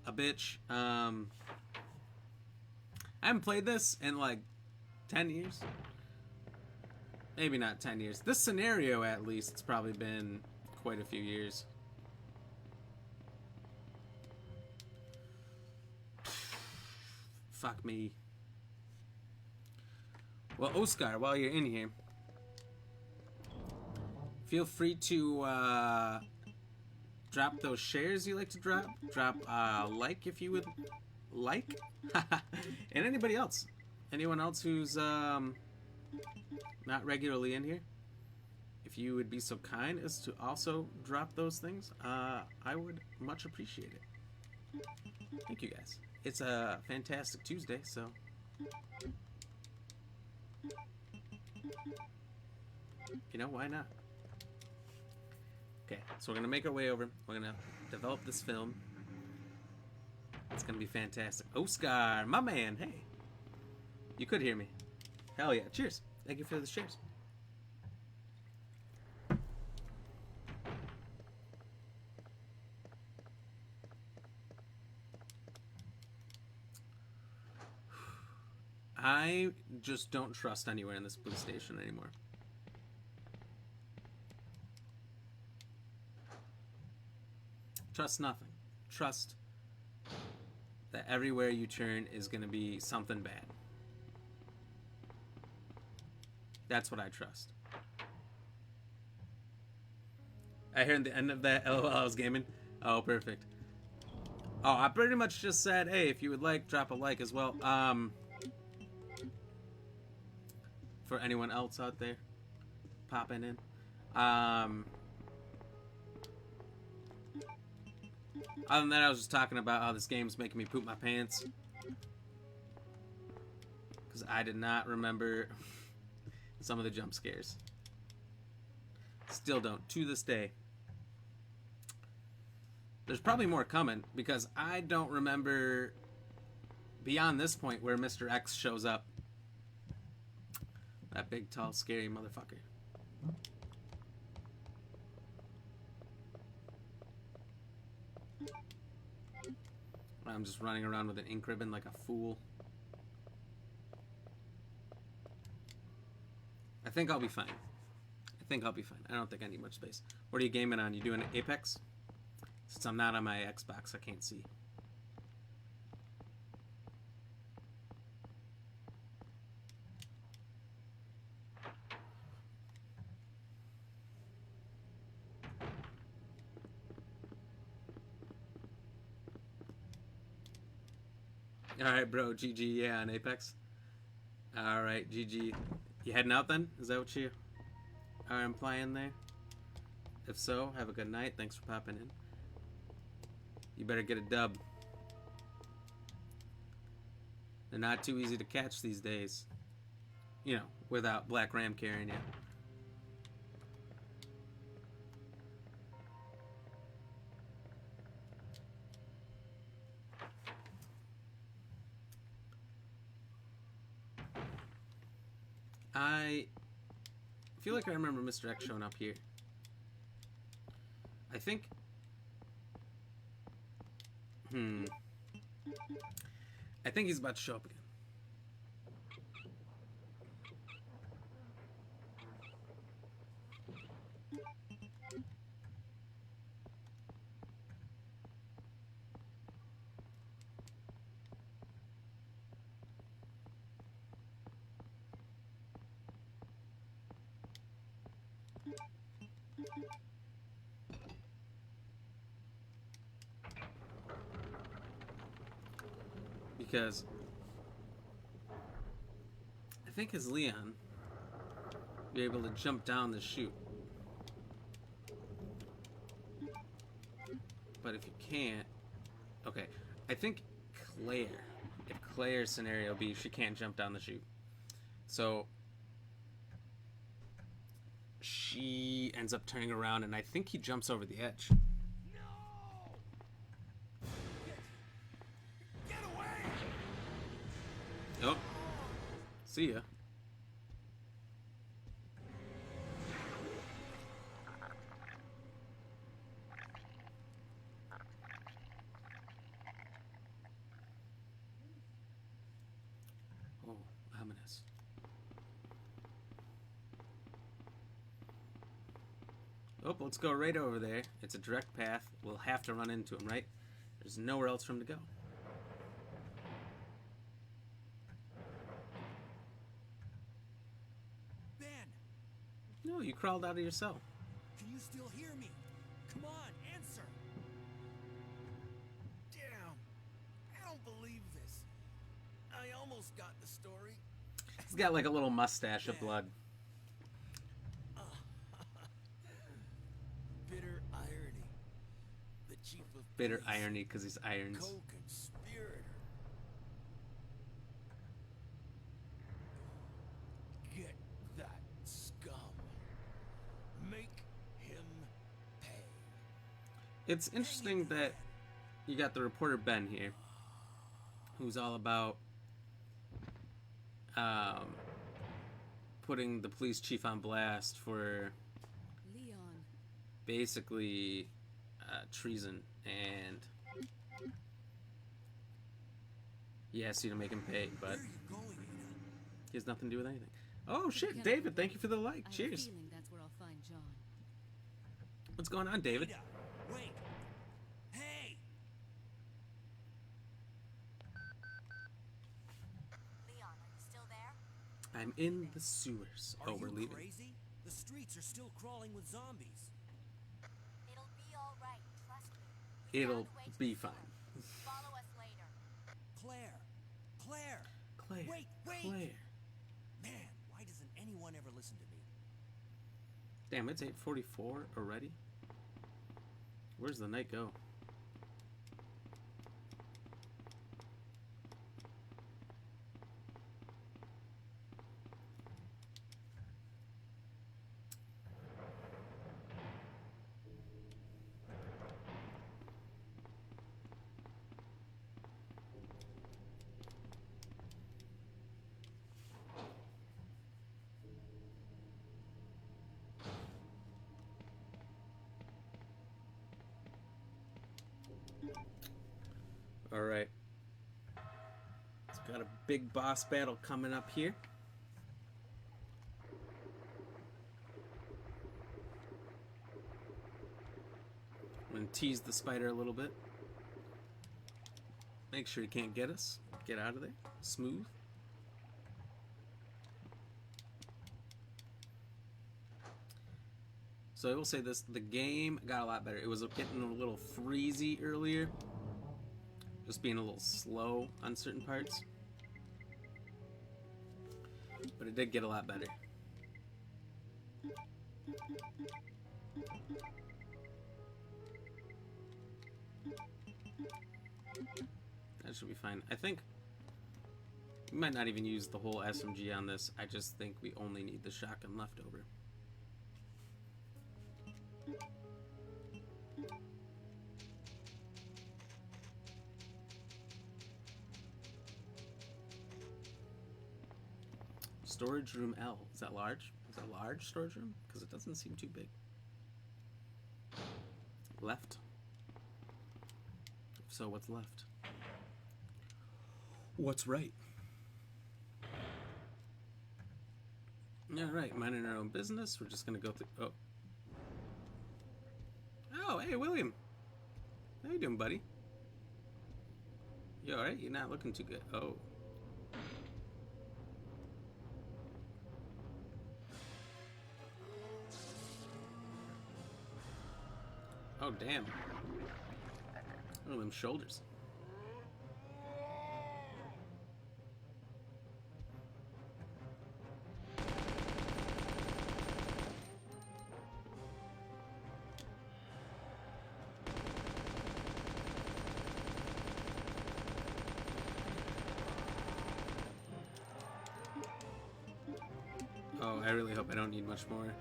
bitch, I haven't played this in like 10 years. Maybe not 10 years. This scenario, at least, it's probably been quite a few years. Fuck me. Well, Oscar, while you're in here, feel free to drop those shares you like to drop. Drop like if you would like. And anybody else. Anyone else who's not regularly in here. If you would be so kind as to also drop those things, I would much appreciate it. Thank you guys. It's a fantastic Tuesday, so... You know, why not? Okay, so we're going to make our way over. We're going to develop this film. It's going to be fantastic. Oscar, my man, hey. You could hear me. Hell yeah. Cheers. Thank you for the shares. I just don't trust anywhere in this police station anymore. Trust nothing. Trust that everywhere you turn is going to be something bad. That's what I trust. I heard the end of that. LOL, I was gaming. Oh, perfect. Oh, I pretty much just said, hey, if you would like, drop a like as well. For anyone else out there popping in. Other than that, I was just talking about how this game's making me poop my pants. Because I did not remember some of the jump scares. Still don't, to this day. There's probably more coming, because I don't remember beyond this point where Mr. X shows up. That big, tall, scary motherfucker. I'm just running around with an ink ribbon like a fool. I think I'll be fine. I don't think I need much space. What are you gaming on? You doing Apex? Since I'm not on my Xbox, I can't see. Alright, bro. GG, yeah, on Apex. Alright, GG. You heading out then? Is that what you are implying there? If so, have a good night. Thanks for popping in. You better get a dub. They're not too easy to catch these days. You know, without Black Ram carrying you. I feel like I remember Mr. X showing up here. I think... I think he's about to show up again. Because I think as Leon, you're able to jump down the chute. But if you can't, okay, I think Claire, if Claire's scenario B, she can't jump down the chute. So she ends up turning around, and I think he jumps over the edge. Oh, see ya. Oh, ominous. Oh, let's go right over there. It's a direct path. We'll have to run into him, right? There's nowhere else for him to go. No, you crawled out of your cell. Can you still hear me? Come on, answer! Damn, I don't believe this. I almost got the story. He's got like a little mustache of blood. Bitter irony. The chief of Bitter police, irony because he's irons. co-conspirator. Get that scum. Make him pay. It's interesting that you got the reporter Ben here, who's all about putting the police chief on blast for Leon. basically treason, and he asks you to make him pay, but Where are you going, Ada? he has nothing to do with anything. Oh shit, David, thank you for the like. I have a Cheers. feeling that's where I'll find John. What's going on, David? Ada, wait. Hey! Leon, are you still there? I'm in the sewers. Are Oh, we're you leaving. crazy? The streets are still crawling with zombies. It'll be all right. Trust me. We It'll found a way to be the fine. sewer. Follow us later. Claire! Claire! Claire. Wait, wait! Claire. Man, why doesn't anyone ever listen to me? Damn, it's 8:44 already. Where's the night go? All right. It's got a big boss battle coming up here. I'm going to tease the spider a little bit. Make sure he can't get us. Get out of there. Smooth. So I will say this, the game got a lot better. It was getting a little freezy earlier. Just being a little slow on certain parts. But it did get a lot better. That should be fine. I think we might not even use the whole SMG on this. I just think we only need the shotgun left over. Storage room L. Is that large? Is that a large storage room? Because it doesn't seem too big. Left. So what's left? What's right? All right, minding our own business. We're just gonna go through. Oh. Oh, hey, William. How you doing, buddy? You all right? You're not looking too good. Oh. Oh, damn. Oh, them shoulders. Oh, I really hope I don't need much more.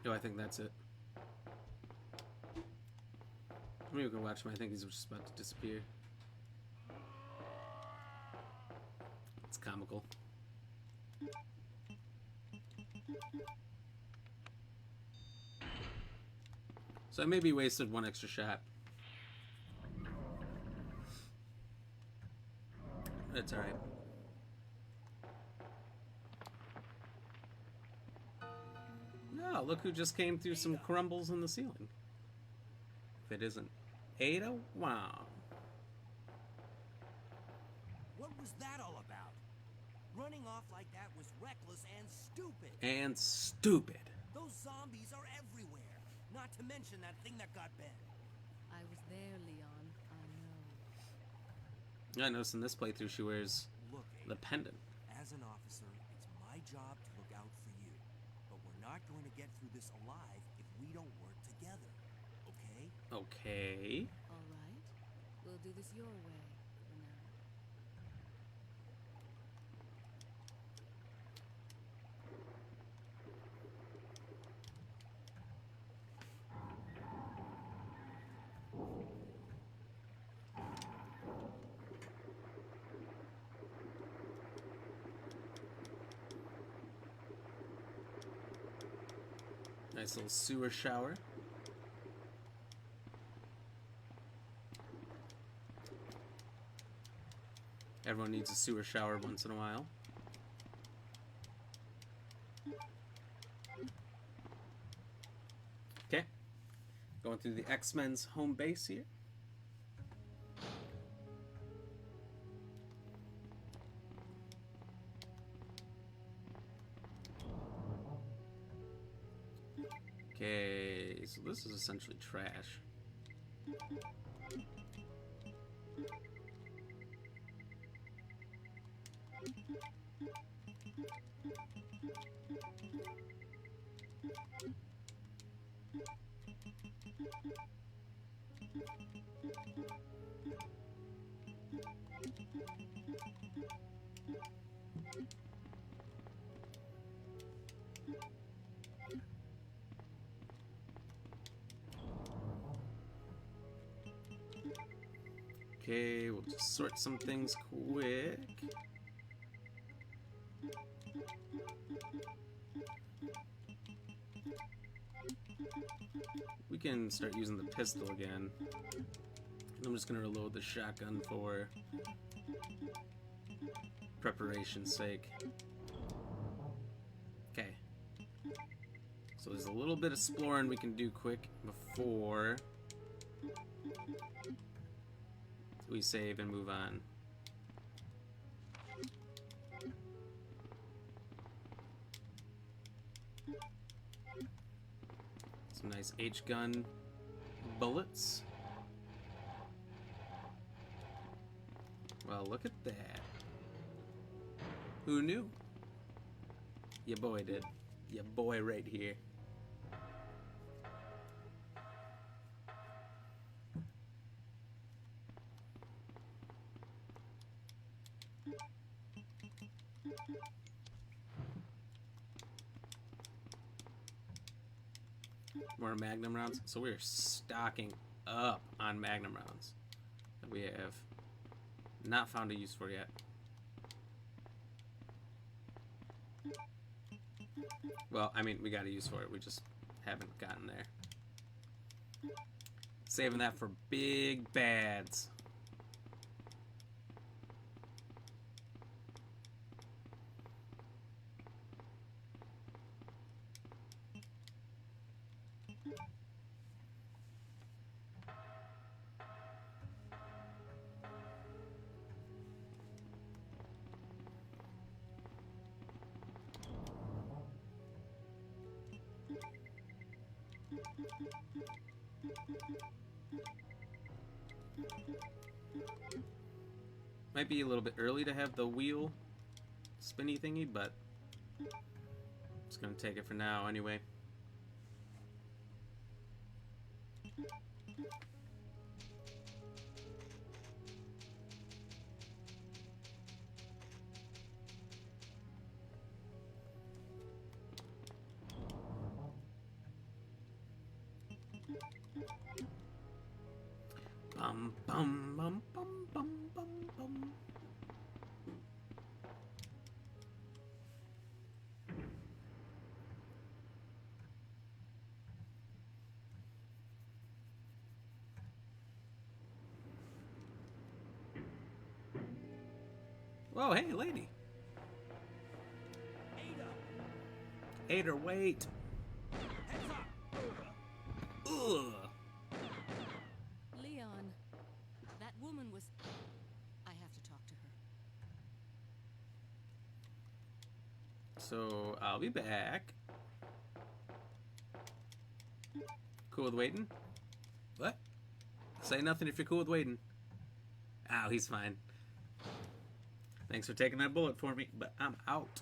Oh, I think that's it. Maybe we can watch him. I think he's just about to disappear. It's comical. So I maybe wasted one extra shot. That's alright. Oh, look who just came through some crumbles in the ceiling. if it isn't Ada Wong. What was that all about? Running off like that was reckless and stupid. And stupid. Those zombies are everywhere. Not to mention that thing that got Ben. I was there, Leon. I know. I noticed in this playthrough she wears Look, the Ada, pendant. as an officer, it's my job to look out for you. But we're not going to get through this alive if we don't work together. Okay? Okay. All right. We'll do this your way for now. Nice little sewer shower. Everyone needs a sewer shower once in a while. Okay. Going through the X-Men's home base here. Okay, so this is essentially trash. Okay, we'll just sort some things quick. We can start using the pistol again. I'm just gonna reload the shotgun for preparation's sake. Okay. So there's a little bit of exploring we can do quick before we save and move on. Some nice H-gun bullets. Well, look at that. Who knew? Your boy did. Your boy right here. More Magnum rounds. So we're stocking up on Magnum rounds that we have not found a use for yet. Well, I mean, we got a use for it. We just haven't gotten there. Saving that for big bads. Might be a little bit early to have the wheel spinny thingy, but just gonna take it for now anyway. Bum bum bum bum bum bum bum. Whoa, hey, lady. Ada! Ada, wait. Heads up! Ugh. So I'll be back. Cool with waiting? What? Say nothing if you're cool with waiting. Ow, he's fine. Thanks for taking that bullet for me, but I'm out.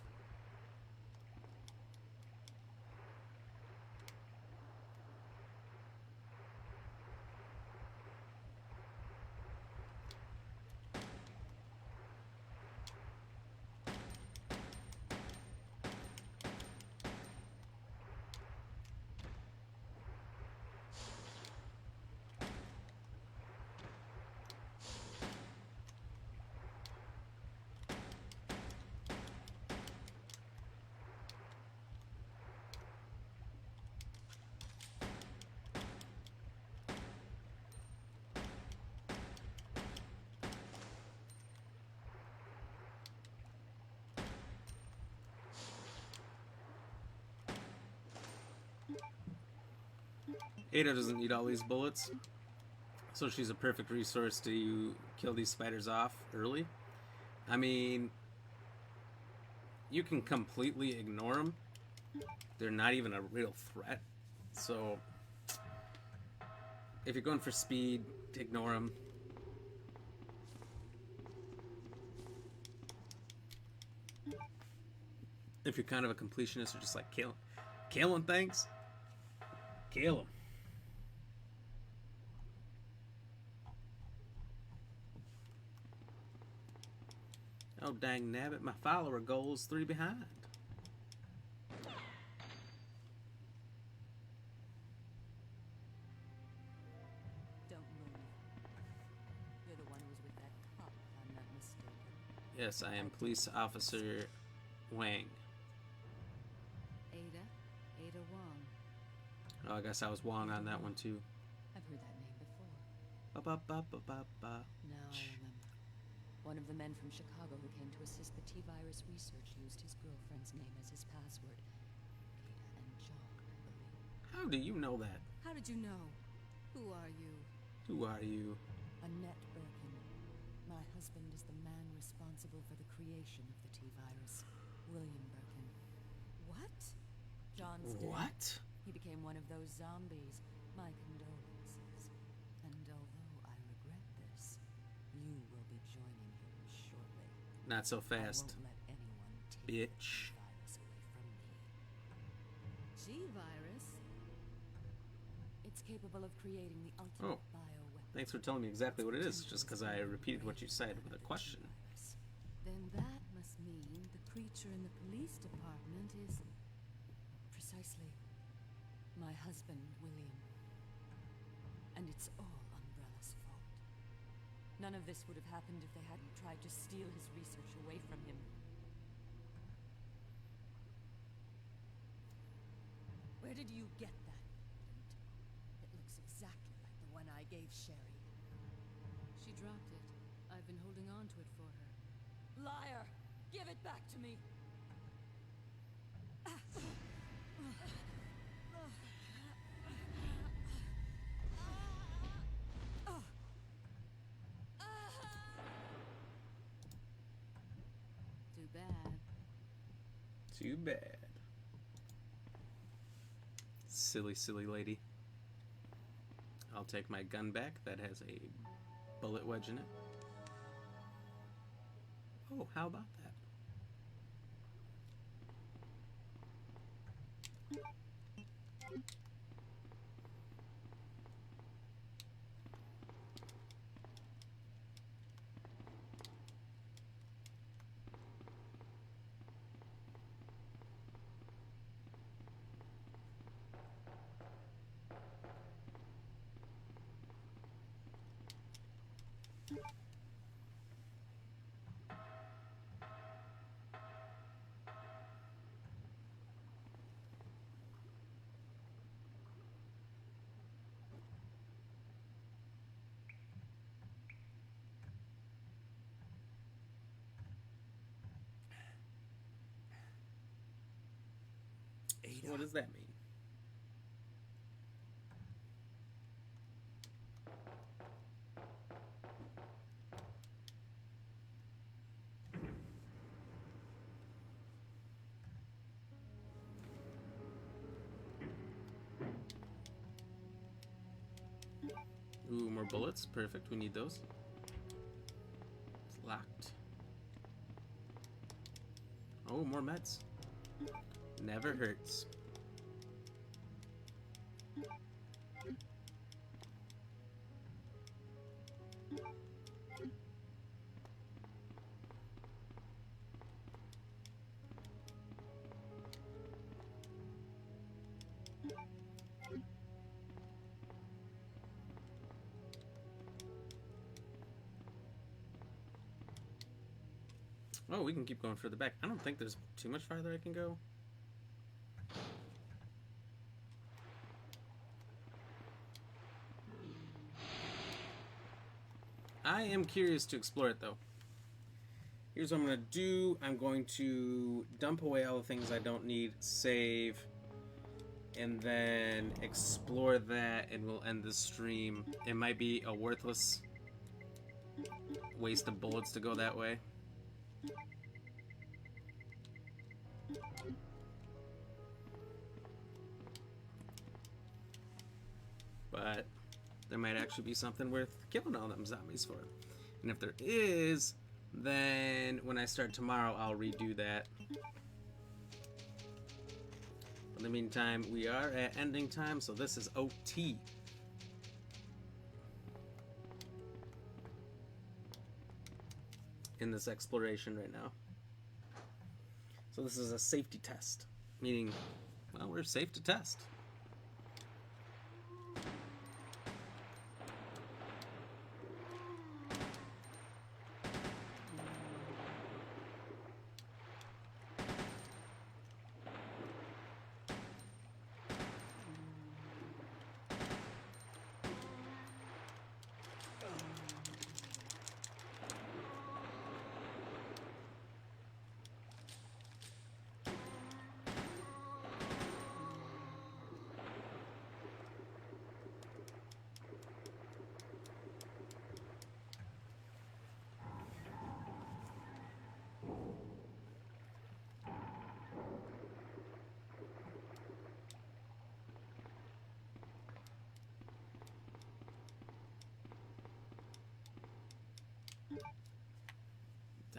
Ada doesn't need all these bullets, so she's a perfect resource to kill these spiders off early. I mean, you can completely ignore them. They're not even a real threat. So, if you're going for speed, ignore them. If you're kind of a completionist, or just like killing things, kill them. Oh, dang nabbit, my follower goal is 3 behind. Don't move. You're the one who was with that cop, if I'm not mistaken. Yes, I am Police Officer Wang. Ada Wong. Oh, I guess I was Wong on that one too. I've heard that name before. Ba-ba-ba-ba-ba-ba. Now I remember. One of the men from Chicago who came to assist the T-virus research used his girlfriend's name as his password. Ada and John, I believe. How do you know that? How did you know? Who are you? Who are you? Annette Birkin. My husband is the man responsible for the creation of the T-virus. William Birkin. What? John's dead. What? He became one of those zombies. My condolences. And although I regret this, you will be joining him shortly. Not so fast, I won't let anyone take bitch. the virus away from me. G-virus? It's capable of creating the ultimate Oh. bioweapon. Thanks for telling me exactly what it is, just because I repeated what you said with a question. Then that must mean the creature in the police department is precisely my husband, William. And it's all Umbrella's fault. None of this would have happened if they hadn't tried to steal his research away from him. Where did you get that? It looks exactly like the one I gave Sherry. She dropped it. I've been holding on to it for her. Liar! Give it back to me! Too bad. Too bad. Silly, silly lady. I'll take my gun back. That has a bullet wedge in it. Oh, how about that? Ada. What does that mean? Ooh, more bullets. Perfect. We need those. It's locked. Oh, more meds. Never hurts. Oh, we can keep going further back. I don't think there's too much farther I can go. I am curious to explore it, though. Here's what I'm going to do. I'm going to dump away all the things I don't need, save, and then explore that, and we'll end the stream. It might be a worthless waste of bullets to go that way. But there might actually be something worth killing all them zombies for. And if there is, then when I start tomorrow, I'll redo that. In the meantime, we are at ending time, so this is OT. In this exploration right now. So this is a safety test, meaning, well, we're safe to test.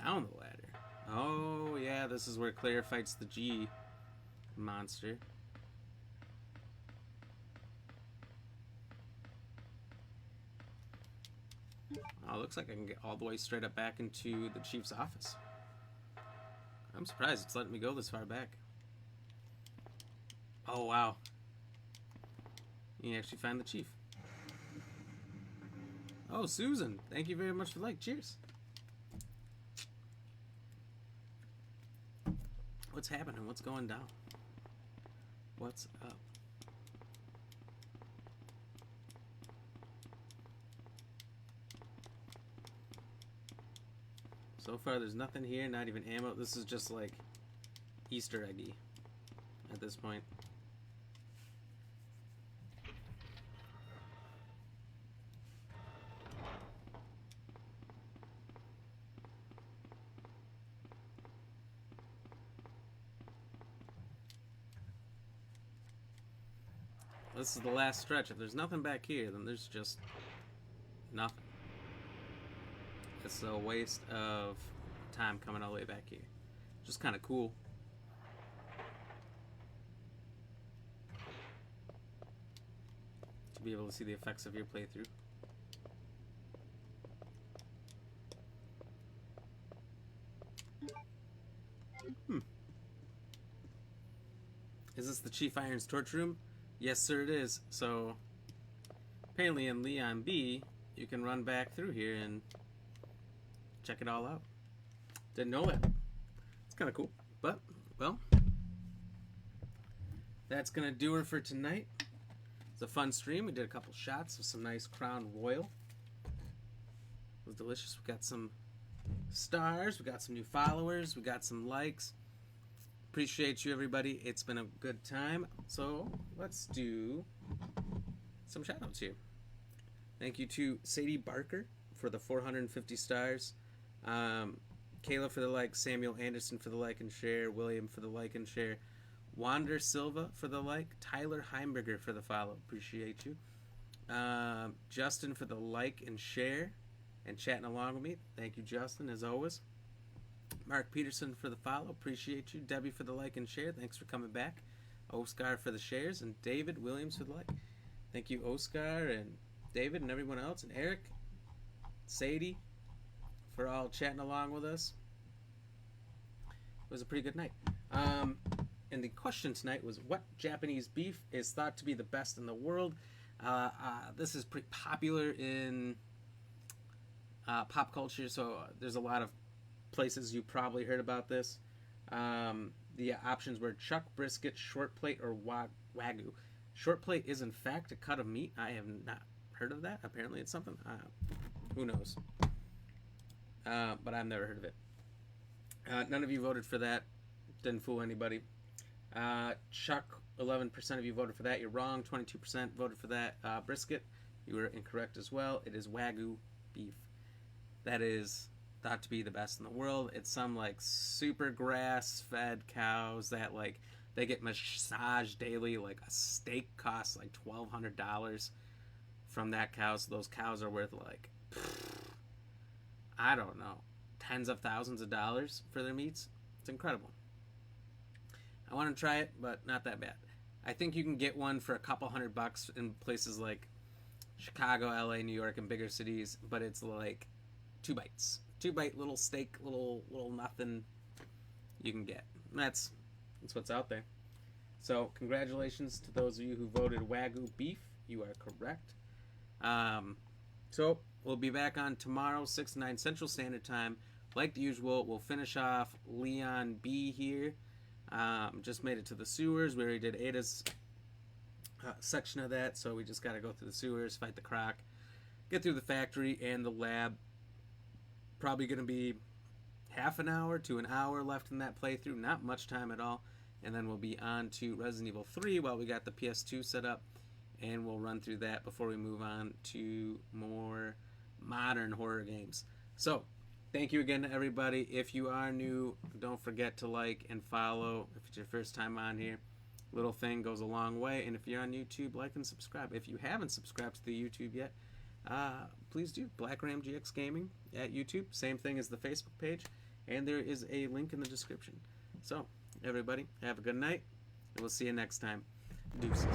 Down the ladder. Oh, yeah, this is where Claire fights the G monster. Oh, looks like I can get all the way straight up back into the chief's office. I'm surprised it's letting me go this far back. Oh, wow. You can actually find the chief. Oh, Susan, thank you very much for the like. Cheers. What's happening? What's going down? What's up? So far, there's nothing here, not even ammo. This is just like Easter eggy at this point. This is the last stretch. If there's nothing back here, then there's just nothing. It's a waste of time coming all the way back here. Just kind of cool. To be able to see the effects of your playthrough. Is this the Chief Iron's torture room? Yes, sir, it is. So, apparently in Leon B, you can run back through here and check it all out. Didn't know that. It's kind of cool. But, well, that's going to do her for tonight. It's a fun stream. We did a couple shots of some nice Crown Royal. It was delicious. We got some stars. We got some new followers. We got some likes. Appreciate you, everybody. It's been a good time. So let's do some shoutouts here. Thank you to Sadie Barker for the 450 stars. Kayla for the like. Samuel Anderson for the like and share. William for the like and share. Wander Silva for the like. Tyler Heimberger for the follow. Appreciate you. Justin for the like and share and chatting along with me. Thank you, Justin, as always. Mark Peterson for the follow. Appreciate you. Debbie for the like and share. Thanks for coming back. Oscar for the shares. And David Williams for the like. Thank you, Oscar and David and everyone else. And Eric, Sadie, for all chatting along with us. It was a pretty good night. And the question tonight was, what Japanese beef is thought to be the best in the world? This is pretty popular in pop culture, so there's a lot of places you probably heard about this. The options were chuck, brisket, short plate, or wagyu. Short plate is in fact a cut of meat. I have not heard of that. Apparently it's something. Who knows? But I've never heard of it. None of you voted for that. Didn't fool anybody. Chuck, 11% of you voted for that. You're wrong. 22% voted for that. Brisket, you were incorrect as well. It is wagyu beef. That is thought to be the best in the world. It's some like super grass-fed cows that like they get massaged daily. Like a steak costs like $1,200 from that cow. So those cows are worth like, I don't know, tens of thousands of dollars for their meats. It's incredible. I want to try it, but not that bad. I think you can get one for a couple $100 in places like Chicago, LA, New York, and bigger cities, but it's like 2 bites. 2-bite little steak, little nothing you can get. That's what's out there. So congratulations to those of you who voted Wagyu beef. You are correct. So we'll be back on tomorrow, 6 to 9 Central Standard Time. Like the usual, we'll finish off Leon B here. Just made it to the sewers. We already did Ada's section of that, so we just got to go through the sewers, fight the croc, get through the factory and the lab. Probably going to be half an hour to an hour left in that playthrough. Not much time at all. And then we'll be on to Resident Evil 3 while we got the PS2 set up. And we'll run through that before we move on to more modern horror games. So, thank you again to everybody. If you are new, don't forget to like and follow. If it's your first time on here, little thing goes a long way. And if you're on YouTube, like and subscribe. If you haven't subscribed to the YouTube yet, please do. Black Ram GX Gaming at YouTube. Same thing as the Facebook page. And there is a link in the description. So, everybody, have a good night. And we'll see you next time. Deuces.